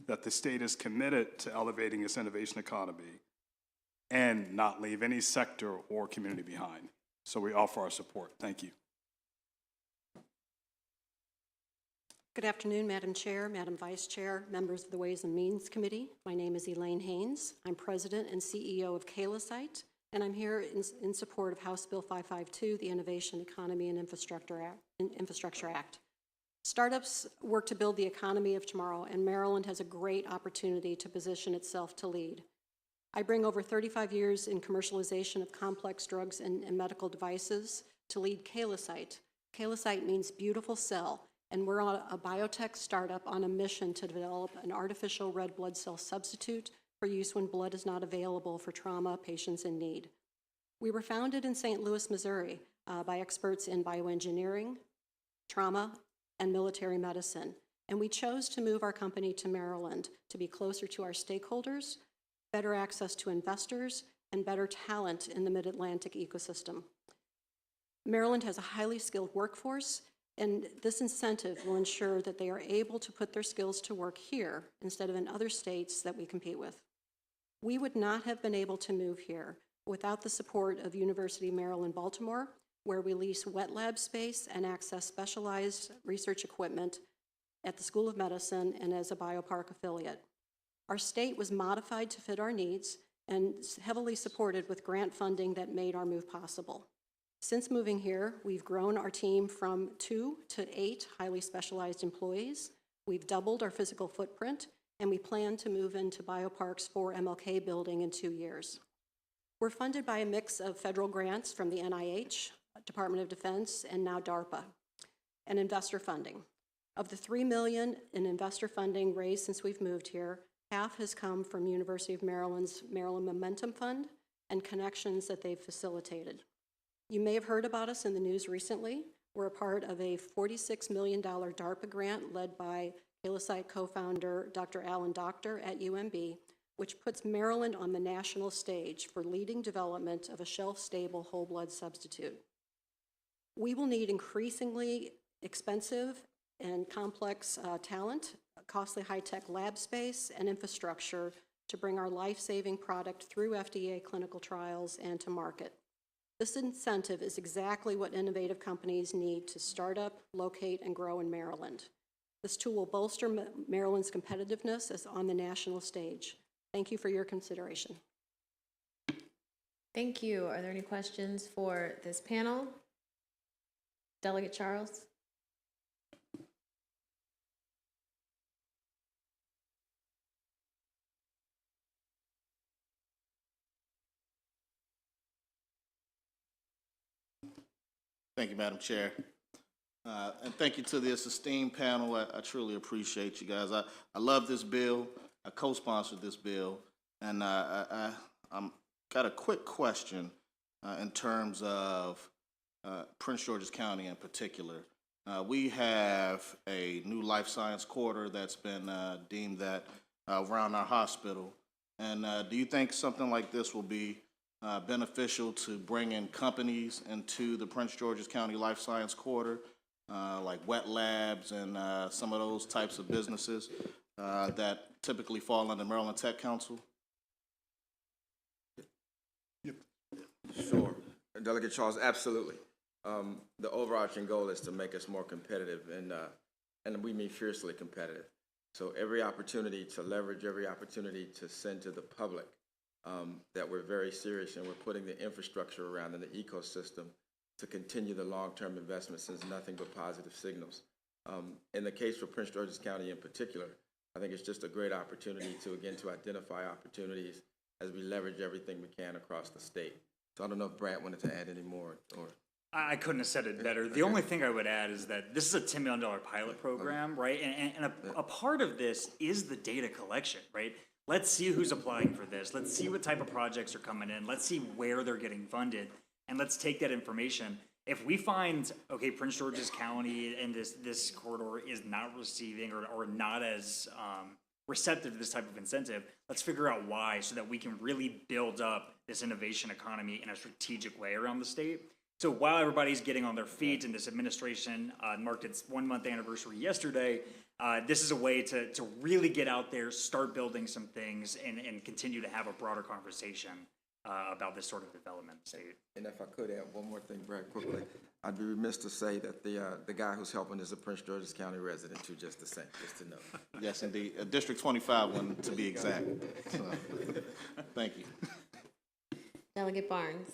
that the state is committed to elevating its innovation economy and not leave any sector or community behind. So we offer our support. Thank you. Good afternoon, Madam Chair, Madam Vice Chair, members of the Ways and Means Committee. My name is Elaine Haynes. I'm President and CEO of Kalasite, and I'm here in support of House Bill 552, the Innovation, Economy, and Infrastructure Act. Startups work to build the economy of tomorrow, and Maryland has a great opportunity to position itself to lead. I bring over 35 years in commercialization of complex drugs and medical devices to lead Kalasite. Kalasite means beautiful cell, and we're a biotech startup on a mission to develop an artificial red blood cell substitute for use when blood is not available for trauma patients in need. We were founded in St. Louis, Missouri by experts in bioengineering, trauma, and military medicine, and we chose to move our company to Maryland to be closer to our stakeholders, better access to investors, and better talent in the Mid-Atlantic ecosystem. Maryland has a highly skilled workforce, and this incentive will ensure that they are able to put their skills to work here instead of in other states that we compete with. We would not have been able to move here without the support of University of Maryland, Baltimore, where we lease wet lab space and access specialized research equipment at the School of Medicine and as a biopark affiliate. Our state was modified to fit our needs and heavily supported with grant funding that made our move possible. Since moving here, we've grown our team from 2 to 8 highly specialized employees. We've doubled our physical footprint, and we plan to move into Biopark's 4 MLK building in 2 years. We're funded by a mix of federal grants from the NIH, Department of Defense, and now DARPA, and investor funding. Of the $3 million in investor funding raised since we've moved here, half has come from University of Maryland's Maryland Momentum Fund and connections that they've facilitated. You may have heard about us in the news recently. We're a part of a $46 million DARPA grant led by Kalasite co-founder Dr. Alan Doctor at UMB, which puts Maryland on the national stage for leading development of a shelf-stable whole blood substitute. We will need increasingly expensive and complex talent, costly high-tech lab space, and infrastructure to bring our life-saving product through FDA clinical trials and to market. This incentive is exactly what innovative companies need to start up, locate, and grow in Maryland. This tool will bolster Maryland's competitiveness as on the national stage. Thank you for your consideration. Thank you. Are there any questions for this panel? Delegate Charles? Thank you, Madam Chair. And thank you to this esteemed panel. I truly appreciate you guys. I love this bill. I co-sponsored this bill. And I'm got a quick question in terms of Prince George's County in particular. We have a new life science quarter that's been deemed that around our hospital. And do you think something like this will be beneficial to bring in companies into the Prince George's County Life Science Quarter, like wet labs and some of those types of businesses that typically fall under Maryland Tech Council? Sure. Delegate Charles, absolutely. The overarching goal is to make us more competitive, and we mean fiercely competitive. So every opportunity to leverage, every opportunity to send to the public that we're very serious and we're putting the infrastructure around in the ecosystem to continue the long-term investment sends nothing but positive signals. In the case for Prince George's County in particular, I think it's just a great opportunity to, again, to identify opportunities as we leverage everything we can across the state. So I don't know if Brad wanted to add any more or... I couldn't have said it better. The only thing I would add is that this is a $10 million pilot program, right? And a part of this is the data collection, right? Let's see who's applying for this. Let's see what type of projects are coming in. Let's see where they're getting funded. And let's take that information. If we find, okay, Prince George's County and this corridor is not receiving or not as receptive to this type of incentive, let's figure out why so that we can really build up this innovation economy in a strategic way around the state. So while everybody's getting on their feet and this administration marked its 1-month anniversary yesterday, this is a way to really get out there, start building some things, and continue to have a broader conversation about this sort of development in the state. And if I could add one more thing, Brad, quickly. I'd be remiss to say that the guy who's helping is a Prince George's County resident too, just to know. Yes, indeed. District 25 one, to be exact. So, thank you. Delegate Barnes.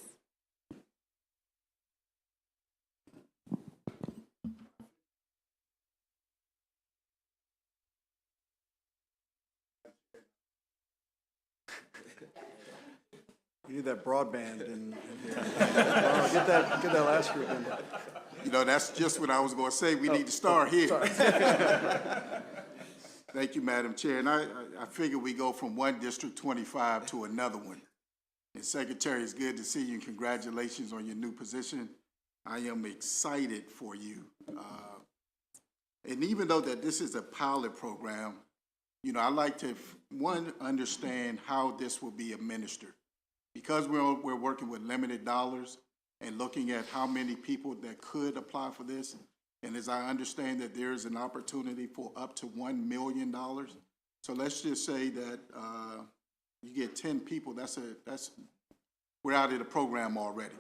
You need that broadband in here. Get that last group in. You know, that's just what I was going to say. We need to start here. Thank you, Madam Chair. And I figure we go from one District 25 to another one. And Secretary, it's good to see you and congratulations on your new position. I am excited for you. And even though that this is a pilot program, you know, I like to, one, understand how this will be administered. Because we're working with limited dollars and looking at how many people that could apply for this, and as I understand that there is an opportunity for up to $1 million. So let's just say that you get 10 people, we're out of the program already.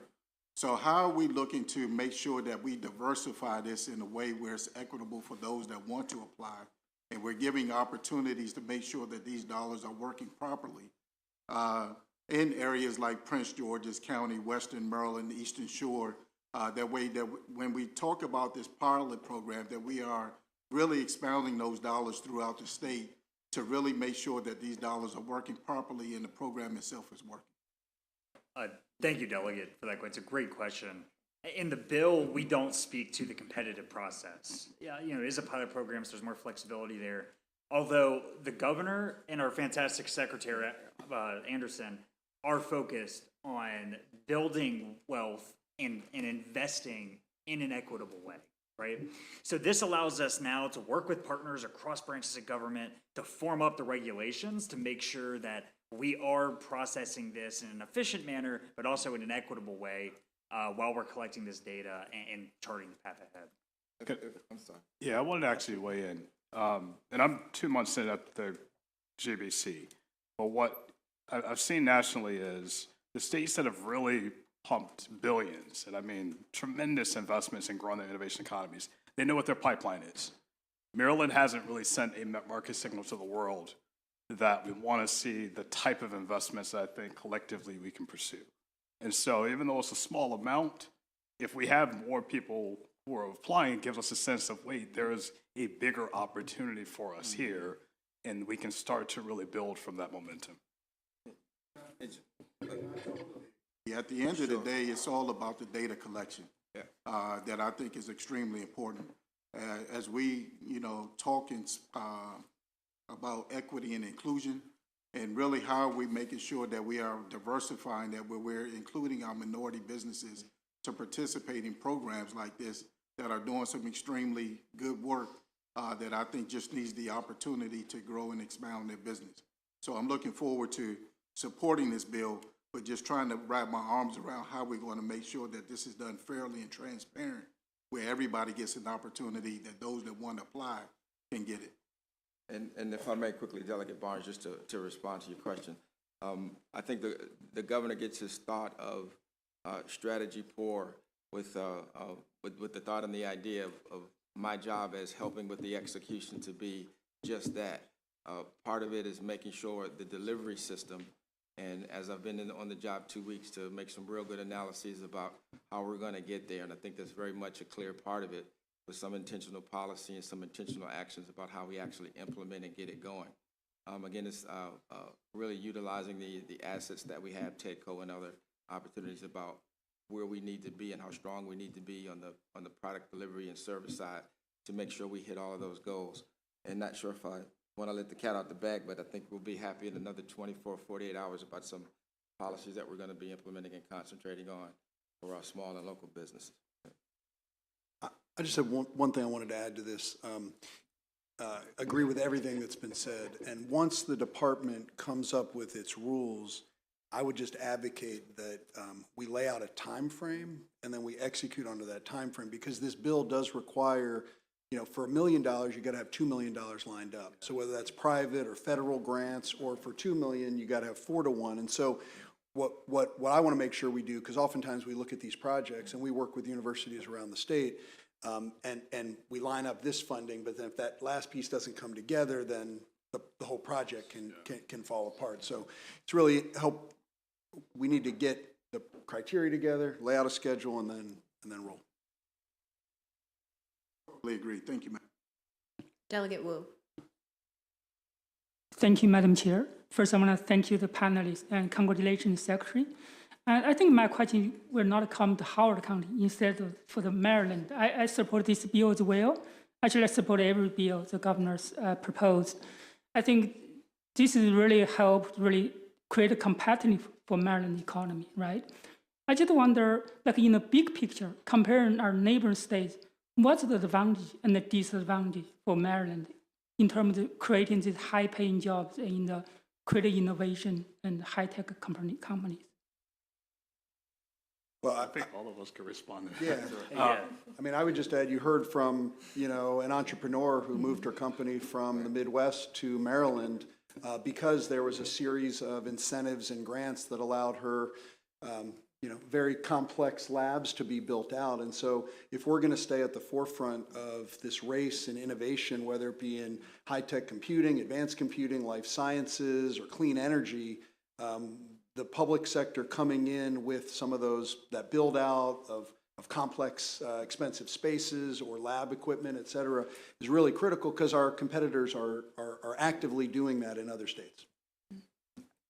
So how are we looking to make sure that we diversify this in a way where it's equitable for those that want to apply, and we're giving opportunities to make sure that these dollars are working properly? In areas like Prince George's County, Western Maryland, Eastern Shore, that way that when we talk about this pilot program, that we are really expounding those dollars throughout the state to really make sure that these dollars are working properly and the program itself is working. Thank you, Delegate, for that. It's a great question. In the bill, we don't speak to the competitive process. Yeah, you know, it is a pilot program, so there's more flexibility there. Although the governor and our fantastic secretary, Anderson, are focused on building wealth and investing in an equitable way, right? So this allows us now to work with partners across branches of government to form up the regulations to make sure that we are processing this in an efficient manner, but also in an equitable way while we're collecting this data and charting the path ahead. I'm sorry. Yeah, I wanted to actually weigh in. And I'm 2 months in at the GBC, but what I've seen nationally is the states that have really pumped billions, and I mean tremendous investments in growing their innovation economies, they know what their pipeline is. Maryland hasn't really sent a market signal to the world that we want to see the type of investments that I think collectively we can pursue. And so even though it's a small amount, if we have more people who are applying, it gives us a sense of, wait, there is a bigger opportunity for us here, and we can start to really build from that momentum. Yeah, at the end of the day, it's all about the data collection that I think is extremely important. As we, you know, talk about equity and inclusion, and really how are we making sure that we are diversifying, that we're including our minority businesses to participate in programs like this that are doing some extremely good work that I think just needs the opportunity to grow and expound their business. So I'm looking forward to supporting this bill, but just trying to wrap my arms around how we're going to make sure that this is done fairly and transparent, where everybody gets an opportunity, that those that want to apply can get it. And if I may quickly, Delegate Barnes, just to respond to your question, I think the governor gets his thought of strategy poor with the thought and the idea of my job as helping with the execution to be just that. Part of it is making sure the delivery system, and as I've been on the job 2 weeks, to make some real good analyses about how we're going to get there, and I think that's very much a clear part of it, with some intentional policy and some intentional actions about how we actually implement and get it going. Again, it's really utilizing the assets that we have, TEDCO and other opportunities about where we need to be and how strong we need to be on the product delivery and service side to make sure we hit all of those goals. And not sure if I want to let the cat out the bag, but I think we'll be happy in another 24, 48 hours about some policies that we're going to be implementing and concentrating on for our small and local businesses. I just have one thing I wanted to add to this. Agree with everything that's been said. And once the department comes up with its rules, I would just advocate that we lay out a time frame and then we execute under that time frame, because this bill does require, you know, for $1 million, you got to have $2 million lined up. So whether that's private or federal grants, or for $2 million, you got to have 4 to 1. And so what I want to make sure we do, because oftentimes we look at these projects and we work with universities around the state, and we line up this funding, but then if that last piece doesn't come together, then the whole project can fall apart. So it's really we need to get the criteria together, lay out a schedule, and then roll. Totally agree. Thank you, ma'am. Delegate Wu. Thank you, Madam Chair. First, I want to thank you, the panelists, and congratulations, Secretary. And I think my question will not come to Howard County, instead of for the Maryland. I support this bill as well. Actually, I support every bill the governor's proposed. I think this is really helped really create a competitive for Maryland economy, right? I just wonder, like in the big picture, comparing our neighboring states, what's the advantage and the disadvantage for Maryland in terms of creating these high-paying jobs in the creative innovation and high-tech companies? Well, I think all of us could respond to yeah. that. I mean, I would just add, you heard from, an entrepreneur who moved her company from the Midwest to Maryland because there was a series of incentives and grants that allowed her, very complex labs to be built out. And so if we're going to stay at the forefront of this race and innovation, whether it be in high-tech computing, advanced computing, life sciences, or clean energy, the public sector coming in with some of that build out of complex, expensive spaces or lab equipment, et cetera, is really critical because our competitors are actively doing that in other states.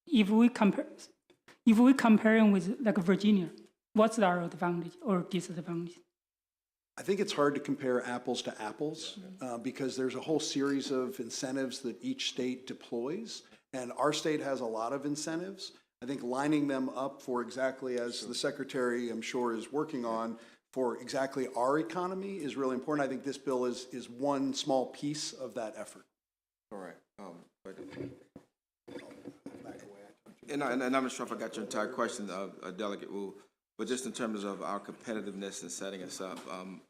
If we compare with like Virginia, what's our advantage or disadvantage? I think it's hard to compare apples to apples because there's a whole series of incentives that each state deploys, and our state has a lot of incentives. I think lining them up for exactly as the Secretary, I'm sure, is working on for exactly our economy is really important. I think this bill is one small piece of that effort. All right. And I'm not sure if I got your entire question, Delegate Wu, but just in terms of our competitiveness and setting us up,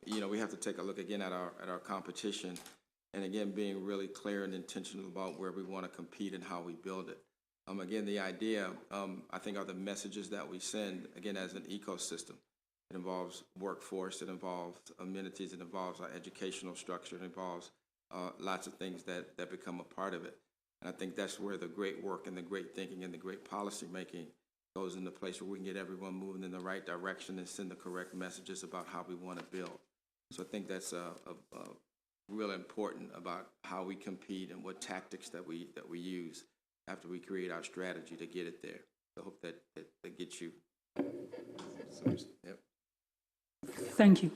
we have to take a look again at our competition, and again being really clear and intentional about where we want to compete and how we build it. Again, the idea, I think, are the messages that we send, again, as an ecosystem. It involves workforce, it involves amenities, it involves our educational structure, it involves lots of things that become a part of it. And I think that's where the great work and the great thinking and the great policy making goes into place, where we can get everyone moving in the right direction and send the correct messages about how we want to build. So I think that's really important about how we compete and what tactics that we use after we create our strategy to get it there. So I hope that gets you. Yep. Thank you.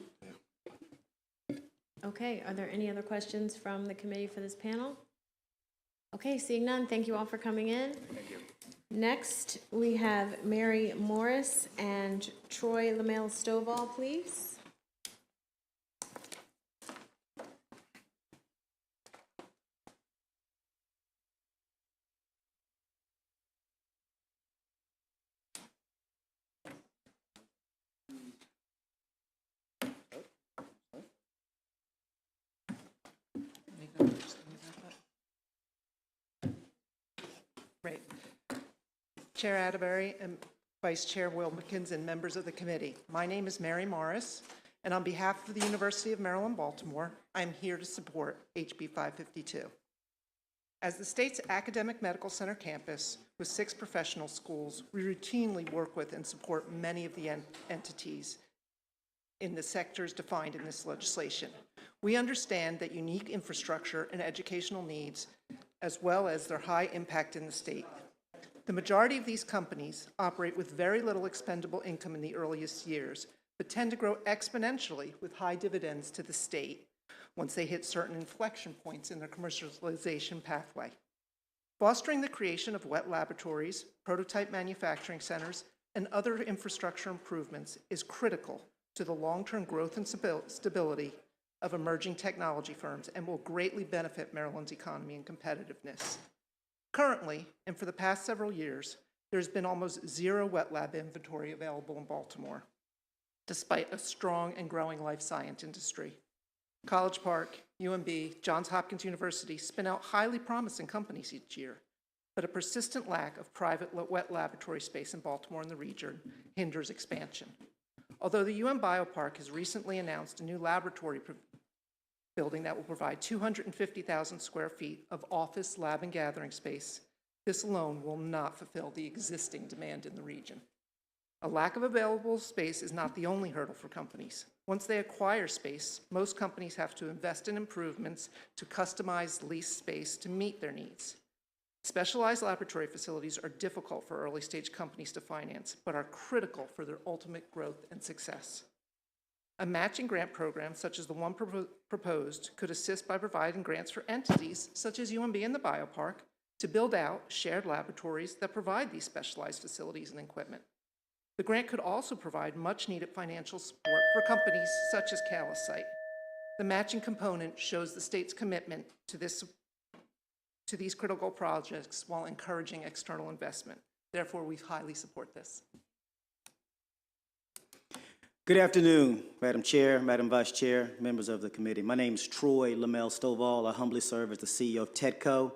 Okay, are there any other questions from the committee for this panel? Okay, seeing none, thank you all for coming in. Thank you. Next, we have Mary Morris and Troy LaMelle-Stovall, please. Right. Chair Atterbury and Vice Chair Wilkins and members of the committee. My name is Mary Morris, and on behalf of the University of Maryland, Baltimore, I'm here to support HB 552. As the state's academic medical center campus with 6 professional schools, we routinely work with and support many of the entities in the sectors defined in this legislation. We understand that unique infrastructure and educational needs, as well as their high impact in the state. The majority of these companies operate with very little expendable income in the earliest years, but tend to grow exponentially with high dividends to the state once they hit certain inflection points in their commercialization pathway. Fostering the creation of wet laboratories, prototype manufacturing centers, and other infrastructure improvements is critical to the long-term growth and stability of emerging technology firms and will greatly benefit Maryland's economy and competitiveness. Currently, and for the past several years, there's been almost zero wet lab inventory available in Baltimore, despite a strong and growing life science industry. College Park, UMB, Johns Hopkins University spin out highly promising companies each year, but a persistent lack of private wet laboratory space in Baltimore and the region hinders expansion. Although the UM Biopark has recently announced a new laboratory building that will provide 250,000 square feet of office, lab, and gathering space, this alone will not fulfill the existing demand in the region. A lack of available space is not the only hurdle for companies. Once they acquire space, most companies have to invest in improvements to customize leased space to meet their needs. Specialized laboratory facilities are difficult for early-stage companies to finance, but are critical for their ultimate growth and success. A matching grant program, such as the one proposed, could assist by providing grants for entities, such as UMB and the Biopark, to build out shared laboratories that provide these specialized facilities and equipment. The grant could also provide much-needed financial support for companies such as Calusite. The matching component shows the state's commitment to these critical projects while encouraging external investment. Therefore, we highly support this. Good afternoon, Madam Chair, Madam Vice Chair, members of the committee. My name is Troy Lamel Stovall. I humbly serve as the CEO of TEDCO,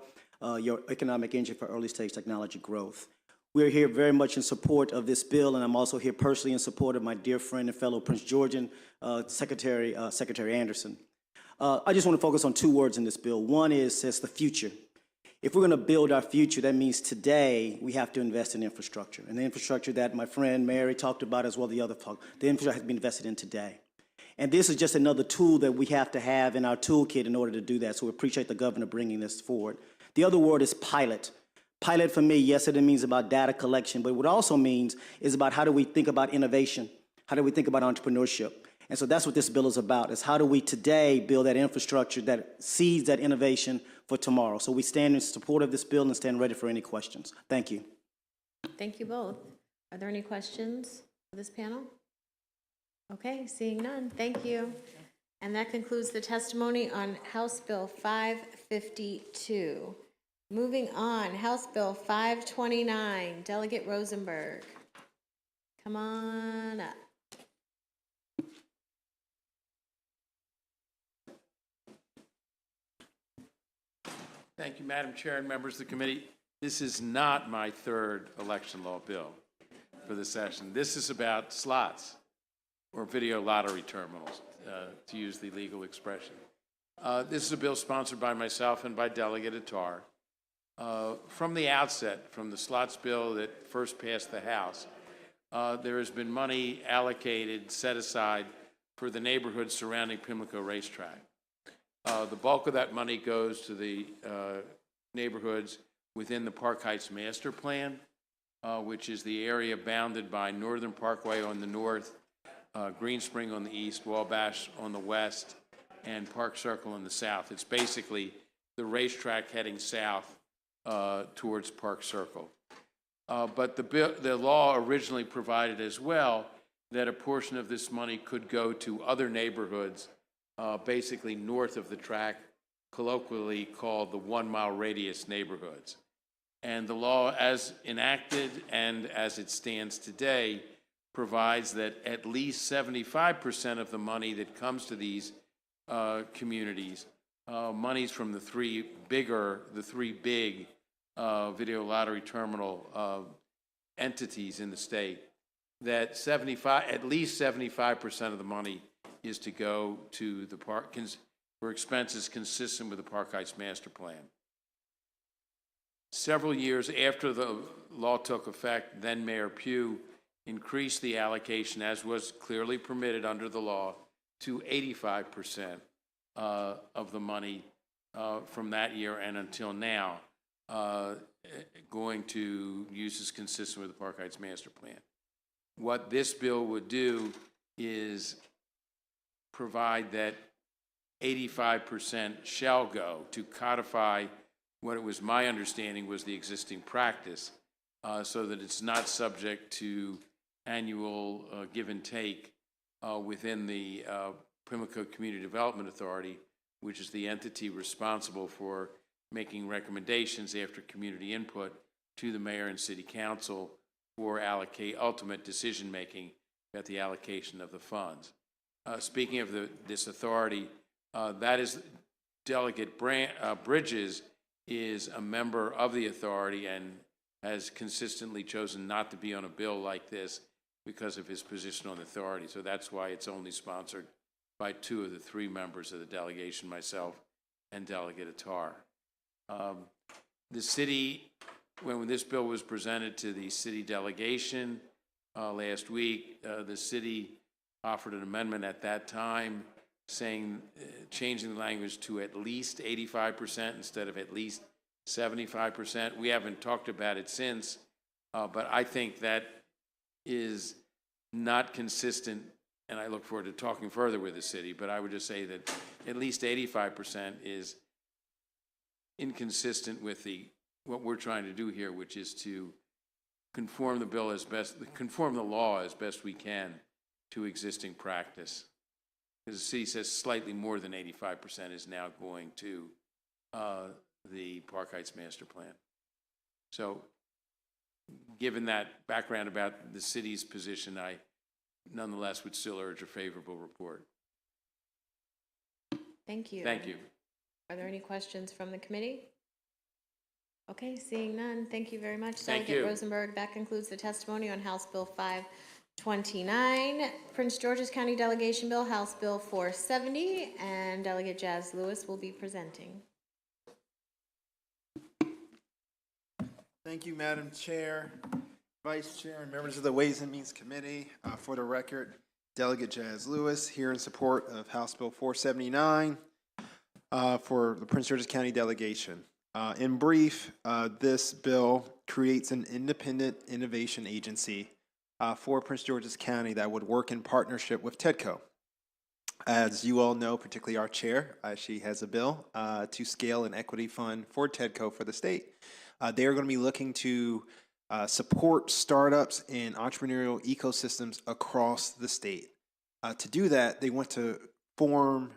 your economic engine for early stage technology growth. We're here very much in support of this bill, and I'm also here personally in support of my dear friend and fellow Prince Georgian, Secretary Anderson. I just want to focus on two words in this bill. One says the future. If we're going to build our future, that means today we have to invest in infrastructure. And the infrastructure that my friend Mary talked about, as well the other folks, the infrastructure has to be invested in today. And this is just another tool that we have to have in our toolkit in order to do that. So we appreciate the governor bringing this forward. The other word is pilot. Pilot for me, yes, it means about data collection, but what it also means is about how do we think about innovation? How do we think about entrepreneurship? And so that's what this bill is about, is how do we today build that infrastructure that seeds that innovation for tomorrow? So we stand in support of this bill and stand ready for any questions. Thank you. Thank you both. Are there any questions for this panel? Okay, seeing none, thank you. And that concludes the testimony on House Bill 552. Moving on, House Bill 529, Delegate Rosenberg. Come on up. Thank you, Madam Chair and members of the committee. This is not my third election law bill for the session. This is about slots or video lottery terminals, to use the legal expression. This is a bill sponsored by myself and by Delegate Attar. From the outset, from the slots bill that first passed the House, there has been money allocated, set aside for the neighborhoods surrounding Pimlico Racetrack. The bulk of that money goes to the neighborhoods within the Park Heights Master Plan, which is the area bounded by Northern Parkway on the north, Green Spring on the east, Wabash on the west, and Park Circle on the south. It's basically the racetrack heading south towards Park Circle. But the law originally provided as well that a portion of this money could go to other neighborhoods, basically north of the track, colloquially called the 1 mile radius neighborhoods. And the law, as enacted and as it stands today, provides that at least 75% of the money that comes to these communities, monies from the three big video lottery terminal entities in the state, that at least 75% of the money is to go to the park for expenses consistent with the Park Heights Master Plan. Several years after the law took effect, then Mayor Pugh increased the allocation, as was clearly permitted under the law, to 85% of the money from that year and until now, going to uses consistent with the Park Heights Master Plan. What this bill would do is provide that 85% shall go to codify what it was my understanding was the existing practice, so that it's not subject to annual give and take within the Pimlico Community Development Authority, which is the entity responsible for making recommendations after community input to the mayor and city council for ultimate decision making about the allocation of the funds. Speaking of this authority, that is Delegate Bridges is a member of the authority and has consistently chosen not to be on a bill like this because of his position on the authority. So that's why it's only sponsored by 2 of the 3 members of the delegation, myself and Delegate Attar. The city, when this bill was presented to the city delegation last week, the city offered an amendment at that time saying, changing the language to at least 85% instead of at least 75%. We haven't talked about it since, but I think that is not consistent, and I look forward to talking further with the city, but I would just say that at least 85% is inconsistent with what we're trying to do here, which is to conform the bill as best, conform the law as best we can to existing practice. Because the city says slightly more than 85% is now going to the Park Heights Master Plan. So given that background about the city's position, I nonetheless would still urge a favorable report. Thank you. Thank you. Are there any questions from the committee? Okay, seeing none, thank you very much. Thank Delegate you. Rosenberg, that concludes the testimony on House Bill 529. Prince George's County Delegation Bill, House Bill 470, and Delegate Jazz Lewis will be presenting. Thank you, Madam Chair, Vice Chair, and members of the Ways and Means Committee. For the record, Delegate Jazz Lewis here in support of House Bill 479 for the Prince George's County delegation. In brief, this bill creates an independent innovation agency for Prince George's County that would work in partnership with TEDCO. As you all know, particularly our chair, she has a bill to scale an equity fund for TEDCO for the state. They are going to be looking to support startups and entrepreneurial ecosystems across the state. To do that, they want to form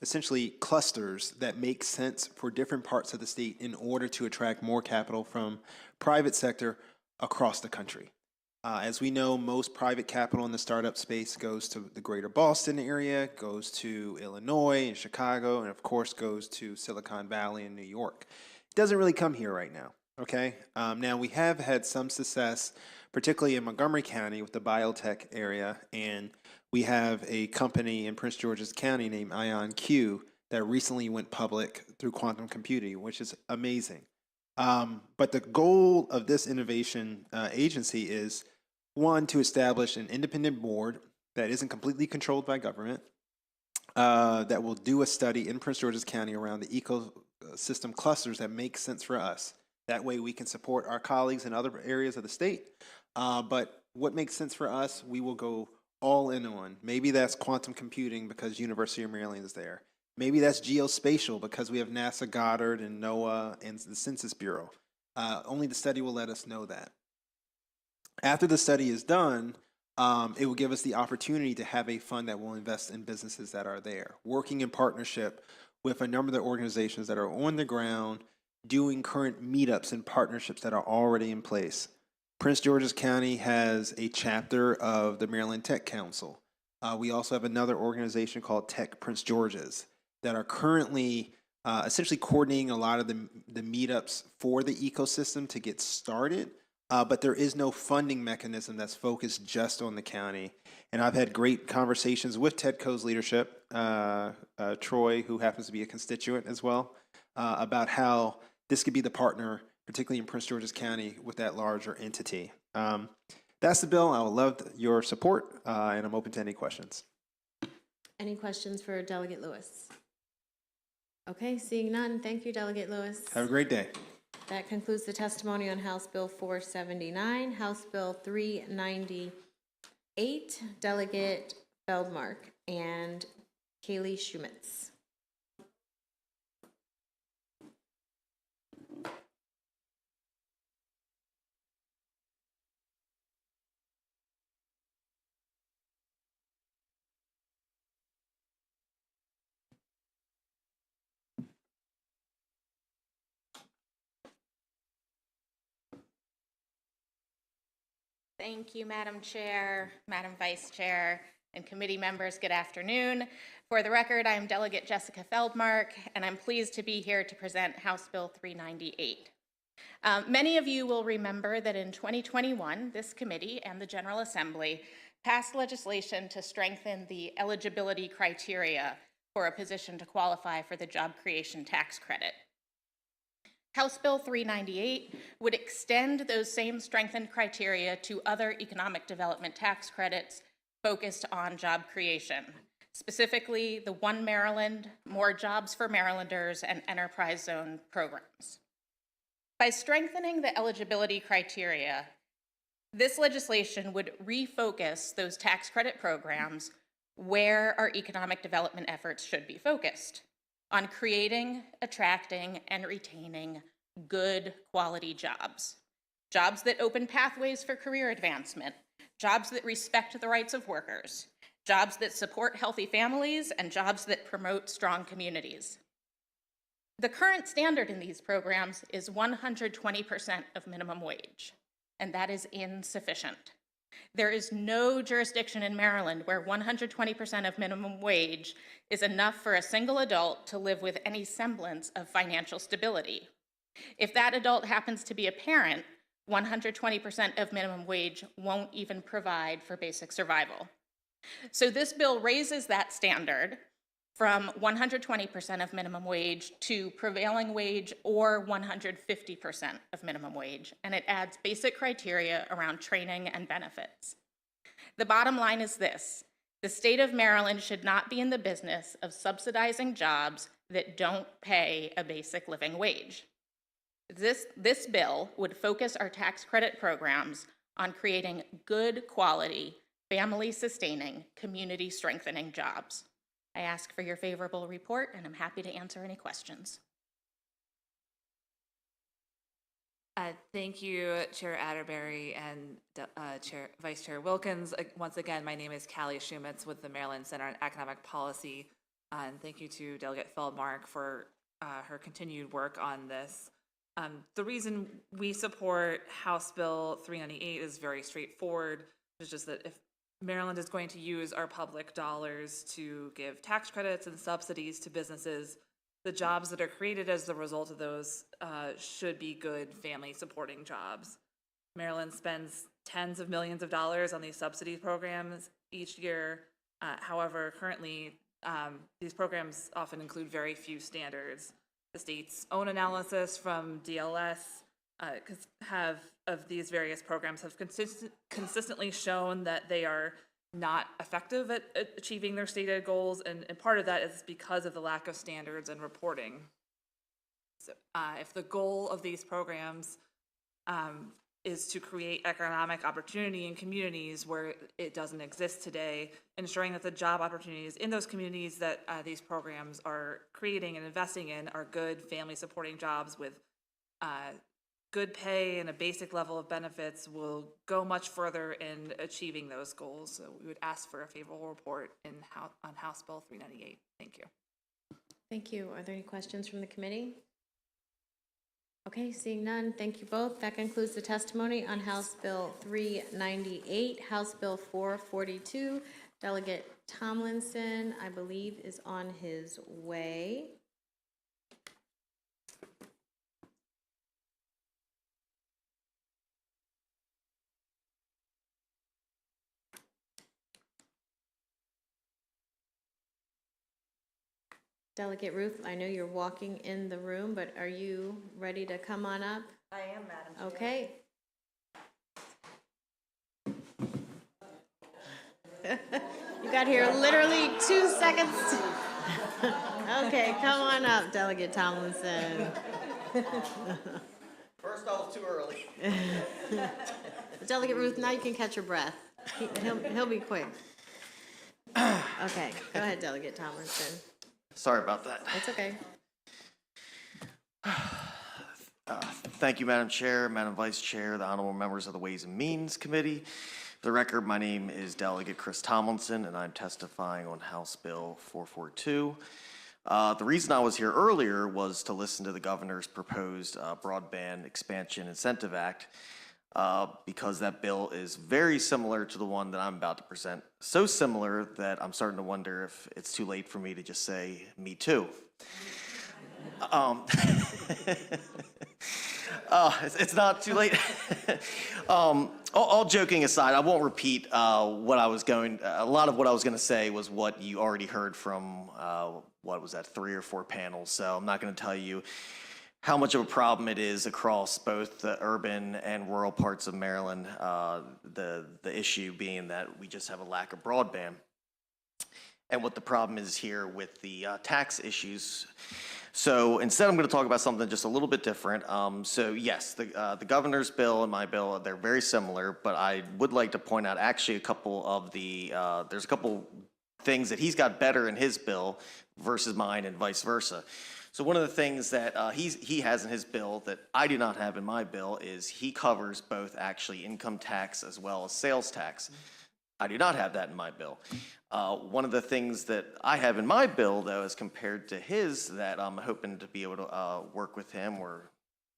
essentially clusters that make sense for different parts of the state in order to attract more capital from private sector across the country. As we know, most private capital in the startup space goes to the greater Boston area, goes to Illinois and Chicago, and of course goes to Silicon Valley and New York. It doesn't really come here right now, okay? Now, we have had some success, particularly in Montgomery County with the biotech area, and we have a company in Prince George's County named IonQ that recently went public through quantum computing, which is amazing. But the goal of this innovation agency is, one, to establish an independent board that isn't completely controlled by government, that will do a study in Prince George's County around the ecosystem clusters that make sense for us. That way we can support our colleagues in other areas of the state. But what makes sense for us, we will go all in on. Maybe that's quantum computing because University of Maryland is there. Maybe that's geospatial because we have NASA Goddard and NOAA and the Census Bureau. Only the study will let us know that. After the study is done, it will give us the opportunity to have a fund that will invest in businesses that are there, working in partnership with a number of the organizations that are on the ground, doing current meetups and partnerships that are already in place. Prince George's County has a chapter of the Maryland Tech Council. We also have another organization called Tech Prince George's that are currently essentially coordinating a lot of the meetups for the ecosystem to get started. But there is no funding mechanism that's focused just on the county. And I've had great conversations with TEDCO's leadership, Troy, who happens to be a constituent as well, about how this could be the partner, particularly in Prince George's County, with that larger entity. That's the bill. I would love your support, and I'm open to any questions. Any questions for Delegate Lewis? Okay, seeing none, thank you, Delegate Lewis. Have a great day. That concludes the testimony on House Bill 479. House Bill 398, Delegate Feldmark and Kaylee Schumitz. Thank you, Madam Chair, Madam Vice Chair, and committee members, good afternoon. For the record, I am Delegate Jessica Feldmark, and I'm pleased to be here to present House Bill 398. Many of you will remember that in 2021, this committee and the General Assembly passed legislation to strengthen the eligibility criteria for a position to qualify for the job creation tax credit. House Bill 398 would extend those same strengthened criteria to other economic development tax credits focused on job creation, specifically the One Maryland, More Jobs for Marylanders, and Enterprise Zone programs. By strengthening the eligibility criteria, this legislation would refocus those tax credit programs where our economic development efforts should be focused, on creating, attracting, and retaining good quality jobs. Jobs that open pathways for career advancement, jobs that respect the rights of workers, jobs that support healthy families, and jobs that promote strong communities. The current standard in these programs is 120% of minimum wage, and that is insufficient. There is no jurisdiction in Maryland where 120% of minimum wage is enough for a single adult to live with any semblance of financial stability. If that adult happens to be a parent, 120% of minimum wage won't even provide for basic survival. So this bill raises that standard from 120% of minimum wage to prevailing wage or 150% of minimum wage, and it adds basic criteria around training and benefits. The bottom line is this: the state of Maryland should not be in the business of subsidizing jobs that don't pay a basic living wage. This bill would focus our tax credit programs on creating good quality, family-sustaining, community-strengthening jobs. I ask for your favorable report, and I'm happy to answer any questions. Thank you, Chair Atterbury and Vice Chair Wilkins. Once again, my name is Callie Shumitz with the Maryland Center on Economic Policy, and thank you to Delegate Feldmark for her continued work on this. The reason we support House Bill 398 is very straightforward. It's just that if Maryland is going to use our public dollars to give tax credits and subsidies to businesses, the jobs that are created as the result of those should be good family-supporting jobs. Maryland spends tens of millions of dollars on these subsidy programs each year. However, currently, these programs often include very few standards. The state's own analysis from DLS of these various programs have consistently shown that they are not effective at achieving their stated goals, and part of that is because of the lack of standards and reporting. So if the goal of these programs is to create economic opportunity in communities where it doesn't exist today, ensuring that the job opportunities in those communities that these programs are creating and investing in are good family-supporting jobs with good pay and a basic level of benefits will go much further in achieving those goals. So we would ask for a favorable report on House Bill 398. Thank you. Thank you. Are there any questions from the committee? Okay, seeing none, thank you both. That concludes the testimony on House Bill 398. House Bill 442, Delegate Tomlinson, I believe, is on his way. Delegate Ruth, I know you're walking in the room, but are you ready to come on up? I am, Madam Chair. Okay. You got here literally 2 seconds. Okay, come on up, Delegate Tomlinson. First, I was too early. Delegate Ruth, now you can catch your breath. He'll be quick. Okay, go ahead, Delegate Tomlinson. Sorry about that. It's okay. Thank you, Madam Chair, Madam Vice Chair, the honorable members of the Ways and Means Committee. For the record, my name is Delegate Chris Tomlinson, and I'm testifying on House Bill 442. The reason I was here earlier was to listen to the governor's proposed Broadband Expansion Incentive Act. because that bill is very similar to the one that I'm about to present. So similar that I'm starting to wonder if it's too late for me to just say, me too. It's not too late. All joking aside, I won't repeat what I was going. A lot of what I was going to say was what you already heard from what was that, 3 or 4 panels. So I'm not going to tell you how much of a problem it is across both the urban and rural parts of Maryland. The issue being that we just have a lack of broadband, and what the problem is here with the tax issues. So instead, I'm going to talk about something just a little bit different. So yes, the governor's bill and my bill, they're very similar, but I would like to point out actually a couple of the, there's a couple things that he's got better in his bill versus mine and vice versa. So one of the things that he has in his bill that I do not have in my bill is he covers both actually income tax as well as sales tax. I do not have that in my bill. One of the things that I have in my bill, though, as compared to his, that I'm hoping to be able to work with him or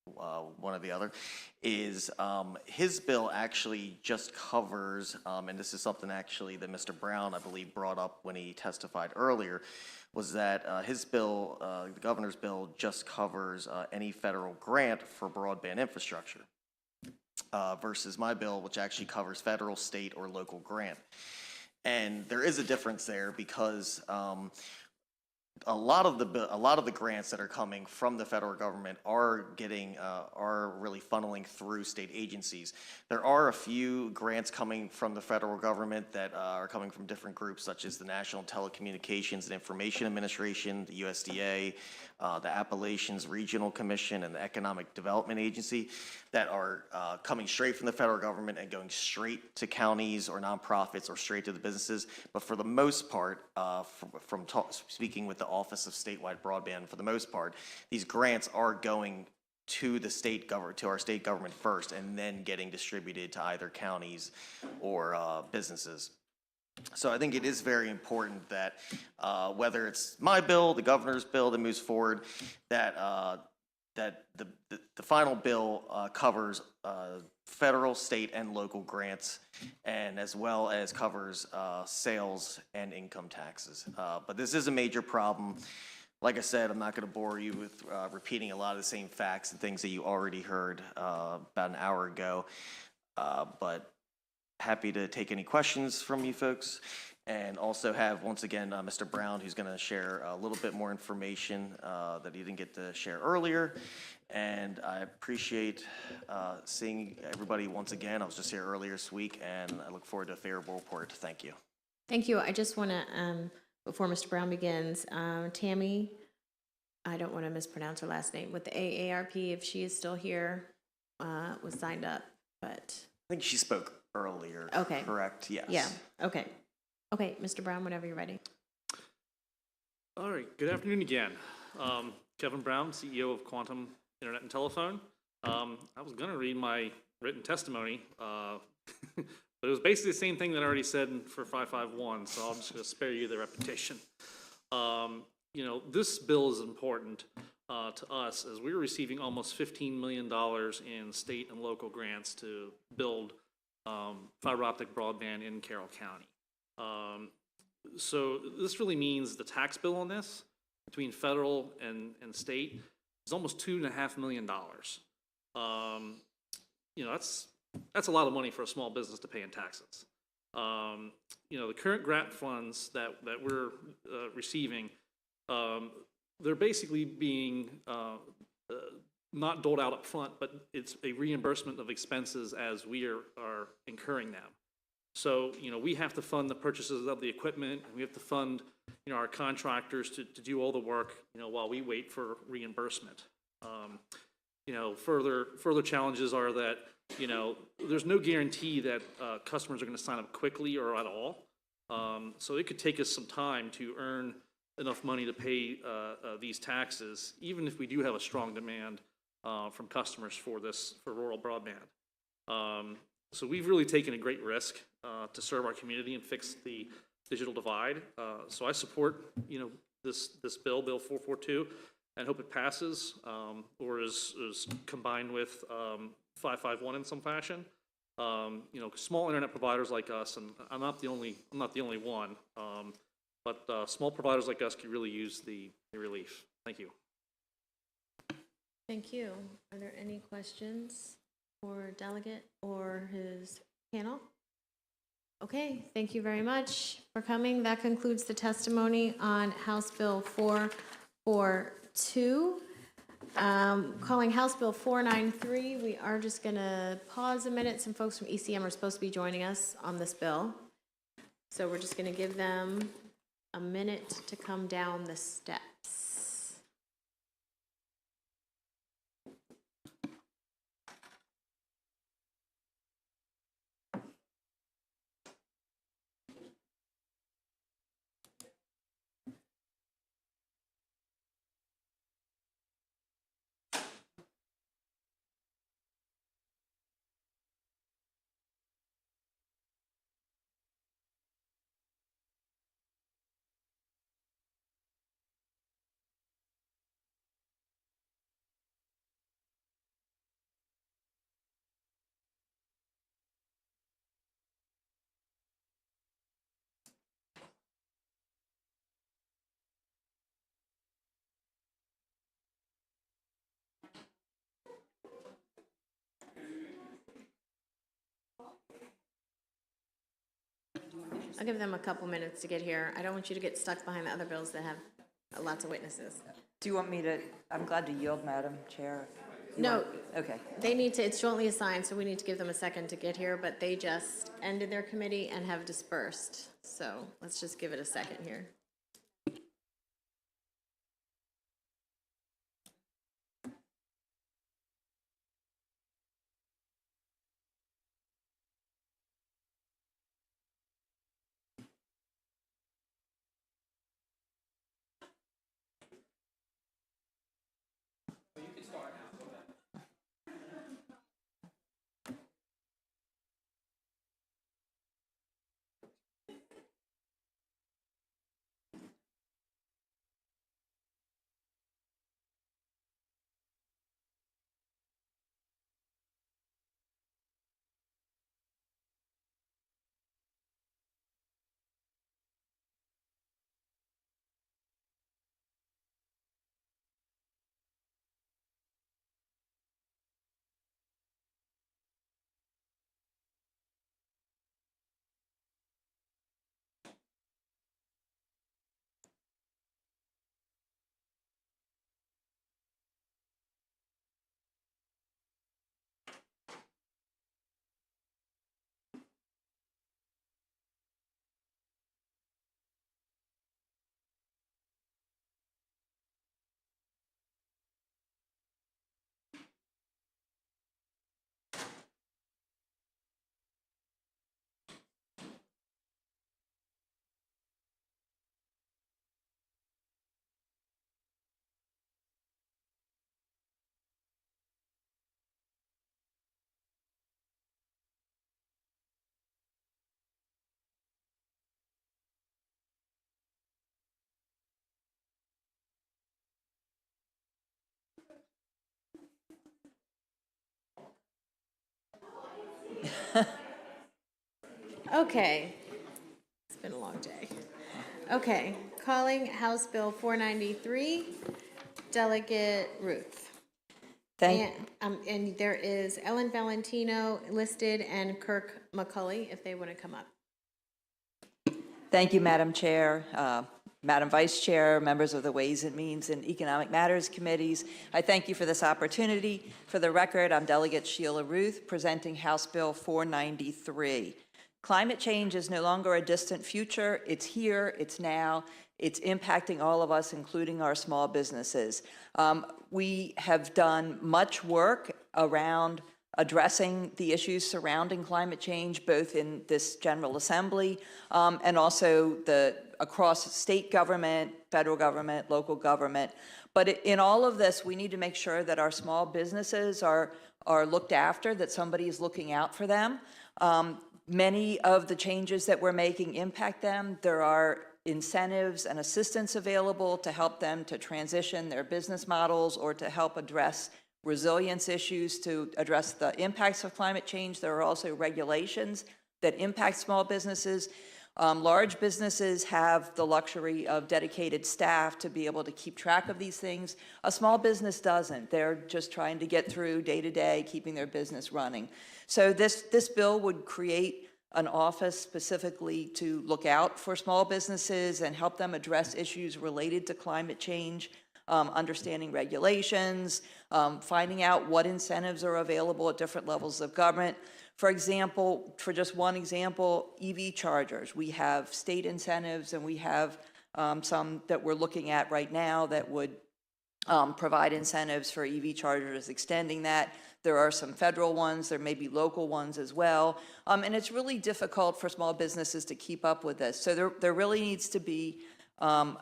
one or the other, is his bill actually just covers, and this is something actually that Mr. Brown, I believe, brought up when he testified earlier, was that his bill, the governor's bill, just covers any federal grant for broadband infrastructure. Versus my bill, which actually covers federal, state, or local grant. And there is a difference there because a lot of the grants that are coming from the federal government are really funneling through state agencies. There are a few grants coming from the federal government that are coming from different groups, such as the National Telecommunications and Information Administration, the USDA, the Appalachians Regional Commission, and the Economic Development Agency, that are coming straight from the federal government and going straight to counties or nonprofits or straight to the businesses. But for the most part, speaking with the Office of Statewide Broadband, for the most part, these grants are going to the state government, to our state government first, and then getting distributed to either counties or businesses. So I think it is very important that whether it's my bill, the governor's bill that moves forward, that the final bill covers federal, state, and local grants, and as well as covers sales and income taxes. But this is a major problem. Like I said, I'm not going to bore you with repeating a lot of the same facts and things that you already heard about an hour ago, but happy to take any questions from you folks, and also have, once again, Mr. Brown, who's going to share a little bit more information that he didn't get to share earlier. And I appreciate seeing everybody once again. I was just here earlier this week, and I look forward to a favorable report. Thank you. Thank you. I just want to, before Mr. Brown begins, Tammy, I don't want to mispronounce her last name, with the AARP, if she is still here, was signed up, but. I think she spoke earlier. Okay. Correct? Yes. Yeah. Okay. Okay, Mr. Brown, whenever you're ready. All right. Good afternoon again. Kevin Brown, CEO of Quantum Internet and Telephone. I was going to read my written testimony, but it was basically the same thing that I already said for 551, so I'm just going to spare you the repetition. You know, this bill is important to us as we're receiving almost $15 million in state and local grants to build fiber optic broadband in Carroll County. So this really means the tax bill on this between federal and state is almost $2.5 million. You know, that's a lot of money for a small business to pay in taxes. You know, the current grant funds that we're receiving, they're basically being not doled out up front, but it's a reimbursement of expenses as we are incurring them. So, you know, we have to fund the purchases of the equipment, and we have to fund, you know, our contractors to do all the work, you know, while we wait for reimbursement. You know, further challenges are that, you know, there's no guarantee that customers are going to sign up quickly or at all. So it could take us some time to earn enough money to pay these taxes, even if we do have a strong demand from customers for rural broadband. So we've really taken a great risk to serve our community and fix the digital divide. So I support, you know, this bill, Bill 442, and hope it passes or is combined with 551 in some fashion. You know, small internet providers like us, and I'm not the only one, but small providers like us could really use the relief. Thank you. Thank you. Are there any questions for delegate or his panel? Okay, thank you very much for coming. That concludes the testimony on House Bill 442. Calling House Bill 493, we are just going to pause a minute. Some folks from ECM are supposed to be joining us on this bill. So we're just going to give them a minute to come down the steps. I'll give them a couple minutes to get here. I don't want you to get stuck behind the other bills that have lots of witnesses. Do you want me to, I'm glad to yield, Madam Chair. No. Okay. They need to, it's jointly assigned, so we need to give them a second to get here, but they just ended their committee and have dispersed. So let's just give it a second here. Okay. It's been a long day. Okay, calling House Bill 493, Delegate Ruth. And there is Ellen Valentino listed and Kirk McCulley, if they want to come up. Thank you, Madam Chair, Madam Vice Chair, members of the Ways and Means and Economic Matters Committees. I thank you for this opportunity. For the record, I'm Delegate Sheila Ruth, presenting House Bill 493. Climate change is no longer a distant future. It's here, it's now, it's impacting all of us, including our small businesses. We have done much work around addressing the issues surrounding climate change, both in this General Assembly and also across state government, federal government, local government. But in all of this, we need to make sure that our small businesses are looked after, that somebody is looking out for them. Many of the changes that we're making impact them. There are incentives and assistance available to help them to transition their business models or to help address resilience issues to address the impacts of climate change. There are also regulations that impact small businesses. Large businesses have the luxury of dedicated staff to be able to keep track of these things. A small business doesn't. They're just trying to get through day to day, keeping their business running. So this bill would create an office specifically to look out for small businesses and help them address issues related to climate change, understanding regulations, finding out what incentives are available at different levels of government. For example, for just one example, EV chargers. We have state incentives and we have some that we're looking at right now that would provide incentives for EV chargers, extending that. There are some federal ones, there may be local ones as well. And it's really difficult for small businesses to keep up with this. So there really needs to be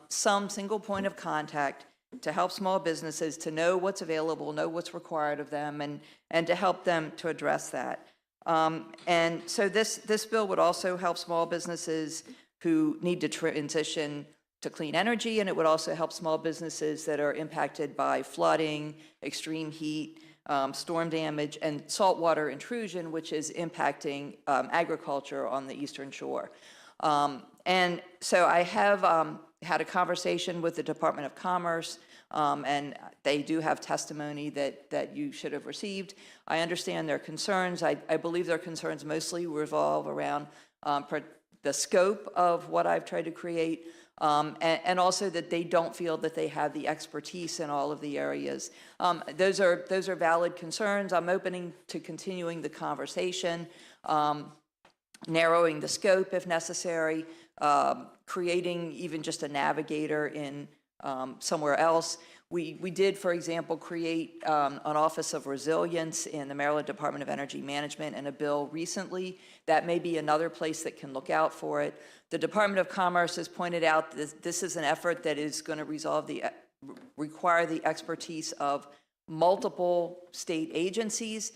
some single point of contact to help small businesses to know what's available, know what's required of them, and to help them to address that. And so this bill would also help small businesses who need to transition to clean energy, and it would also help small businesses that are impacted by flooding, extreme heat, storm damage, and saltwater intrusion, which is impacting agriculture on the Eastern Shore. And so I have had a conversation with the Department of Commerce, and they do have testimony that you should have received. I understand their concerns. I believe their concerns mostly revolve around the scope of what I've tried to create, and also that they don't feel that they have the expertise in all of the areas. Those are valid concerns. I'm opening to continuing the conversation, narrowing the scope if necessary, creating even just a navigator in somewhere else. We did, for example, create an Office of Resilience in the Maryland Department of Energy Management in a bill recently. That may be another place that can look out for it. The Department of Commerce has pointed out that this is an effort that is going to require the expertise of multiple state agencies.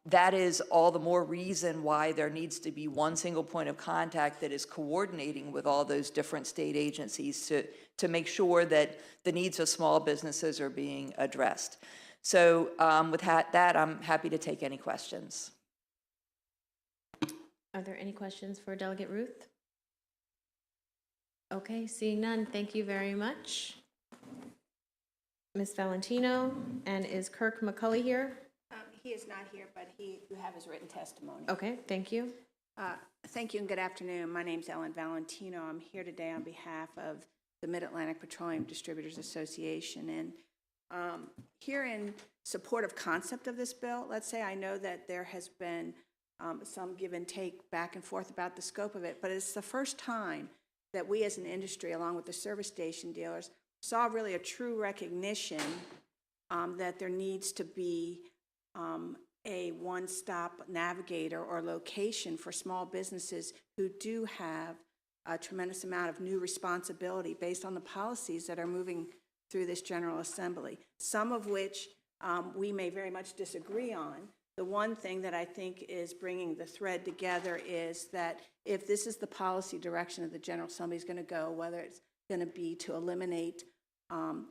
That is all the more reason why there needs to be one single point of contact that is coordinating with all those different state agencies to make sure that the needs of small businesses are being addressed. So with that, I'm happy to take any questions. Are there any questions for Delegate Ruth? Okay, seeing none, thank you very much. Ms. Valentino, and is Kirk McCulley here? He is not here, but you have his written testimony. Okay, thank you. Thank you and good afternoon. My name's Ellen Valentino. I'm here today on behalf of the Mid-Atlantic Petroleum Distributors Association. And here in support of concept of this bill, let's say I know that there has been some give and take back and forth about the scope of it, but it's the first time that we as an industry, along with the service station dealers, saw really a true recognition that there needs to be a one-stop navigator or location for small businesses who do have a tremendous amount of new responsibility based on the policies that are moving through this General Assembly, some of which we may very much disagree on. The one thing that I think is bringing the thread together is that if this is the policy direction of the General Assembly is going to go, whether it's going to be to eliminate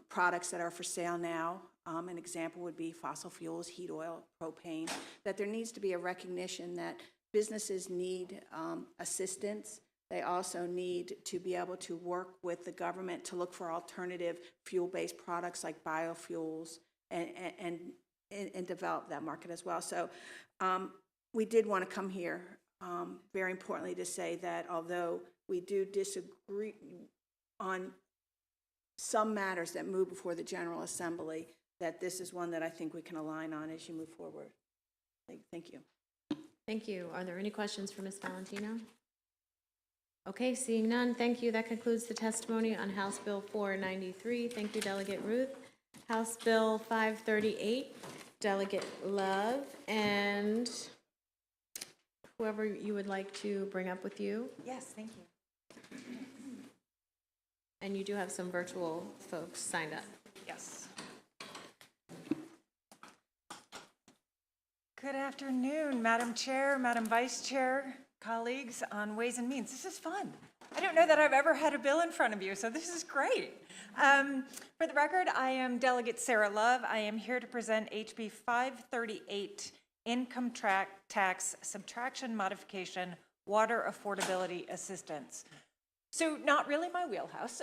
products that are for sale now, an example would be fossil fuels, heat oil, propane, that there needs to be a recognition that businesses need assistance. They also need to be able to work with the government to look for alternative fuel-based products like biofuels and develop that market as well. So we did want to come here, very importantly, to say that although we do disagree on some matters that move before the General Assembly, that this is one that I think we can align on as you move forward. Thank you. Thank you. Are there any questions for Ms. Valentino? Okay, seeing none, thank you. That concludes the testimony on House Bill 493. Thank you, Delegate Ruth. House Bill 538, Delegate Love, and whoever you would like to bring up with you. Yes, thank you. And you do have some virtual folks signed up. Yes. Good afternoon, Madam Chair, Madam Vice Chair, colleagues on Ways and Means. This is fun. I don't know that I've ever had a bill in front of you, so this is great. For the record, I am Delegate Sarah Love. I am here to present HB 538, Income Tax Subtraction Modification, Water Affordability Assistance. So not really my wheelhouse.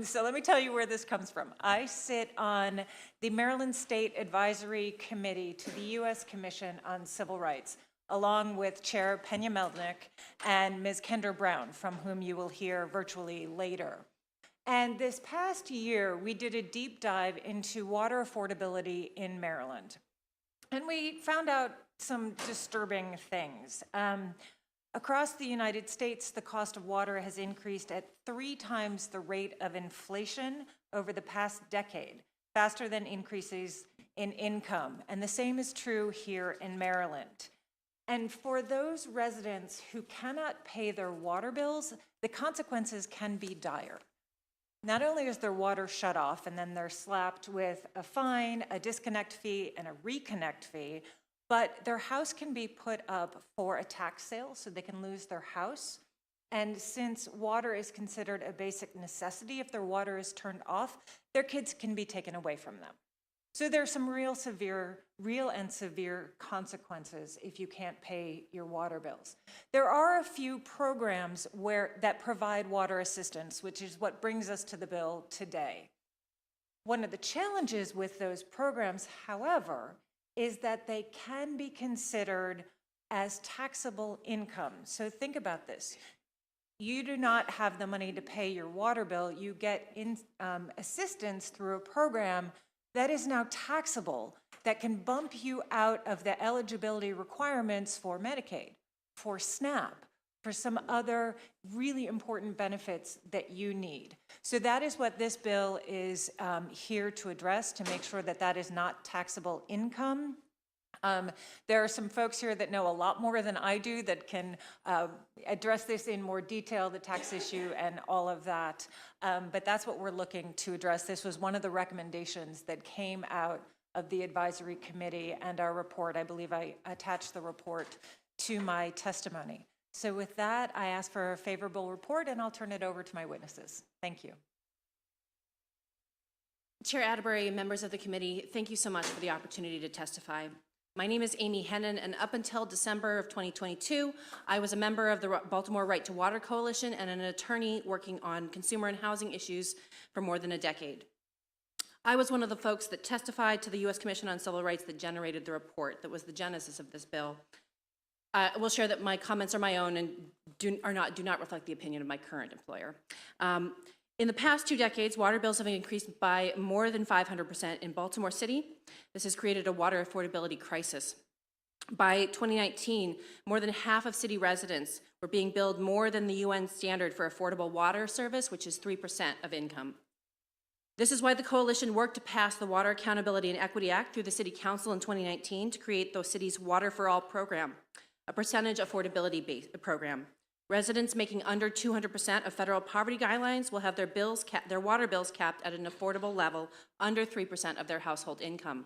So let me tell you where this comes from. I sit on the Maryland State Advisory Committee to the U.S. Commission on Civil Rights, along with Chair Pena Melnick and Ms. Kendra Brown, from whom you will hear virtually later. And this past year, we did a deep dive into water affordability in Maryland. And we found out some disturbing things. Across the United States, the cost of water has increased at 3 times the rate of inflation over the past decade, faster than increases in income. And the same is true here in Maryland. And for those residents who cannot pay their water bills, the consequences can be dire. Not only is their water shut off and then they're slapped with a fine, a disconnect fee, and a reconnect fee, but their house can be put up for a tax sale so they can lose their house. And since water is considered a basic necessity, if their water is turned off, their kids can be taken away from them. So there's some real and severe consequences if you can't pay your water bills. There are a few programs that provide water assistance, which is what brings us to the bill today. One of the challenges with those programs, however, is that they can be considered as taxable income. So think about this. You do not have the money to pay your water bill. You get assistance through a program that is now taxable, that can bump you out of the eligibility requirements for Medicaid, for SNAP, for some other really important benefits that you need. So that is what this bill is here to address, to make sure that that is not taxable income. There are some folks here that know a lot more than I do that can address this in more detail, the tax issue and all of that. But that's what we're looking to address. This was one of the recommendations that came out of the advisory committee and our report. I believe I attached the report to my testimony. So with that, I ask for a favorable report, and I'll turn it over to my witnesses. Thank you. Chair Atterbury, members of the committee, thank you so much for the opportunity to testify. My name is Amy Hennon, and up until December of 2022, I was a member of the Baltimore Right to Water Coalition and an attorney working on consumer and housing issues for more than a decade. I was one of the folks that testified to the U.S. Commission on Civil Rights that generated the report that was the genesis of this bill. I will share that my comments are my own and do not reflect the opinion of my current employer. In the past 2 decades, water bills have increased by more than 500% in Baltimore City. This has created a water affordability crisis. By 2019, more than half of city residents were being billed more than the UN standard for affordable water service, which is 3% of income. This is why the coalition worked to pass the Water Accountability and Equity Act through the City Council in 2019 to create the city's Water for All program, a percentage affordability program. Residents making under 200% of federal poverty guidelines will have their water bills capped at an affordable level under 3% of their household income.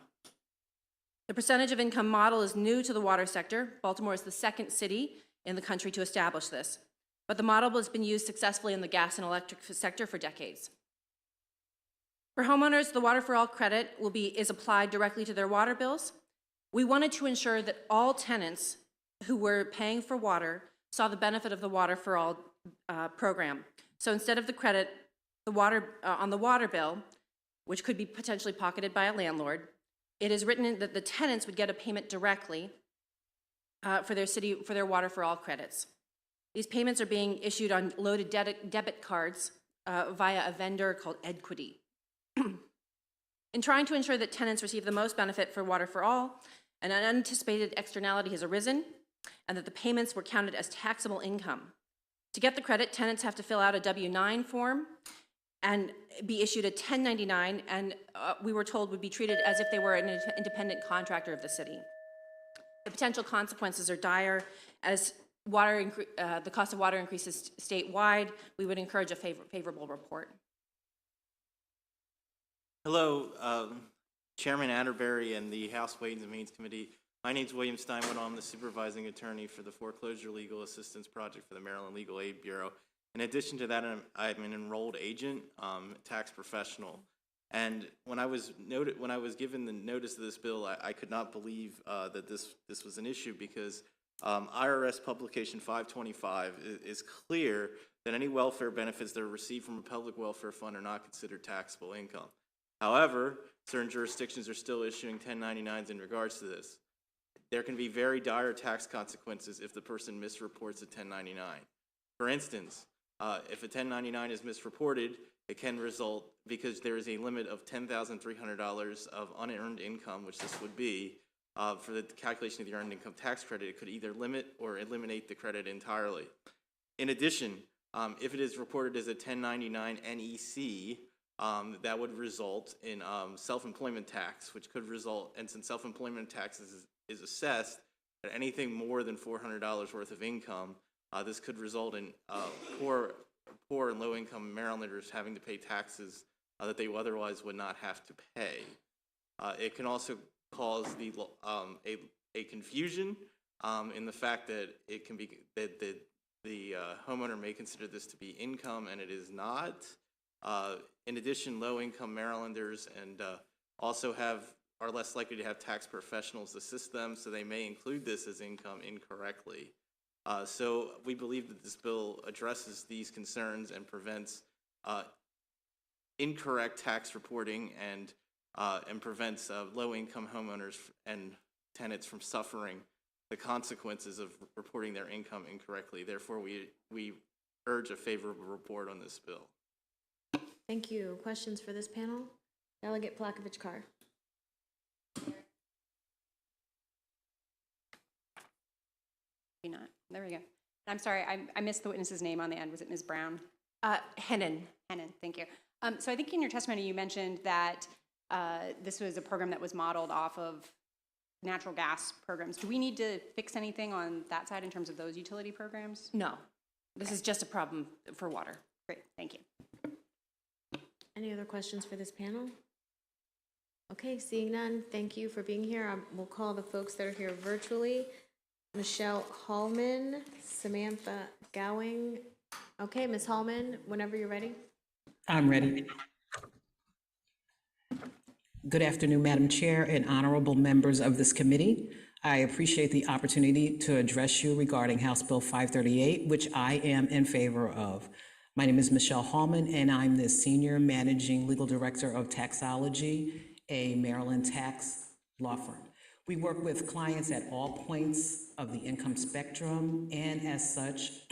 The percentage of income model is new to the water sector. Baltimore is the second city in the country to establish this, but the model has been used successfully in the gas and electric sector for decades. For homeowners, the Water for All credit is applied directly to their water bills. We wanted to ensure that all tenants who were paying for water saw the benefit of the Water for All program. So instead of the credit on the water bill, which could be potentially pocketed by a landlord, it is written in that the tenants would get a payment directly for their Water for All credits. These payments are being issued on loaded debit cards via a vendor called Equity. In trying to ensure that tenants receive the most benefit for Water for All, an unanticipated externality has arisen, and that the payments were counted as taxable income. To get the credit, tenants have to fill out a W-9 form and be issued a 1099, and we were told would be treated as if they were an independent contractor of the city. The potential consequences are dire. As the cost of water increases statewide, we would encourage a favorable report. Hello, Chairman Atterbury and the House Ways and Means Committee. My name is William Steinwood. I'm the supervising attorney for the Foreclosure Legal Assistance Project for the Maryland Legal Aid Bureau. In addition to that, I'm an enrolled agent, tax professional. And when I was given the notice of this bill, I could not believe that this was an issue because IRS Publication 525 is clear that any welfare benefits that are received from a public welfare fund are not considered taxable income. However, certain jurisdictions are still issuing 1099s in regards to this. There can be very dire tax consequences if the person misreports a 1099. For instance, if a 1099 is misreported, it can result, because there is a limit of $10,300 of unearned income, which this would be, for the calculation of the earned income tax credit, it could either limit or eliminate the credit entirely. In addition, if it is reported as a 1099 NEC, that would result in self-employment tax, which could result, and since self-employment tax is assessed at anything more than $400 worth of income, this could result in poor and low-income Marylanders having to pay taxes that they otherwise would not have to pay. It can also cause a confusion in the fact that it can be that the homeowner may consider this to be income and it is not. In addition, low-income Marylanders and also are less likely to have tax professionals assist them, so they may include this as income incorrectly. So we believe that this bill addresses these concerns and prevents incorrect tax reporting and prevents low-income homeowners and tenants from suffering the consequences of reporting their income incorrectly. Therefore, we urge a favorable report on this bill. Thank you. Questions for this panel? Delegate Plakovich-Carr. Not. There we go. I'm sorry, I missed the witness's name on the end. Was it Ms. Brown? Hennon. Hennon, thank you. So I think in your testimony you mentioned that this was a program that was modeled off of natural gas programs. Do we need to fix anything on that side in terms of those utility programs? No, this is just a problem for water. Great, thank you. Any other questions for this panel? Okay, seeing none, thank you for being here. We'll call the folks that are here virtually. Michelle Hallman, Samantha Gowing. Okay, Ms. Hallman, whenever you're ready. I'm ready. Good afternoon, Madam Chair and honorable members of this committee. I appreciate the opportunity to address you regarding House Bill 538, which I am in favor of. My name is Michelle Hallman, and I'm the Senior Managing Legal Director of Taxology, a Maryland tax law firm. We work with clients at all points of the income spectrum, and as such,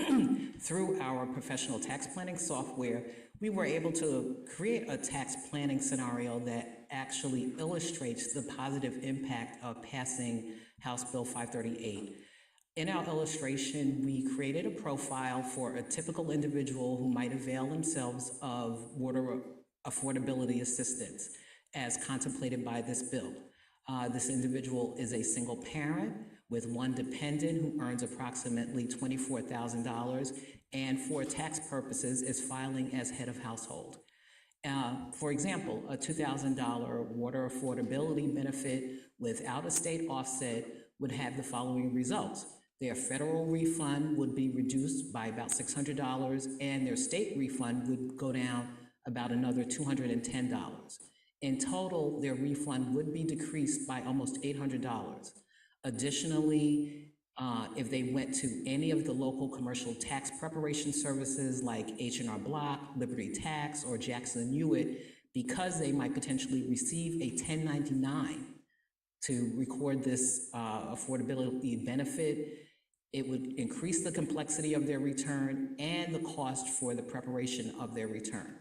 through our professional tax planning software, we were able to create a tax planning scenario that actually illustrates the positive impact of passing House Bill 538. In our illustration, we created a profile for a typical individual who might avail themselves of water affordability assistance as contemplated by this bill. This individual is a single parent with one dependent who earns approximately $24,000 and for tax purposes is filing as head of household. For example, a $2,000 water affordability benefit without a state offset would have the following results. Their federal refund would be reduced by about $600 and their state refund would go down about another $210. In total, their refund would be decreased by almost $800. Additionally, if they went to any of the local commercial tax preparation services like H&R Block, Liberty Tax, or Jackson Hewitt, because they might potentially receive a 1099 to record this affordability benefit, it would increase the complexity of their return and the cost for the preparation of their return.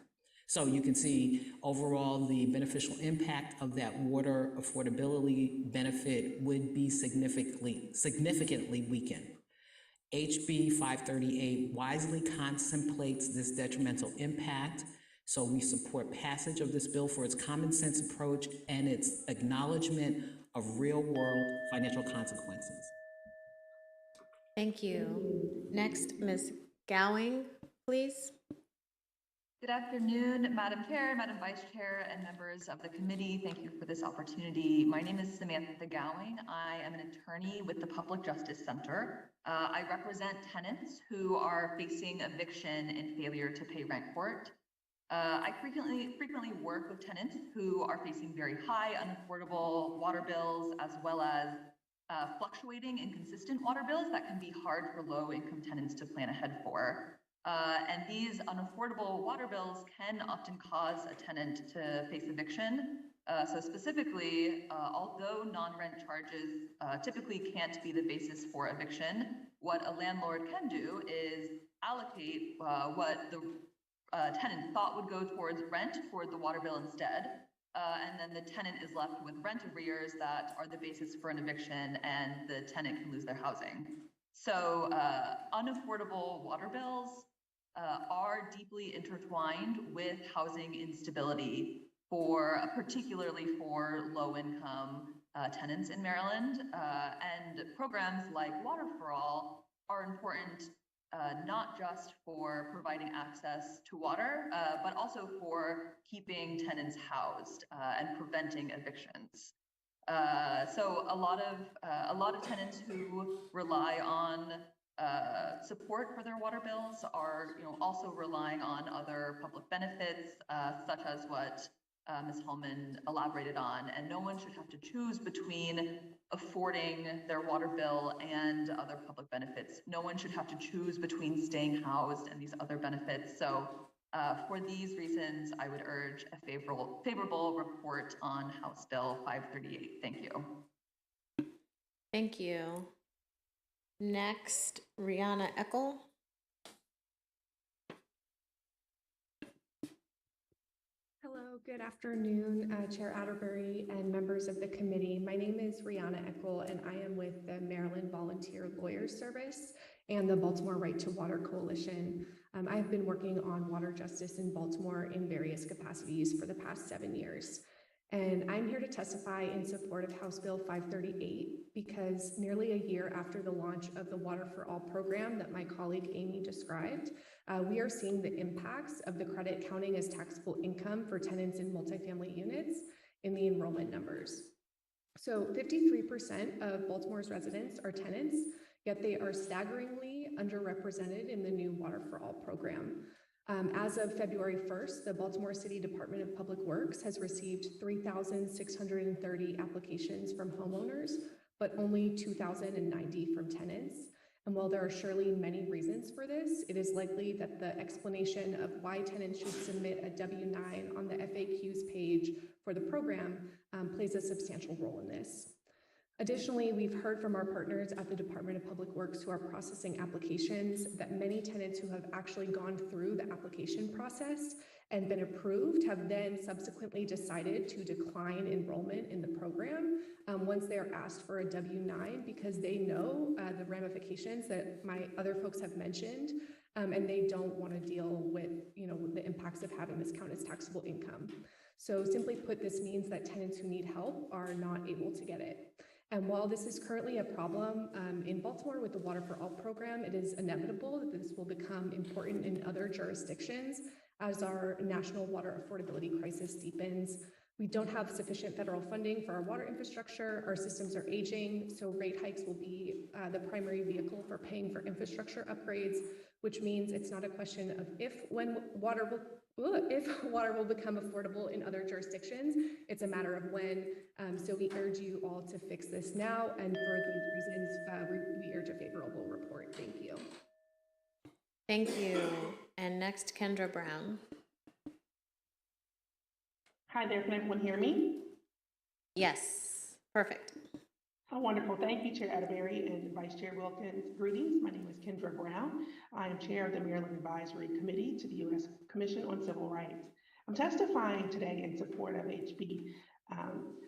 So you can see overall the beneficial impact of that water affordability benefit would be significantly weakened. HB 538 wisely contemplates this detrimental impact, so we support passage of this bill for its common sense approach and its acknowledgement of real-world financial consequences. Thank you. Next, Ms. Gowing, please. Good afternoon, Madam Chair, Madam Vice Chair, and members of the committee. Thank you for this opportunity. My name is Samantha Gowing. I am an attorney with the Public Justice Center. I represent tenants who are facing eviction and failure to pay rent court. I frequently work with tenants who are facing very high unaffordable water bills, as well as fluctuating inconsistent water bills that can be hard for low-income tenants to plan ahead for. And these unaffordable water bills can often cause a tenant to face eviction. So specifically, although non-rent charges typically can't be the basis for eviction, what a landlord can do is allocate what the tenant thought would go towards rent toward the water bill instead. And then the tenant is left with rent arrears that are the basis for an eviction, and the tenant can lose their housing. So unaffordable water bills are deeply intertwined with housing instability, particularly for low-income tenants in Maryland. And programs like Water for All are important not just for providing access to water, but also for keeping tenants housed and preventing evictions. So a lot of tenants who rely on support for their water bills are, also relying on other public benefits, such as what Ms. Hellman elaborated on. And no one should have to choose between affording their water bill and other public benefits. No one should have to choose between staying housed and these other benefits. So for these reasons, I would urge a favorable report on House Bill 538. Thank you. Thank you. Next, Rihanna Eckel. Hello, good afternoon, Chair Atterbury and members of the committee. My name is Rihanna Eckel, and I am with the Maryland Volunteer Lawyers Service and the Baltimore Right to Water Coalition. I've been working on water justice in Baltimore in various capacities for the past 7 years. And I'm here to testify in support of House Bill 538 because nearly a year after the launch of the Water for All program that my colleague Amy described, we are seeing the impacts of the credit counting as taxable income for tenants in multifamily units in the enrollment numbers. So 53% of Baltimore's residents are tenants, yet they are staggeringly underrepresented in the new Water for All program. As of February 1st, the Baltimore City Department of Public Works has received 3,630 applications from homeowners, but only 2,090 from tenants. And while there are surely many reasons for this, it is likely that the explanation of why tenants should submit a W-9 on the FAQs page for the program plays a substantial role in this. Additionally, we've heard from our partners at the Department of Public Works who are processing applications that many tenants who have actually gone through the application process and been approved have then subsequently decided to decline enrollment in the program once they are asked for a W-9 because they know the ramifications that my other folks have mentioned, and they don't want to deal with the impacts of having this count as taxable income. So simply put, this means that tenants who need help are not able to get it. And while this is currently a problem in Baltimore with the Water for All program, it is inevitable that this will become important in other jurisdictions as our national water affordability crisis deepens. We don't have sufficient federal funding for our water infrastructure. Our systems are aging, so rate hikes will be the primary vehicle for paying for infrastructure upgrades, which means it's not a question of if water will become affordable in other jurisdictions. It's a matter of when. So we urge you all to fix this now, and for these reasons, we urge a favorable report. Thank you. Thank you. And next, Kendra Brown. Hi there, can everyone hear me? Yes, perfect. Oh, wonderful. Thank you, Chair Atterbury and Vice Chair Wilkins. Greetings. My name is Kendra Brown. I am Chair of the Maryland Advisory Committee to the U.S. Commission on Civil Rights. I'm testifying today in support of HB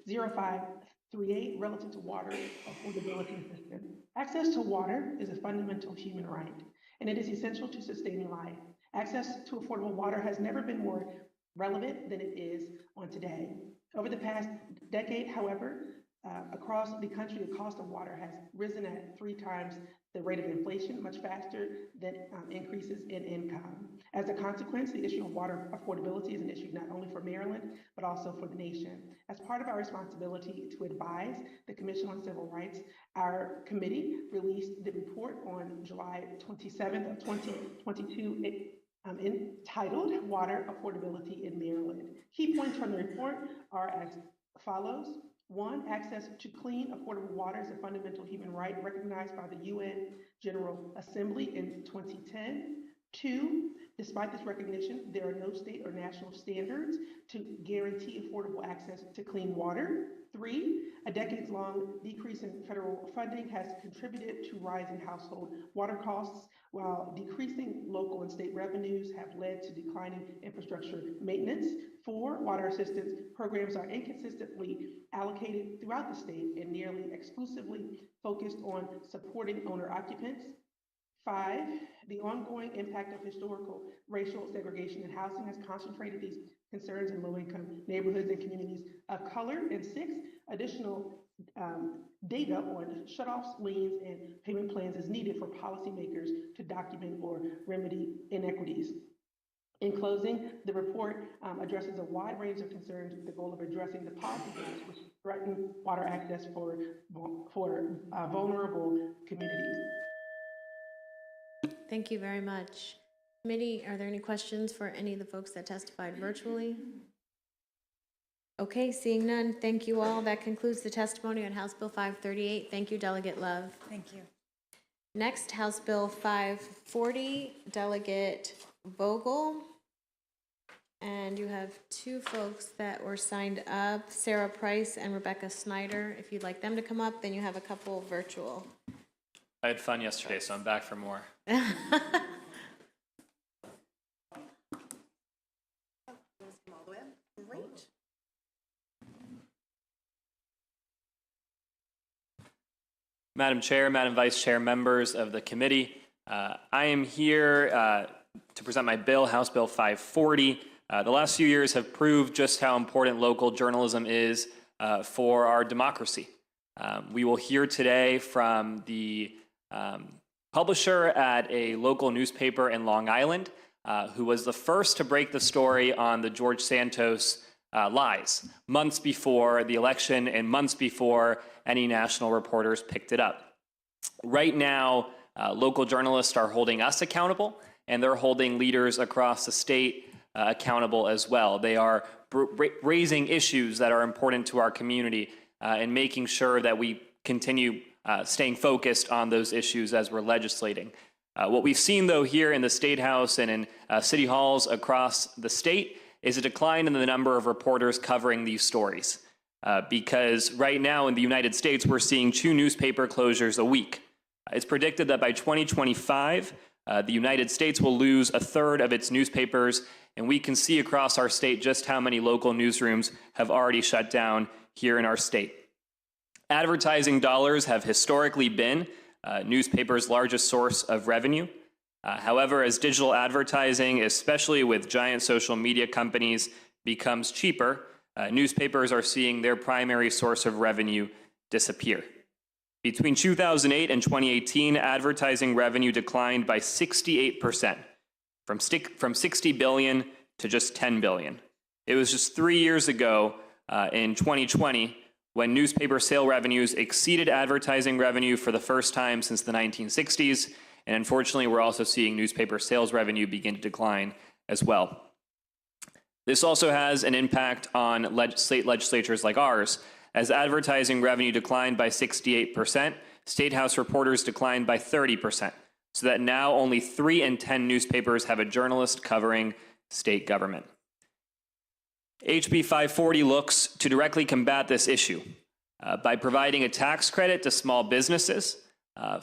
0538 relative to water affordability assistance. Access to water is a fundamental human right, and it is essential to sustaining life. Access to affordable water has never been more relevant than it is on today. Over the past decade, however, across the country, the cost of water has risen at 3 times the rate of inflation much faster than increases in income. As a consequence, the issue of water affordability is an issue not only for Maryland, but also for the nation. As part of our responsibility to advise the Commission on Civil Rights, our committee released the report on July 27th of 2022 entitled Water Affordability in Maryland. Key points from the report are as follows. 1, access to clean, affordable water is a fundamental human right recognized by the UN General Assembly in 2010. 2, despite this recognition, there are no state or national standards to guarantee affordable access to clean water. 3, a decades-long decrease in federal funding has contributed to rising household water costs, while decreasing local and state revenues have led to declining infrastructure maintenance. 4, water assistance programs are inconsistently allocated throughout the state and nearly exclusively focused on supporting owner-occupants. 5, the ongoing impact of historical racial segregation in housing has concentrated these concerns in low-income neighborhoods and communities of color. And 6, additional data on shutoffs, liens, and payment plans is needed for policymakers to document or remedy inequities. In closing, the report addresses a wide range of concerns with the goal of addressing the policy gaps which threaten water access for vulnerable communities. Thank you very much. Committee, are there any questions for any of the folks that testified virtually? Okay, seeing none, thank you all. That concludes the testimony on House Bill 538. Thank you, Delegate Love. Thank you. Next, House Bill 540, Delegate Vogel. And you have 2 folks that were signed up, Sarah Price and Rebecca Snyder. If you'd like them to come up, then you have a couple virtual. I had fun yesterday, so I'm back for more. Great. Madam Chair, Madam Vice Chair, members of the committee, I am here to present my bill, House Bill 540. The last few years have proved just how important local journalism is for our democracy. We will hear today from the publisher at a local newspaper in Long Island, who was the first to break the story on the George Santos lies months before the election and months before any national reporters picked it up. Right now, local journalists are holding us accountable, and they're holding leaders across the state accountable as well. They are raising issues that are important to our community and making sure that we continue staying focused on those issues as we're legislating. What we've seen, though, here in the State House and in city halls across the state is a decline in the number of reporters covering these stories. Because right now in the United States, we're seeing 2 newspaper closures a week. It's predicted that by 2025, the United States will lose 1/3 of its newspapers, and we can see across our state just how many local newsrooms have already shut down here in our state. Advertising dollars have historically been newspapers' largest source of revenue. However, as digital advertising, especially with giant social media companies, becomes cheaper, newspapers are seeing their primary source of revenue disappear. Between 2008 and 2018, advertising revenue declined by 68%, from $60 billion to just $10 billion. It was just 3 years ago, in 2020, when newspaper sale revenues exceeded advertising revenue for the first time since the 1960s, and unfortunately, we're also seeing newspaper sales revenue begin to decline as well. This also has an impact on state legislatures like ours. As advertising revenue declined by 68%, State House reporters declined by 30%, so that now only 3 in 10 newspapers have a journalist covering state government. HB 540 looks to directly combat this issue by providing a tax credit to small businesses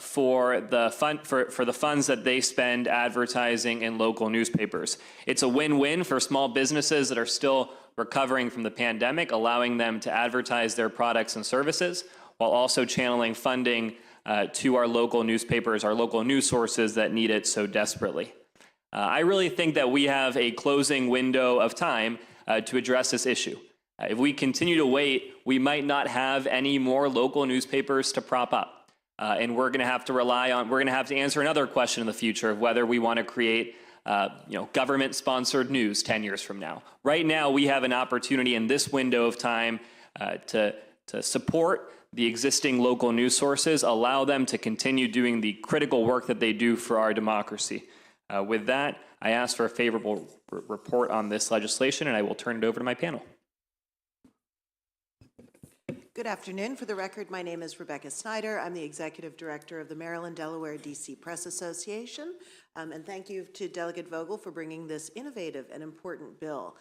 for the funds that they spend advertising in local newspapers. It's a win-win for small businesses that are still recovering from the pandemic, allowing them to advertise their products and services, while also channeling funding to our local newspapers, our local news sources that need it so desperately. I really think that we have a closing window of time to address this issue. If we continue to wait, we might not have any more local newspapers to prop up. and we're going to have to answer another question in the future of whether we want to create government-sponsored news 10 years from now. Right now, we have an opportunity in this window of time to support the existing local news sources, allow them to continue doing the critical work that they do for our democracy. With that, I ask for a favorable report on this legislation, and I will turn it over to my panel. Good afternoon. For the record, my name is Rebecca Snyder. I'm the Executive Director of the Maryland, Delaware, D.C. Press Association. And thank you to Delegate Vogel for bringing this innovative and important bill.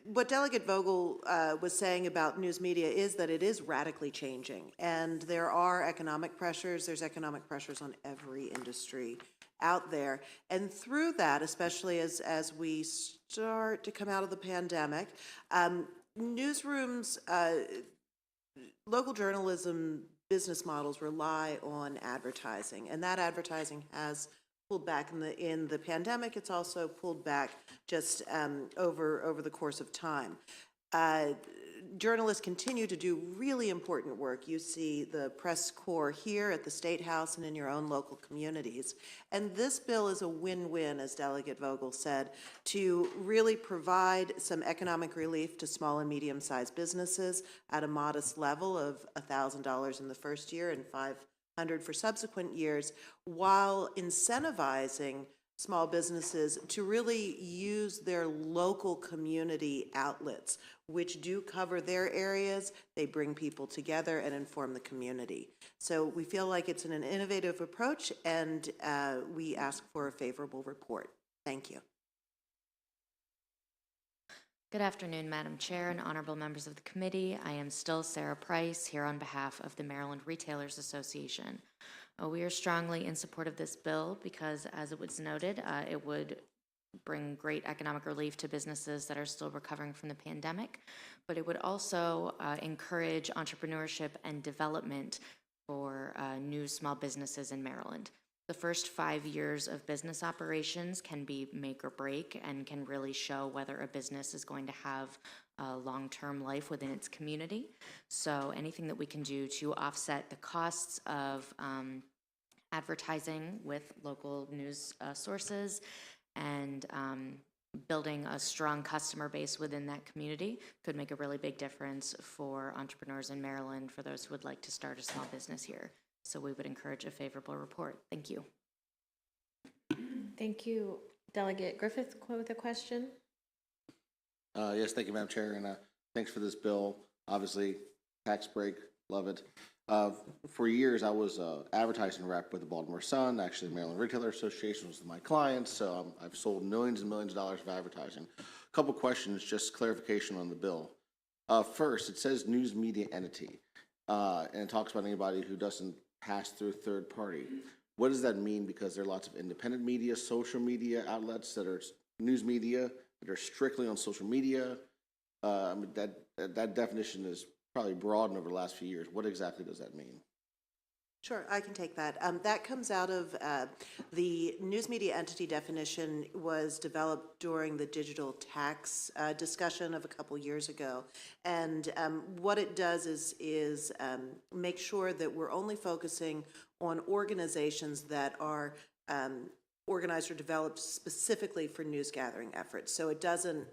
What Delegate Vogel was saying about news media is that it is radically changing, and there are economic pressures. There's economic pressures on every industry out there. And through that, especially as we start to come out of the pandemic, newsrooms, local journalism business models rely on advertising, and that advertising has pulled back in the pandemic. It's also pulled back just over the course of time. Journalists continue to do really important work. You see the press corps here at the State House and in your own local communities. And this bill is a win-win, as Delegate Vogel said, to really provide some economic relief to small and medium-sized businesses at a modest level of $1,000 in the first year and $500 for subsequent years, while incentivizing small businesses to really use their local community outlets, which do cover their areas. They bring people together and inform the community. So we feel like it's an innovative approach, and we ask for a favorable report. Thank you. Good afternoon, Madam Chair and honorable members of the committee. I am still Sarah Price, here on behalf of the Maryland Retailers Association. We are strongly in support of this bill because, as it was noted, it would bring great economic relief to businesses that are still recovering from the pandemic, but it would also encourage entrepreneurship and development for new small businesses in Maryland. The first 5 years of business operations can be make or break and can really show whether a business is going to have a long-term life within its community. So anything that we can do to offset the costs of advertising with local news sources and building a strong customer base within that community could make a really big difference for entrepreneurs in Maryland, for those who would like to start a small business here. So we would encourage a favorable report. Thank you. Thank you. Delegate Griffith with a question. Yes, thank you, Madam Chair, and thanks for this bill. Obviously, tax break, love it. For years, I was advertising rep with the Baltimore Sun. Actually, the Maryland Retailer Association was my client, so I've sold millions and millions of dollars of advertising. A couple questions, just clarification on the bill. First, it says news media entity, and it talks about anybody who doesn't pass through third party. What does that mean? Because there are lots of independent media, social media outlets that are news media that are strictly on social media. That definition is probably broadened over the last few years. What exactly does that mean? Sure, I can take that. That comes out of the news media entity definition was developed during the digital tax discussion of a couple years ago. And what it does is make sure that we're only focusing on organizations that are organized or developed specifically for news gathering efforts. So it doesn't,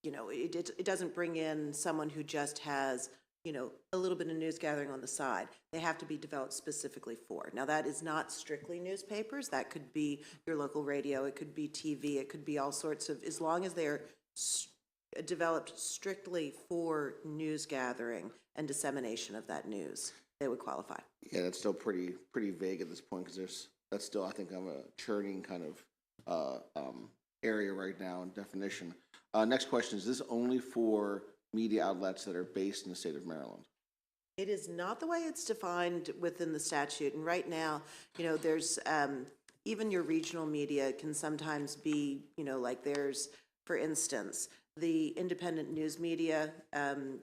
it doesn't bring in someone who just has a little bit of news gathering on the side. They have to be developed specifically for. Now, that is not strictly newspapers. That could be your local radio. It could be TV. It could be all sorts of, as long as they're developed strictly for news gathering and dissemination of that news, they would qualify. Yeah, that's still pretty vague at this point, because that's still, I think, I'm a churning kind of area right now in definition. Next question, is this only for media outlets that are based in the state of Maryland? It is not the way it's defined within the statute. And right now, there's even your regional media can sometimes be, like there's, for instance, the independent news media,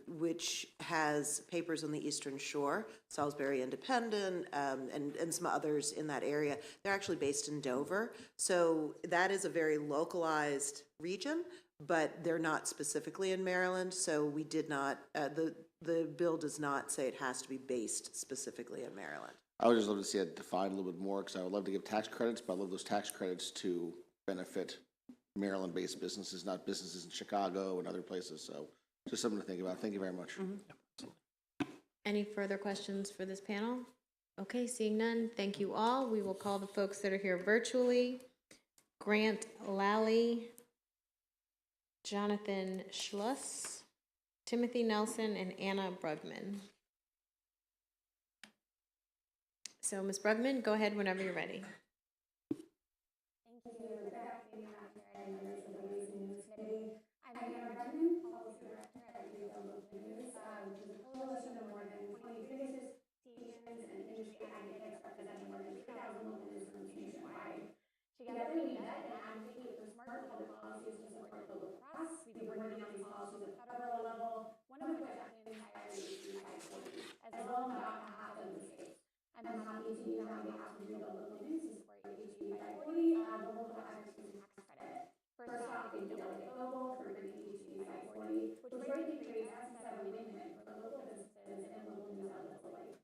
which has papers on the Eastern Shore, Salisbury Independent, and some others in that area. They're actually based in Dover. So that is a very localized region, but they're not specifically in Maryland. So we did not, the bill does not say it has to be based specifically in Maryland. I would just love to see it defined a little bit more, because I would love to give tax credits, but I love those tax credits to benefit Maryland-based businesses, not businesses in Chicago and other places. So just something to think about. Thank you very much. Any further questions for this panel? Okay, seeing none, thank you all. We will call the folks that are here virtually. Grant Lally, Jonathan Schluss, Timothy Nelson, and Anna Brugman. So, Ms. Brugman, go ahead whenever you're ready. Thank you. Good afternoon, Madam Chair and members of the Ways and Means Committee. I'm Anna Brugman, Policy Director at Real Local News, which is a coalition of more than 20 businesses, stations, and industry advocates representing more than 3,000 local newsrooms nationwide. Together, we vet and advocate for smart public policies to support the local press. We've been working on these policies at the federal level, one of which actually inspired HB 540, as well as about half of the states. I'm happy to use on behalf of Real Local News to support HB 540, the local advertising tax credit. First off, thank you, Delegate Vogel, for bringing HB 540, which rightly creates a necessary win-win for local businesses and local news outlets alike.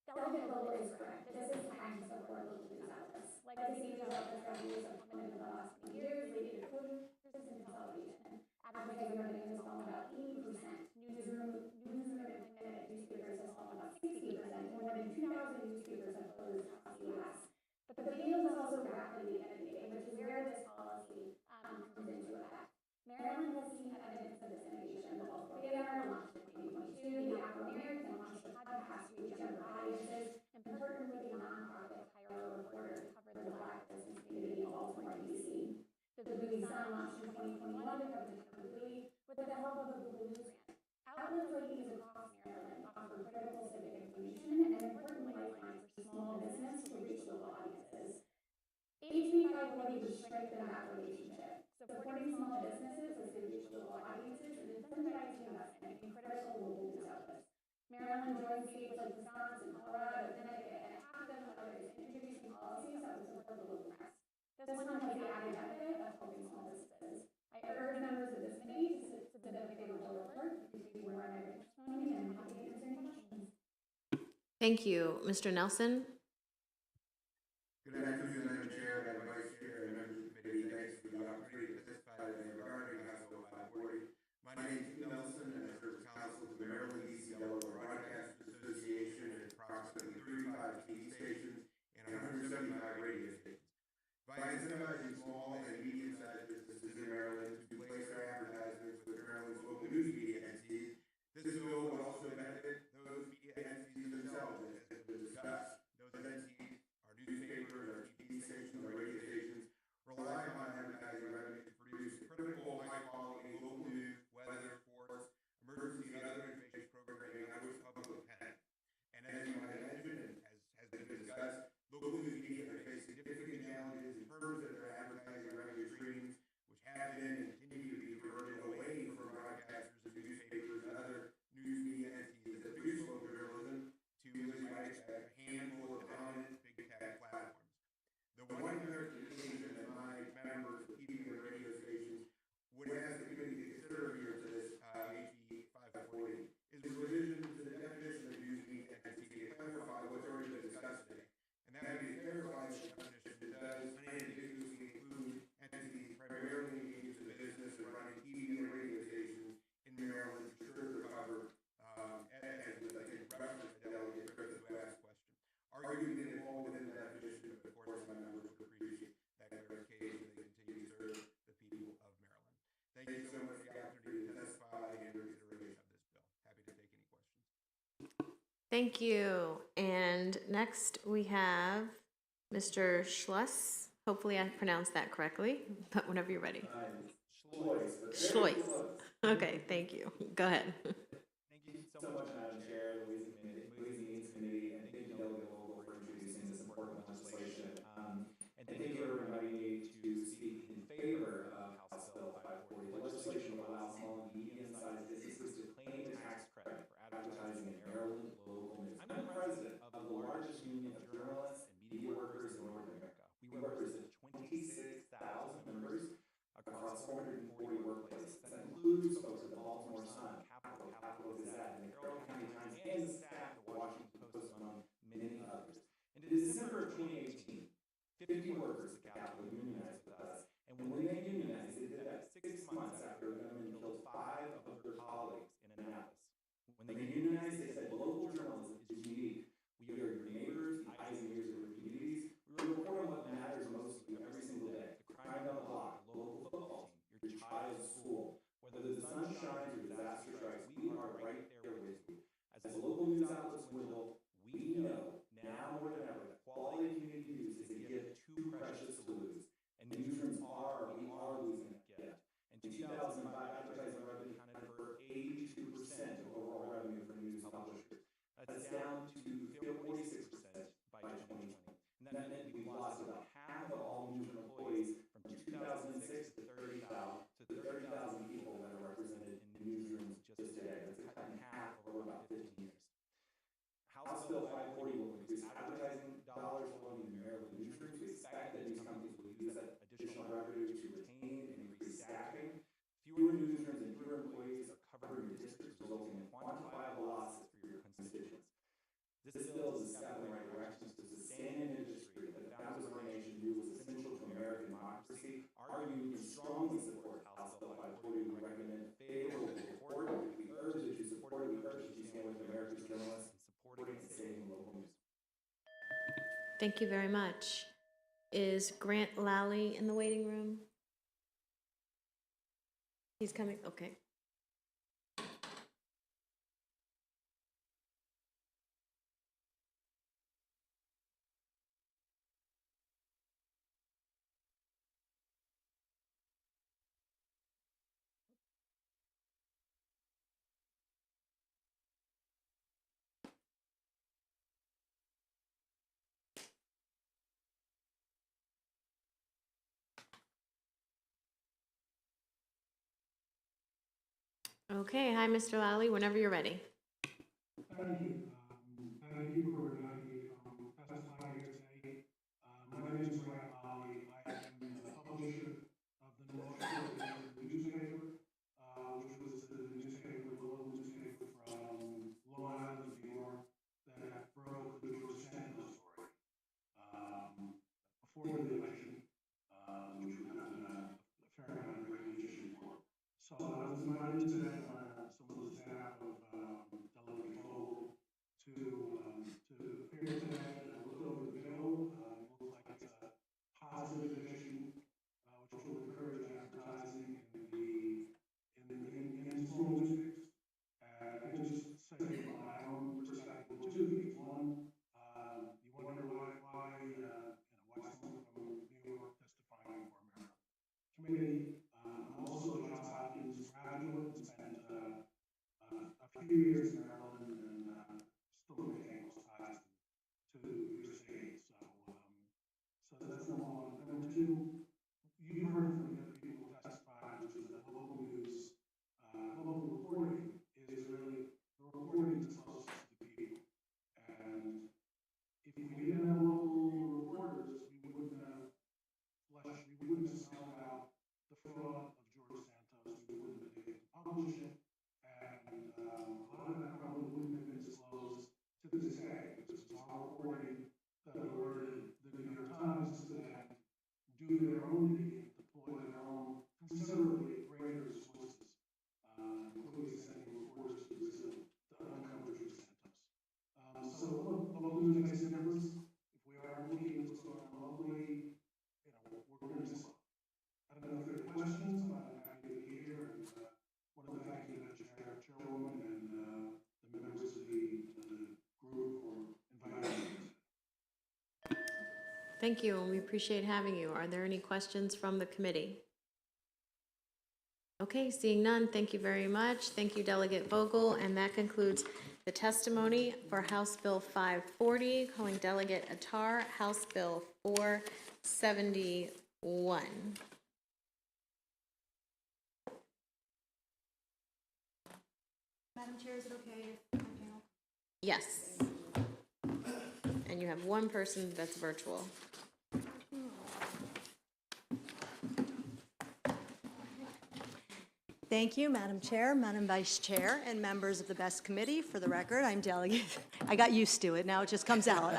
Delegate Vogel is correct. This is time to support local news outlets. Legacy news outlets' revenues have plummeted over the last 20 years, leading to closures and consolidation. Advertising revenue has fallen about 80%. Newsroom employment at newspapers has fallen about 60%. More than 2,000 newspapers have closed across the U.S. But the field is also rapidly innovating, which is where this policy comes into effect. Maryland has seen evidence of this innovation. The Baltimore Banner launched in 2022. The Afro-American launched a podcast to reach younger audiences and partnered with the nonprofit Hire a Reporter to cover the Black business community in Baltimore, D.C. The Bowie Sun launched in 2021 to cover the town of Bowie with the help of a Google News grant. Outlets like these across Maryland offer critical civic information and an important lifeline for small business to reach local audiences. HB 540 would strengthen that relationship, supporting small businesses as they reach local audiences and incentivizing investment in critical local news outlets. Maryland joins states like Wisconsin, Colorado, Connecticut, and half a dozen others in introducing policies that would support the local press. This one has the added benefit of helping small businesses. I urge members of this committee to submit a favorable report. Please read more on my written testimony, and I'm happy to answer any questions. Thank you. Mr. Nelson? Good afternoon, Madam Chair, Madam Vice Chair, and members of the committee. Thanks for the opportunity to testify today regarding House Bill 540. My name is Tim Nelson, and I serve as counsel to the Maryland, D.C. Delaware Broadcasters Association and approximately 35 TV stations and 175 radio stations. By incentivizing small and medium-sized businesses in Maryland to place their advertisements with Maryland's local news media entities, this bill would also benefit those media entities themselves, as has been discussed. Those entities, our newspapers, our TV stations, our radio stations, rely on advertising revenue to produce critical, high-quality local news, weather, sports, emergency, and other information programming on which the public depend. And as you might imagine, and as has been discussed, local news media face significant challenges in terms of their advertising revenue streams, which have been and continue to be diverted away from broadcasters and newspapers and other news media entities that produce local journalism to, as you might expect, a handful of dominant big tech platforms. The one clarification that my members of TV and radio stations would ask the committee to consider here to this HB 540 is the revision to the definition of news media entity to clarify what's already been discussed today. And that would be to clarify the definition that does unambiguously include entities primarily engaged in the business of running TV and radio stations in Maryland to ensure they're covered, as was, I think, referenced by Delegate Griffith, who asked the question. Arguing that it fall within the definition, but of course my members would appreciate that clarification as they continue to serve the people of Maryland. Thank you so much for the opportunity to testify and your consideration of this bill. Happy to take any questions. Thank you. And next we have Mr. Schluss. Hopefully I pronounced that correctly, but whenever you're ready. Schlois. Okay, thank you. Go ahead. Thank you so much, Madam Chair, the Ways and Means Committee, and thank you, Delegate Vogel, for introducing this important legislation. And thank you for inviting me to speak in favor of House Bill 540. The legislation will allow small and medium-sized businesses to claim tax credit for advertising in Maryland local news. I'm the president of the largest union of journalists and media workers in North America. We represent 26,000 members across 440 workplaces. That includes folks at the Baltimore Sun, Capital Gazette, and the of 2018, 50 workers at Capital unionized with us, and when they unionized, they did that 6 months after the government killed 5 of their colleagues in Annapolis. When they unionized, they said local journalism is unique. We are your neighbors, the eyes and ears of your communities. We report on what matters most to you every single day. The crime down the block, the local football team, your child's school. Whether the sun shines or disaster strikes, we are right there with you. As the local news outlets dwindle, we know now more than ever that quality community news is a gift too precious to lose. And newsrooms we are losing that gift. In 2005, advertising revenue accounted for 82% of overall revenue for news publishers. That's down to 46% by 2020. And that meant we lost about half of all newsroom employees from 2006 to 30,000 people that are represented in newsrooms just today. That's a cut in half over about 15 years. House Bill 540 will increase advertising dollars flowing in Maryland newsrooms. We expect that news companies will use that additional revenue to retain and increase staffing. Fewer newsrooms and fewer employees are covered in your districts, resulting in quantifiable losses for your constituents. This bill is a step in the right direction to sustain an industry that the founders of our nation knew was essential to American democracy. Our union strongly supports House Bill 540. We recommend favorable report. We urge that you support it. We urge that you stand with America's journalists in supporting and saving local news. Thank you very much. Is Grant Lally in the waiting room? He's coming, okay. Okay, hi, Mr. Lally, whenever you're ready. Thank you. Thank you for inviting me to testify here today. My name is Grant Lally. I am the publisher of the North Shore newspaper, which was the newspaper, the local newspaper from Long Island, New York, that broke the George Santos story before the election, which we got a fair amount of recognition for. So I was invited today by some of the staff of Delegate Vogel to appear today and look over the bill. It looks like it's a positive addition, which will encourage advertising in small newspapers. And I can just say from my own perspective, two things. One, you wonder why someone from New York testifying for America Committee. I'm also a Johns Hopkins graduate and spent a few years in Maryland and still maintain close ties to your state. So that's number one. Number two, you've heard from the other people who testified, which is that local news, local reporting is really the reporting that's closest to the people. And if we didn't have local reporters, we wouldn't have smelled out the fraud of George Santos. We wouldn't have been able to publish it, and a lot of that probably wouldn't have been disclosed to this day, because it's our reporting that alerted the New York Times to then do their own digging, deploy their own considerably greater resources, including sending reporters to Brazil to uncover George Santos. So local news makes a difference. If we are looking at what's going on locally, we're going to miss it. I don't know if there are questions, but I'm happy to be here, and want to thank you, Chairwoman, and the members of the group for inviting me. Thank you, and we appreciate having you. Are there any questions from the committee? Okay, seeing none, thank you very much. Thank you, Delegate Vogel, and that concludes the testimony for House Bill 540. Calling Delegate Attar, House Bill 471. Madam Chair, is it okay if my panel? Yes. And you have one person that's virtual. Thank you, Madam Chair, Madam Vice Chair, and members of the BEST Committee. For the record, I'm Delegate. I got used to it. Now it just comes out.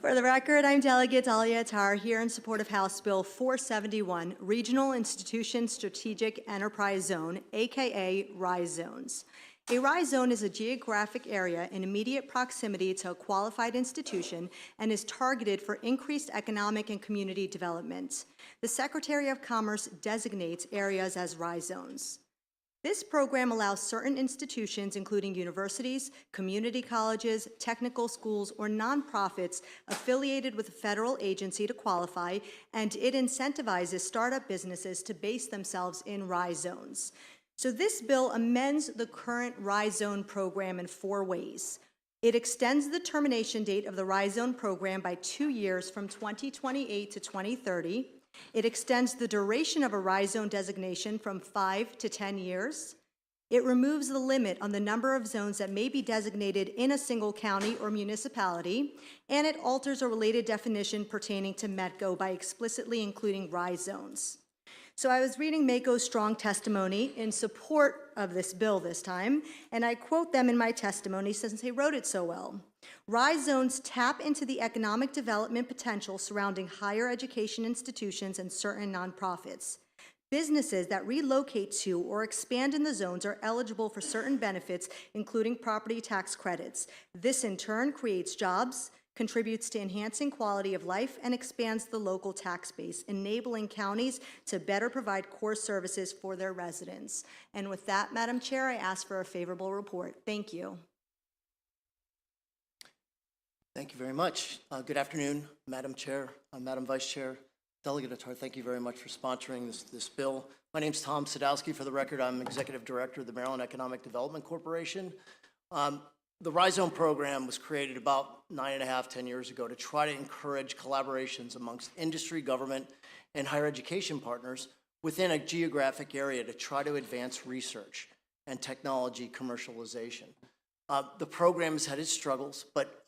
For the record, I'm Delegate Dahlia Attar, here in support of House Bill 471, Regional Institution Strategic Enterprise Zone, aka RISE zones. A RISE zone is a geographic area in immediate proximity to a qualified institution and is targeted for increased economic and community development. The Secretary of Commerce designates areas as RISE zones. This program allows certain institutions, including universities, community colleges, technical schools, or nonprofits affiliated with a federal agency to qualify, and it incentivizes startup businesses to base themselves in RISE zones. So this bill amends the current RISE zone program in 4 ways. It extends the termination date of the RISE zone program by 2 years from 2028 to 2030. It extends the duration of a RISE zone designation from 5 to 10 years. It removes the limit on the number of zones that may be designated in a single county or municipality, and it alters a related definition pertaining to MEDCO by explicitly including RISE zones. So I was reading MACO's strong testimony in support of this bill this time, and I quote them in my testimony since they wrote it so well. RISE zones tap into the economic development potential surrounding higher education institutions and certain nonprofits. Businesses that relocate to or expand in the zones are eligible for certain benefits, including property tax credits. This in turn creates jobs, contributes to enhancing quality of life, and expands the local tax base, enabling counties to better provide core services for their residents. And with that, Madam Chair, I ask for a favorable report. Thank you. Thank you very much. Good afternoon, Madam Chair, Madam Vice Chair, Delegate Attar. Thank you very much for sponsoring this bill. My name is Tom Sadowski. For the record, I'm Executive Director of the Maryland Economic Development Corporation. The RISE Zone program was created about 9.5, 10 years ago to try to encourage collaborations amongst industry, government, and higher education partners within a geographic area to try to advance research and technology commercialization. The program has had its struggles, but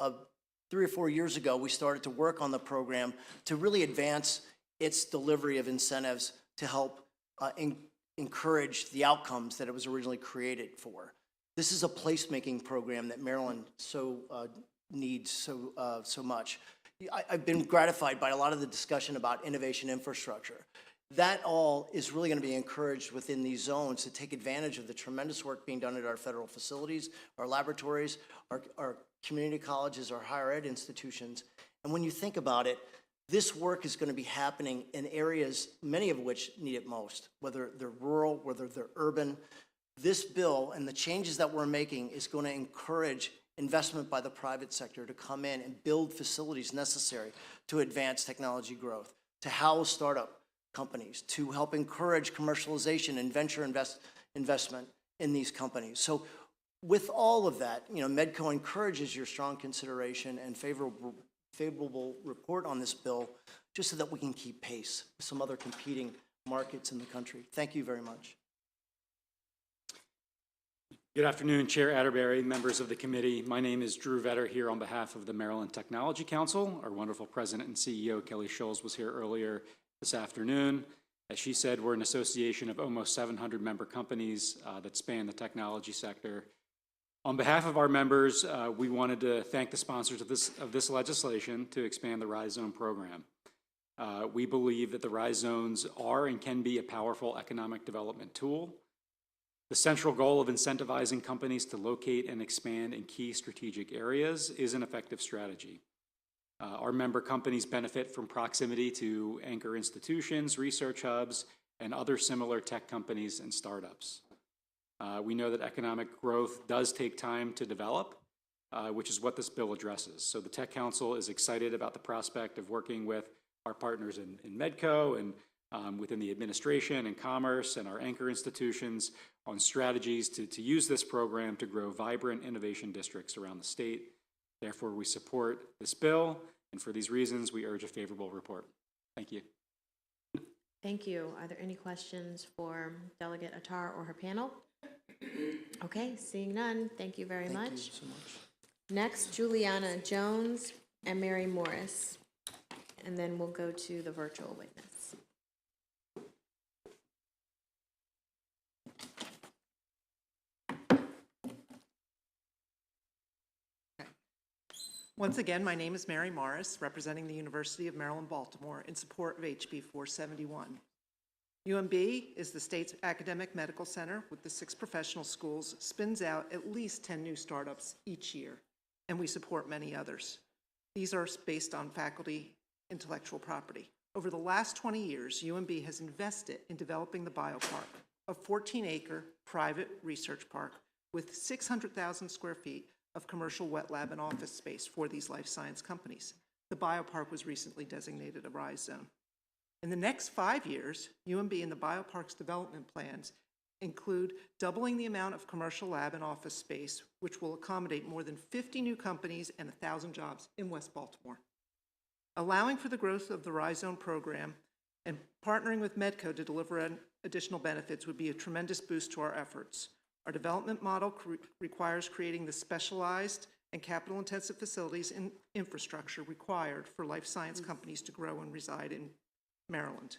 3 or 4 years ago, we started to work on the program to really advance its delivery of incentives to help encourage the outcomes that it was originally created for. This is a placemaking program that Maryland needs so much. I've been gratified by a lot of the discussion about innovation infrastructure. That all is really going to be encouraged within these zones to take advantage of the tremendous work being done at our federal facilities, our laboratories, our community colleges, our higher ed institutions. And when you think about it, this work is going to be happening in areas, many of which need it most, whether they're rural, whether they're urban. This bill and the changes that we're making is going to encourage investment by the private sector to come in and build facilities necessary to advance technology growth, to house startup companies, to help encourage commercialization and venture investment in these companies. So with all of that, MEDCO encourages your strong consideration and favorable report on this bill, just so that we can keep pace with some other competing markets in the country. Thank you very much. Good afternoon, Chair Atterbury, members of the committee. My name is Drew Vetter here on behalf of the Maryland Technology Council. Our wonderful president and CEO, Kelly Schulz, was here earlier this afternoon. As she said, we're an association of almost 700 member companies that span the technology sector. On behalf of our members, we wanted to thank the sponsors of this legislation to expand the RISE Zone program. We believe that the RISE Zones are and can be a powerful economic development tool. The central goal of incentivizing companies to locate and expand in key strategic areas is an effective strategy. Our member companies benefit from proximity to anchor institutions, research hubs, and other similar tech companies and startups. We know that economic growth does take time to develop, which is what this bill addresses. So the Tech Council is excited about the prospect of working with our partners in MEDCO and within the administration and commerce and our anchor institutions on strategies to use this program to grow vibrant innovation districts around the state. Therefore, we support this bill, and for these reasons, we urge a favorable report. Thank you. Thank you. Are there any questions for Delegate Attar or her panel? Okay, seeing none, thank you very much. Thank you so much. Next, Juliana Jones and Mary Morris, and then we'll go to the virtual witness. Once again, my name is Mary Morris, representing the University of Maryland, Baltimore, in support of HB 471. UMB is the state's academic medical center with the 6 professional schools, spins out at least 10 new startups each year, and we support many others. These are based on faculty intellectual property. Over the last 20 years, UMB has invested in developing the biopark, a 14-acre private research park with 600,000 square feet of commercial wet lab and office space for these life science companies. The biopark was recently designated a RISE zone. In the next 5 years, UMB and the biopark's development plans include doubling the amount of commercial lab and office space, which will accommodate more than 50 new companies and 1,000 jobs in West Baltimore. Allowing for the growth of the RISE Zone program and partnering with Medco to deliver additional benefits would be a tremendous boost to our efforts. Our development model requires creating the specialized and capital-intensive facilities and infrastructure required for life science companies to grow and reside in Maryland.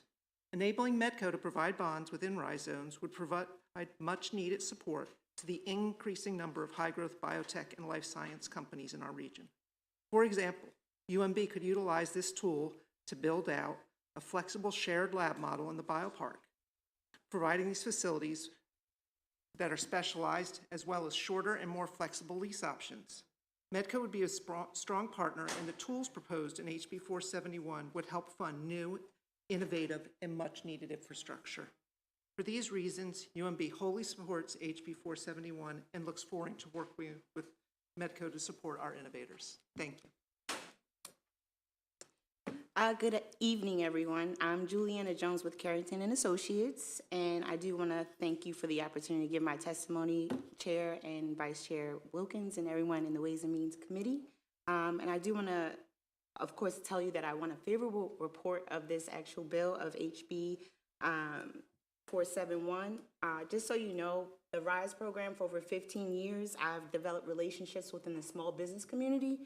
Enabling Medco to provide bonds within RISE zones would provide much-needed support to the increasing number of high-growth biotech and life science companies in our region. For example, UMB could utilize this tool to build out a flexible shared lab model in the biopark, providing these facilities that are specialized as well as shorter and more flexible lease options. Medco would be a strong partner, and the tools proposed in HB 471 would help fund new, innovative, and much-needed infrastructure. For these reasons, UMB wholly supports HB 471 and looks forward to working with Medco to support our innovators. Thank you. Good evening, everyone. I'm Juliana Jones with Carrington and Associates, and I do want to thank you for the opportunity to give my testimony, Chair and Vice Chair Wilkins, and everyone in the Ways and Means Committee. And I do want to, of course, tell you that I want a favorable report of this actual bill of HB 471. Just so you know, the RISE program for over 15 years, I've developed relationships within the small business community.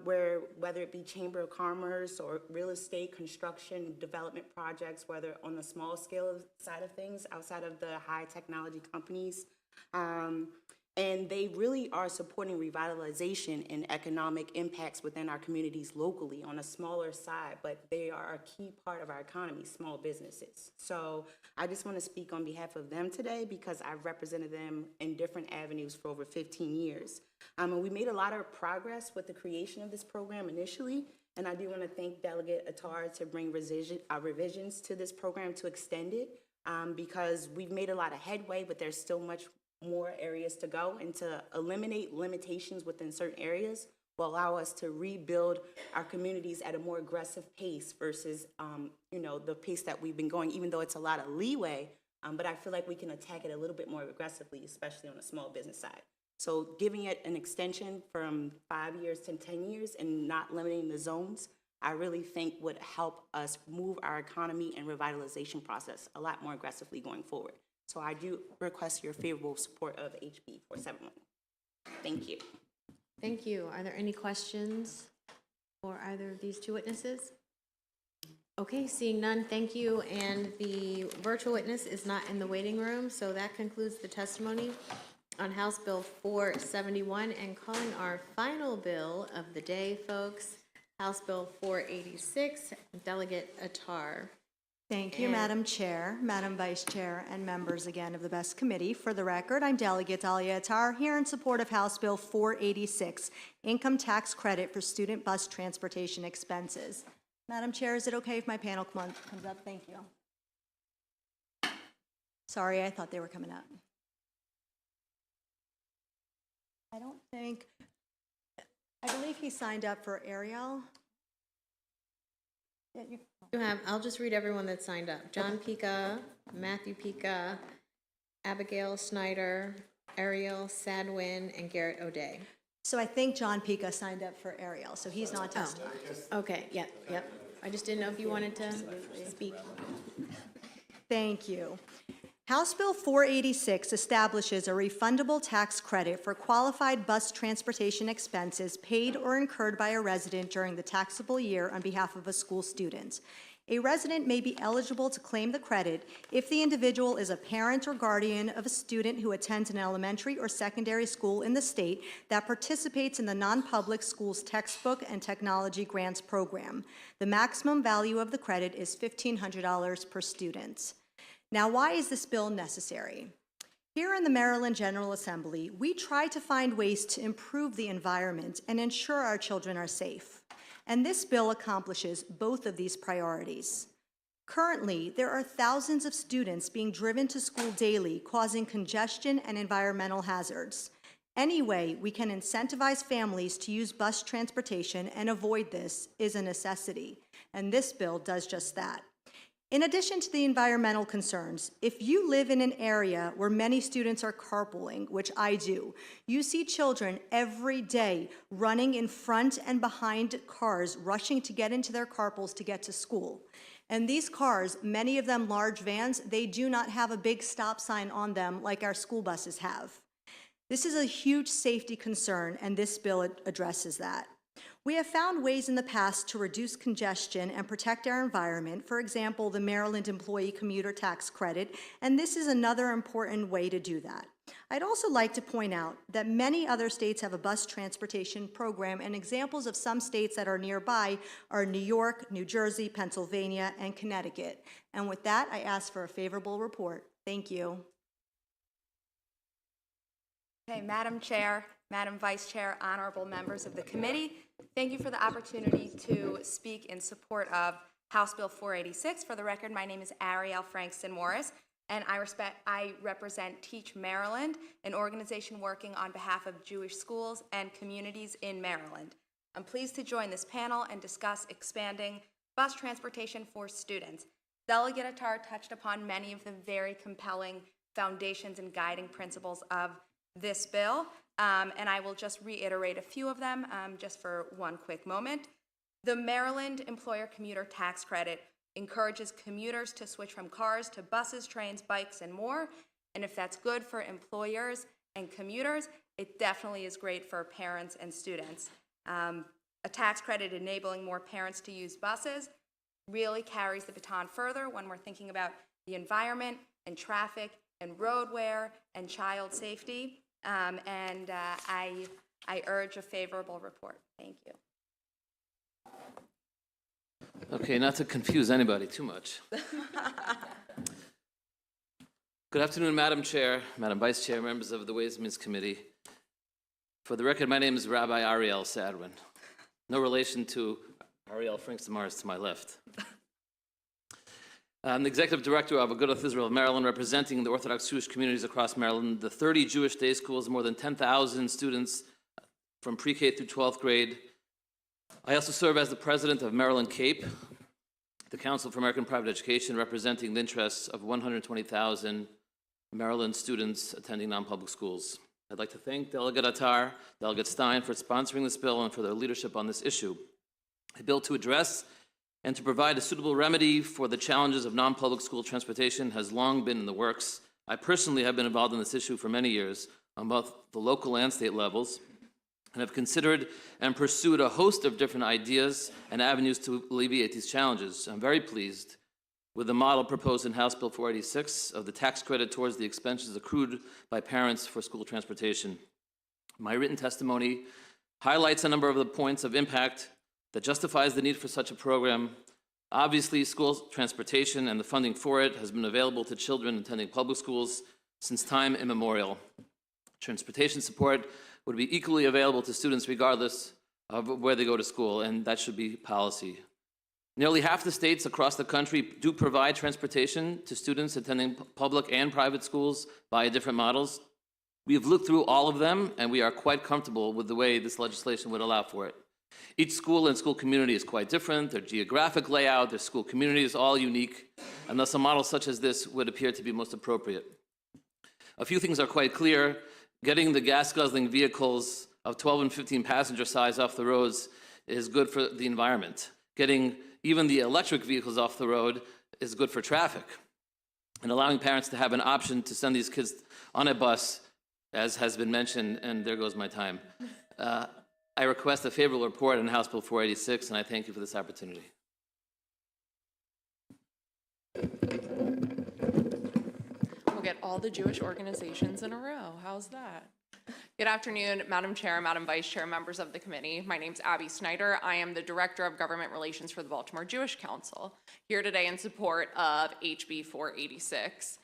Where whether it be Chamber of Commerce or real estate, construction, development projects, whether on the small scale side of things, outside of the high technology companies. And they really are supporting revitalization and economic impacts within our communities locally on a smaller side, but they are a key part of our economy, small businesses. So I just want to speak on behalf of them today because I've represented them in different avenues for over 15 years. And we made a lot of progress with the creation of this program initially, and I do want to thank Delegate Attar to bring revisions to this program to extend it because we've made a lot of headway, but there's still much more areas to go, and to eliminate limitations within certain areas will allow us to rebuild our communities at a more aggressive pace versus, the pace that we've been going, even though it's a lot of leeway, but I feel like we can attack it a little bit more aggressively, especially on the small business side. So giving it an extension from 5 years to 10 years and not limiting the zones, I really think would help us move our economy and revitalization process a lot more aggressively going forward. So I do request your favorable support of HB 471. Thank you. Thank you. Are there any questions for either of these two witnesses? Okay, seeing none, thank you. And the virtual witness is not in the waiting room, so that concludes the testimony on House Bill 471. And calling our final bill of the day, folks, House Bill 486, Delegate Attar. Thank you, Madam Chair, Madam Vice Chair, and members again of the BEST Committee. For the record, I'm Delegate Dahlia Attar, here in support of House Bill 486, Income Tax Credit for Student Bus Transportation Expenses. Madam Chair, is it okay if my panel comes up? Thank you. Sorry, I thought they were coming up. I believe he signed up for Ariel. Yeah, You have, I'll just read everyone that signed up. John Pica, Matthew Pica, Abigail Snyder, Ariel Sadwin, and Garrett O'Day. So I think John Pica signed up for Ariel, so he's not testifying. Okay, yep. I just didn't know if you wanted to speak. Thank you. House Bill 486 establishes a refundable tax credit for qualified bus transportation expenses paid or incurred by a resident during the taxable year on behalf of a school student. A resident may be eligible to claim the credit if the individual is a parent or guardian of a student who attends an elementary or secondary school in the state that participates in the non-public schools textbook and technology grants program. The maximum value of the credit is $1,500 per student. Now, why is this bill necessary? Here in the Maryland General Assembly, we try to find ways to improve the environment and ensure our children are safe. And this bill accomplishes both of these priorities. Currently, there are thousands of students being driven to school daily, causing congestion and environmental hazards. Any way we can incentivize families to use bus transportation and avoid this is a necessity, and this bill does just that. In addition to the environmental concerns, if you live in an area where many students are carpooling, which I do, you see children every day running in front and behind cars, rushing to get into their carpools to get to school. And these cars, many of them large vans, they do not have a big stop sign on them like our school buses have. This is a huge safety concern, and this bill addresses that. We have found ways in the past to reduce congestion and protect our environment, for example, the Maryland Employee Commuter Tax Credit, and this is another important way to do that. I'd also like to point out that many other states have a bus transportation program, and examples of some states that are nearby are New York, New Jersey, Pennsylvania, and Connecticut. And with that, I ask for a favorable report. Thank you. Okay, Madam Chair, Madam Vice Chair, honorable members of the committee, thank you for the opportunity to speak in support of House Bill 486. For the record, my name is Ariel Frankston Morris, and I represent Teach Maryland, an organization working on behalf of Jewish schools and communities in Maryland. I'm pleased to join this panel and discuss expanding bus transportation for students. Delegate Attar touched upon many of the very compelling foundations and guiding principles of this bill, and I will just reiterate a few of them just for one quick moment. The Maryland Employer Commuter Tax Credit encourages commuters to switch from cars to buses, trains, bikes, and more, and if that's good for employers and commuters, it definitely is great for parents and students. A tax credit enabling more parents to use buses really carries the baton further when we're thinking about the environment and traffic and road wear and child safety. I urge a favorable report. Thank you. Okay, not to confuse anybody too much. Good afternoon, Madam Chair, Madam Vice Chair, members of the Ways and Means Committee. For the record, my name is Rabbi Ariel Sadwin. No relation to Ariel Frankston Morris to my left. I'm the Executive Director of Agudath Israel of Maryland, representing the Orthodox Jewish communities across Maryland, the 30 Jewish day schools, more than 10,000 students from pre-K through 12th grade. I also serve as the President of Maryland CAPE, the Council for American Private Education, representing the interests of 120,000 Maryland students attending non-public schools. I'd like to thank Delegate Attar, Delegate Stein for sponsoring this bill and for their leadership on this issue. A bill to address and to provide a suitable remedy for the challenges of non-public school transportation has long been in the works. I personally have been involved in this issue for many years on both the local and state levels, and have considered and pursued a host of different ideas and avenues to alleviate these challenges. I'm very pleased with the model proposed in House Bill 486 of the tax credit towards the expenses accrued by parents for school transportation. My written testimony highlights a number of the points of impact that justifies the need for such a program. Obviously, school transportation and the funding for it has been available to children attending public schools since time immemorial. Transportation support would be equally available to students regardless of where they go to school, and that should be policy. Nearly half the states across the country do provide transportation to students attending public and private schools via different models. We have looked through all of them, and we are quite comfortable with the way this legislation would allow for it. Each school and school community is quite different. Their geographic layout, their school community is all unique, and thus a model such as this would appear to be most appropriate. A few things are quite clear. Getting the gas-guzzling vehicles of 12 and 15 passenger size off the roads is good for the environment. Getting even the electric vehicles off the road is good for traffic. And allowing parents to have an option to send these kids on a bus, as has been mentioned, and there goes my time. I request a favorable report on House Bill 486, and I thank you for this opportunity. we'll get all the Jewish organizations in a row. How's that? Good afternoon, Madam Chair, Madam Vice Chair, members of the committee. My name's Abby Snyder. I am the Director of Government Relations for the Baltimore Jewish Council, here today in support of HB 486.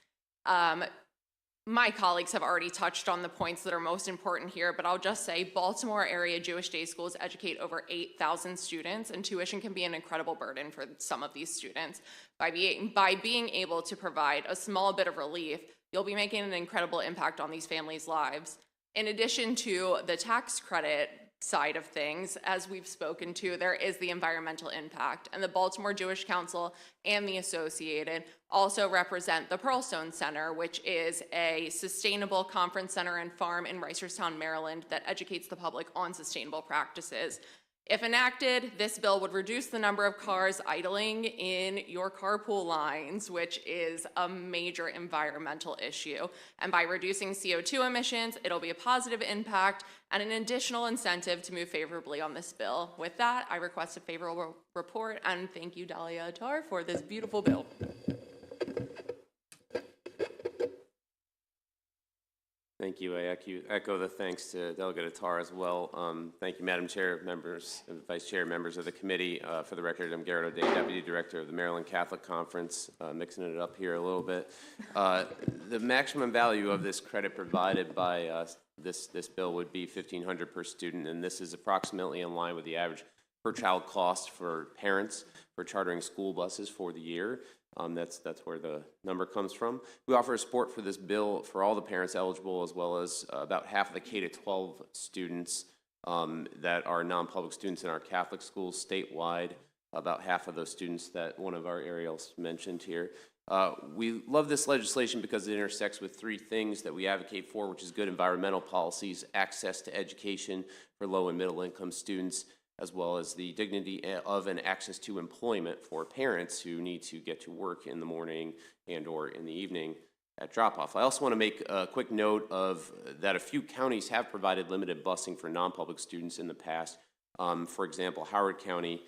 My colleagues have already touched on the points that are most important here, but I'll just say Baltimore area Jewish day schools educate over 8,000 students, and tuition can be an incredible burden for some of these students. By being able to provide a small bit of relief, you'll be making an incredible impact on these families' lives. In addition to the tax credit side of things, as we've spoken to, there is the environmental impact, and the Baltimore Jewish Council and the Associated also represent the Pearlstone Center, which is a sustainable conference center and farm in Reisterstown, Maryland, that educates the public on sustainable practices. If enacted, this bill would reduce the number of cars idling in your carpool lines, which is a major environmental issue. And by reducing CO2 emissions, it'll be a positive impact and an additional incentive to move favorably on this bill. With that, I request a favorable report, and thank you, Dalia Attar, for this beautiful bill. Thank you. I echo the thanks to Delegate Attar as well. Thank you, Madam Chair, members, and Vice Chair, members of the committee. For the record, I'm Garrett O'Day, Deputy Director of the Maryland Catholic Conference, mixing it up here a little bit. The maximum value of this credit provided by this bill would be $1,500 per student, and this is approximately in line with the average per child cost for parents for chartering school buses for the year. That's where the number comes from. We offer support for this bill for all the parents eligible, as well as about half of the K-12 students that are non-public students in our Catholic schools statewide, about half of those students that one of our aerials mentioned here. We love this legislation because it intersects with three things that we advocate for, which is good environmental policies, access to education for low and middle income students, as well as the dignity of and access to employment for parents who need to get to work in the morning and or in the evening at drop-off. I also want to make a quick note of that a few counties have provided limited busing for non-public students in the past. For example, Howard County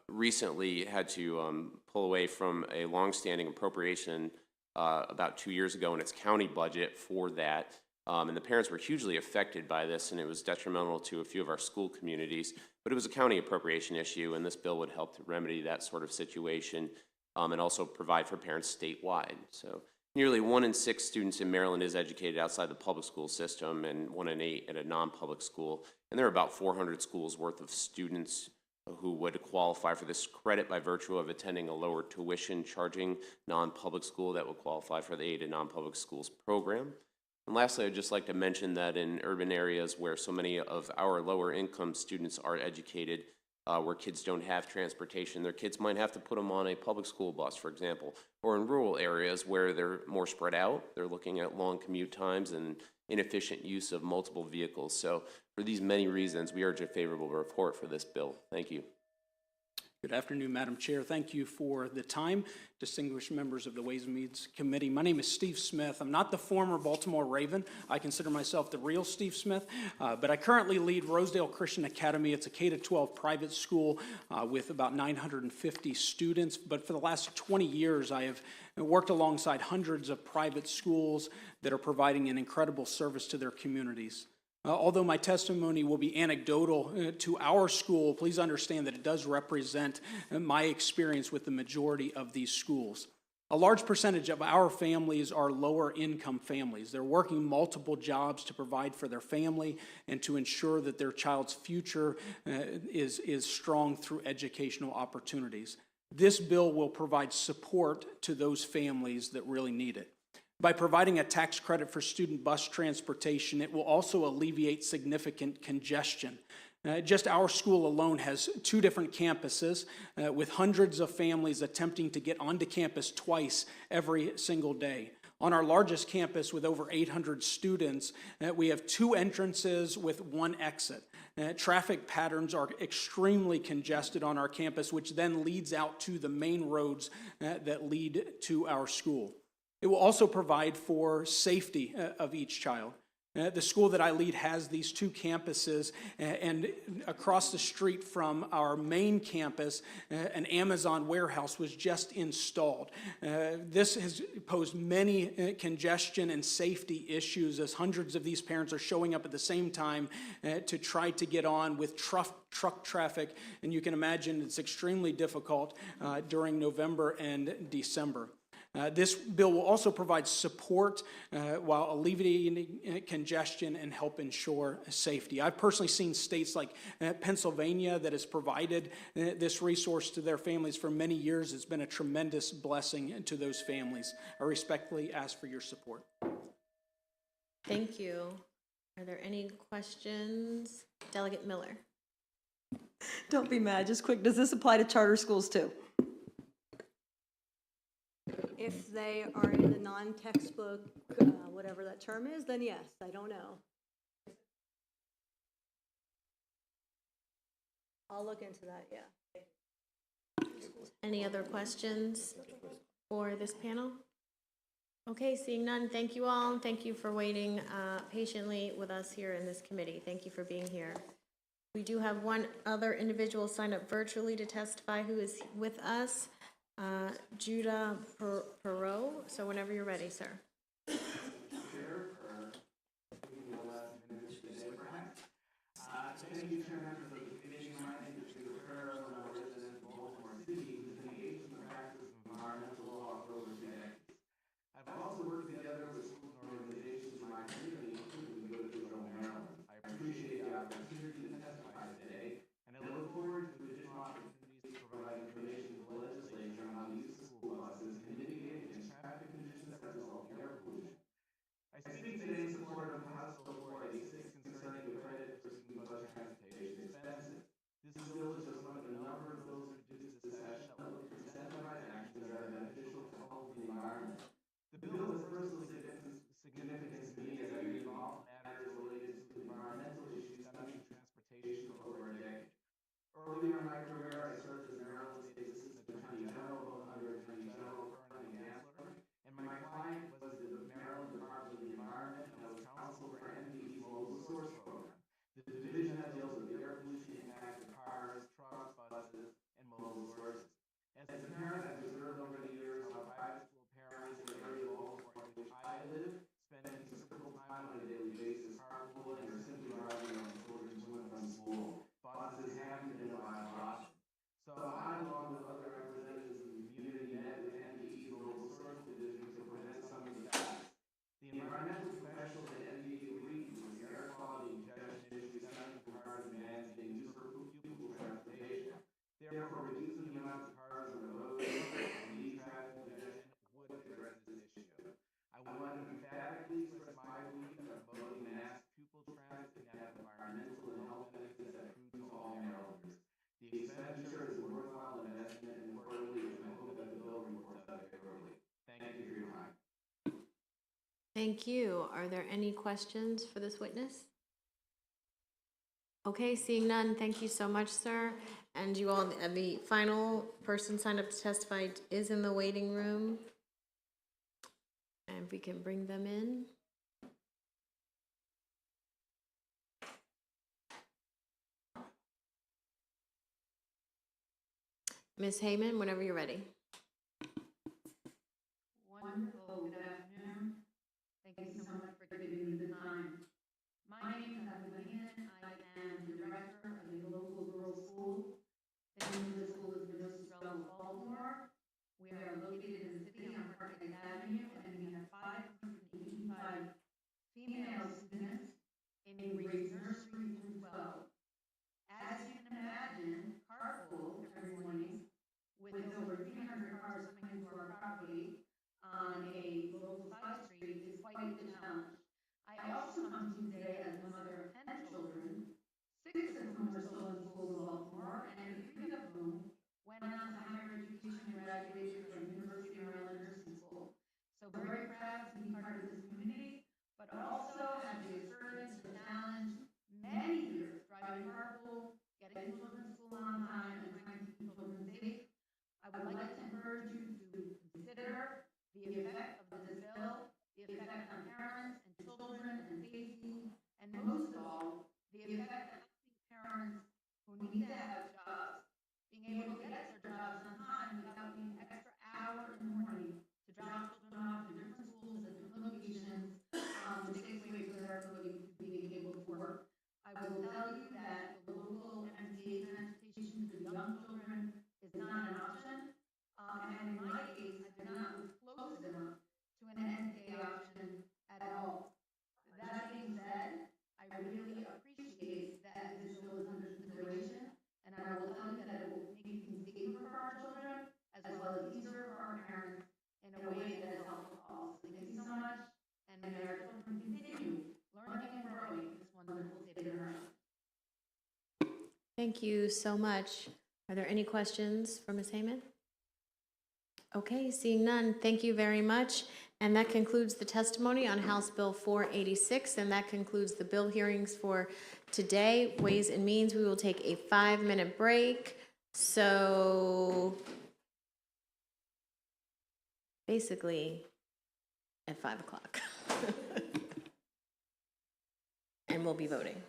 recently had to pull away from a longstanding appropriation about 2 years ago in its county budget for that. And the parents were hugely affected by this, and it was detrimental to a few of our school communities. But it was a county appropriation issue, and this bill would help to remedy that sort of situation and also provide for parents statewide. So nearly 1 in 6 students in Maryland is educated outside the public school system, and 1 in 8 at a non-public school. And there are about 400 schools worth of students who would qualify for this credit by virtue of attending a lower tuition charging non-public school that would qualify for the Aid to Non-Public Schools program. And lastly, I'd just like to mention that in urban areas where so many of our lower income students are educated, where kids don't have transportation, their kids might have to put them on a public school bus, for example, or in rural areas where they're more spread out, they're looking at long commute times and inefficient use of multiple vehicles. So for these many reasons, we urge a favorable report for this bill. Thank you. Good afternoon, Madam Chair. Thank you for the time. Distinguished members of the Ways and Means Committee. My name is Steve Smith. I'm not the former Baltimore Raven. I consider myself the real Steve Smith, but I currently lead Rosedale Christian Academy. It's a K-12 private school with about 950 students. But for the last 20 years, I have worked alongside hundreds of private schools that are providing an incredible service to their communities. Although my testimony will be anecdotal to our school, please understand that it does represent my experience with the majority of these schools. A large percentage of our families are lower income families. They're working multiple jobs to provide for their family and to ensure that their child's future is strong through educational opportunities. This bill will provide support to those families that really need it. By providing a tax credit for student bus transportation, it will also alleviate significant congestion. Just our school alone has 2 different campuses with hundreds of families attempting to get onto campus twice every single day. On our largest campus with over 800 students, we have 2 entrances with 1 exit. Traffic patterns are extremely congested on our campus, which then leads out to the main roads that lead to our school. It will also provide for safety of each child. The school that I lead has these two campuses, and across the street from our main campus, an Amazon warehouse was just installed. This has posed many congestion and safety issues as hundreds of these parents are showing up at the same time to try to get on with truck traffic, and you can imagine it's extremely difficult during November and December. This bill will also provide support while alleviating congestion and help ensure safety. I've personally seen states like Pennsylvania that has provided this resource to their families for many years. It's been a tremendous blessing to those families. I respectfully ask for your support. Thank you. Are there any questions? Delegate Miller. Don't be mad, just quick. Does this apply to charter schools too? If they are in the non-textbook, whatever that term is, then yes, I don't know. I'll look into that, yeah. Any other questions for this panel? Okay, seeing none, thank you all. Thank you for waiting patiently with us here in this committee. Thank you for being here. We do have one other individual signed up virtually to testify who is with us. Judah Perot, so whenever you're ready, sir. Thank you, Chair, members of the committee. My name is Judah Perot, and I'm a resident of Baltimore City who's engaged in the practice of environmental law for over 2 decades. I've also worked together with schools and organizations in my community, including the Good of Israel, Maryland. I appreciate the opportunity to testify today, and I look forward to additional opportunities to provide information to the legislature on how the use of school buses can mitigate against traffic conditions that result from air pollution. I speak today in support of House Bill 486 concerning the credit for student bus transportation expenses. This bill is just one of a number of bills introduced this session that look to incentivize actions that are beneficial to all of the environment. The bill has personal significance to me as I've been involved in matters related to environmental issues stemming from transportation for over a decade. Earlier in my career, I served as Maryland State Assistant Attorney General, both under Attorney General Kern and Gansler, and my client was the Maryland Department of the Environment, and I was counsel for MDE's Mobile Source Program, the division that deals with the air pollution impact of cars, trucks, buses, and mobile sources. As a parent, I've observed over the years how private school parents in the area of Baltimore in which I live spend considerable time on a daily basis carpooling or simply driving their own children to and from school. Buses haven't been a viable option. So I, along with other representatives of the community, met with MDE's Mobile Source Division to present some of the facts. The environmental professionals at MDE agreed with the air quality and congestion issues stemming from cars and vans being used for pupil transportation. Therefore, reducing the amount of cars on the road and lead traffic congestion would address this issue. I want to emphatically express my belief that promoting mass pupil transit can have environmental and health benefits that accrue to all Marylanders. The expenditure is a worthwhile investment, and accordingly, I hope that the bill reports out favorably. Thank you for your time. Thank you. Are there any questions for this witness? Okay, seeing none, thank you so much, sir. And you all, the final person signed up to testify is in the waiting room. And if we can bring them in. Ms. Heyman, whenever you're ready. Wonderful. Good afternoon. Thank you so much for giving me the time. My name is Evelina. I am the director of a local rural school. The name of the school is University of Baltimore. We are located in the city on Parkgate Avenue, and we have 585 female students in grades nursery through 12. As you can imagine, carpool every morning with over 300 cars coming to our property on a local side street is quite a challenge. I also come to you today as a mother of 10 children, 6 of whom are still in schools in Baltimore, and 3 of whom went on to higher education and graduated from University of Maryland Nursing School. So very proud to be part of this community, but also have the experience and challenge many years driving carpool, getting children to school on time, and trying to keep children safe. I would like to encourage you to consider the effect of the Thank you so much. Are there any questions for Ms. Heyman? Okay, seeing none, thank you very much. And that concludes the testimony on House Bill 486, and that concludes the bill hearings for today. Ways and Means, we will take a 5-minute break. So basically at 5 o'clock. And we'll be voting.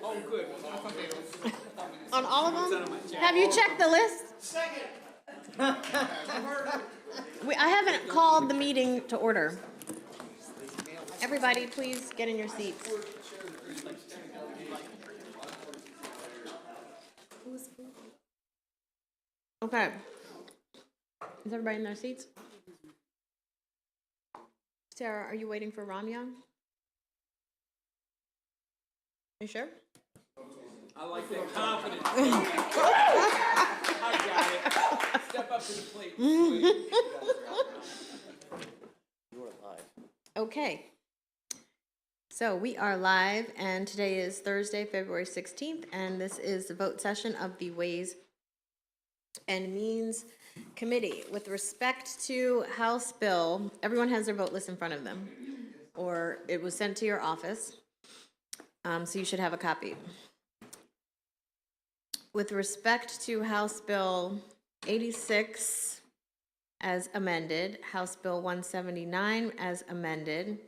Oh, good. On all of them? Have you checked the list? I haven't called the meeting to order. Everybody, please get in your seats. Okay. Is everybody in their seats? Sarah, are you waiting for Ramya? You sure? I like that confidence. I got it. Step up to the plate. You're live. Okay. So we are live, and today is Thursday, February 16th, and this is the vote session of the Ways and Means Committee. With respect to House Bill, everyone has their vote list in front of them, or it was sent to your office, so you should have a copy. With respect to House Bill 86 as amended, House Bill 179 as amended,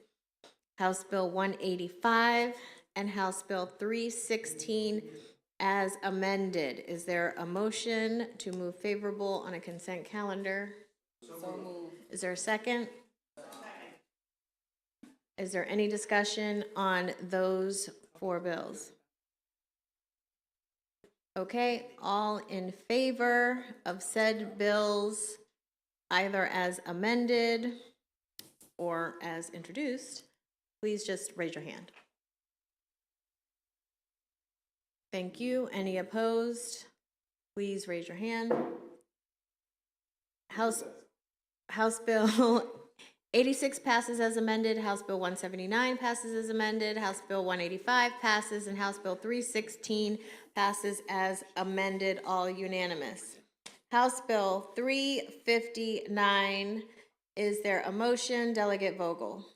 House Bill 185, and House Bill 316 as amended. Is there a motion to move favorable on a consent calendar? So moved. Is there a second? Is there any discussion on those four bills? Okay, all in favor of said bills, either as amended or as introduced, please just raise your hand. Thank you. Any opposed? Please raise your hand. House Bill 86 passes as amended, House Bill 179 passes as amended, House Bill 185 passes, and House Bill 316 passes as amended, all unanimous. House Bill 359, is there a motion? Delegate Vogel.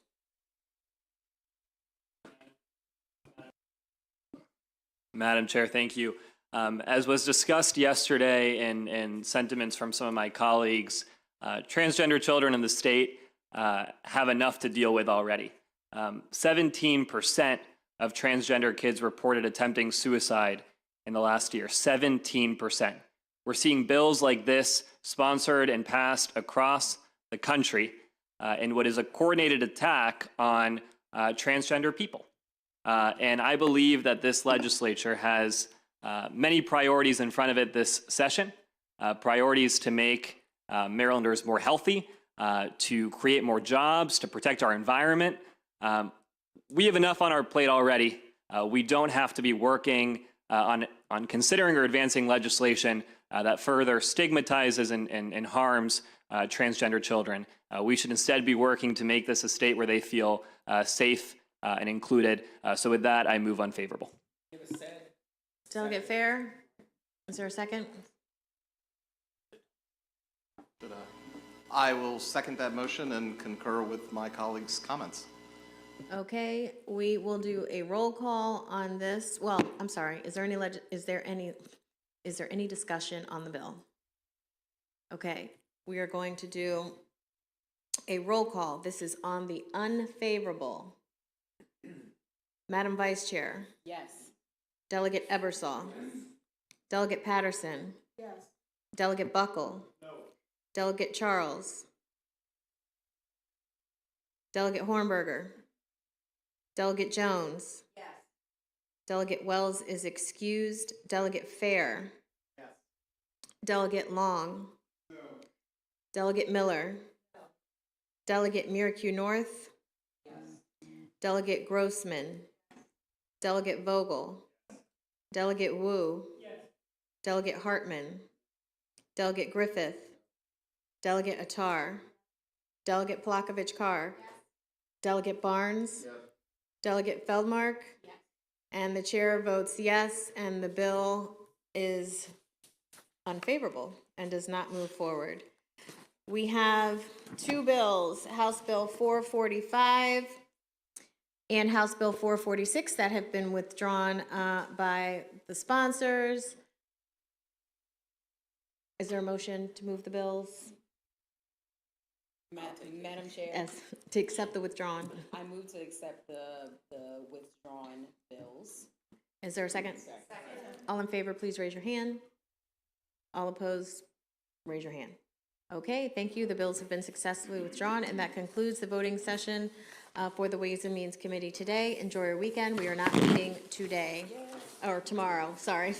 Madam Chair, thank you. As was discussed yesterday in sentiments from some of my colleagues, transgender children in the state have enough to deal with already. 17% of transgender kids reported attempting suicide in the last year. 17%. We're seeing bills like this sponsored and passed across the country in what is a coordinated attack on transgender people. And I believe that this legislature has many priorities in front of it this session. Priorities to make Marylanders more healthy, to create more jobs, to protect our environment. We have enough on our plate already. We don't have to be working on considering or advancing legislation that further stigmatizes and harms transgender children. We should instead be working to make this a state where they feel safe and included. So with that, I move unfavorable. Delegate Fair, is there a second? I will second that motion and concur with my colleagues' comments. Okay, we will do a roll call on this. Well, I'm sorry, is there any discussion on the bill? Okay, we are going to do a roll call. This is on the unfavorable. Madam Vice Chair. Yes. Delegate Ebersol. Yes. Delegate Patterson. Yes. Delegate Buckle. No. Delegate Charles. Delegate Hornberger. Delegate Jones. Yes. Delegate Wells is excused. Delegate Fair. Yes. Delegate Long. No. Delegate Miller. No. Delegate Miracle North. Yes. Delegate Grossman. Delegate Vogel. Delegate Wu. Yes. Delegate Hartman. Delegate Griffith. Delegate Attar. Delegate Plakovich-Carr. Yes. Delegate Barnes. Yes. Delegate Feldmark. Yes. And the chair votes yes, and the bill is unfavorable and does not move forward. We have two bills, House Bill 445 and House Bill 446, that have been withdrawn by the sponsors. Is there a motion to move the bills? Madam Chair, Yes, to accept the withdrawn. I move to accept the withdrawn bills. Is there a second? Second. All in favor, please raise your hand. All opposed, raise your hand. Okay, thank you. The bills have been successfully withdrawn, and that concludes the voting session for the Ways and Means Committee today. Enjoy your weekend. We are not meeting today, or tomorrow, sorry.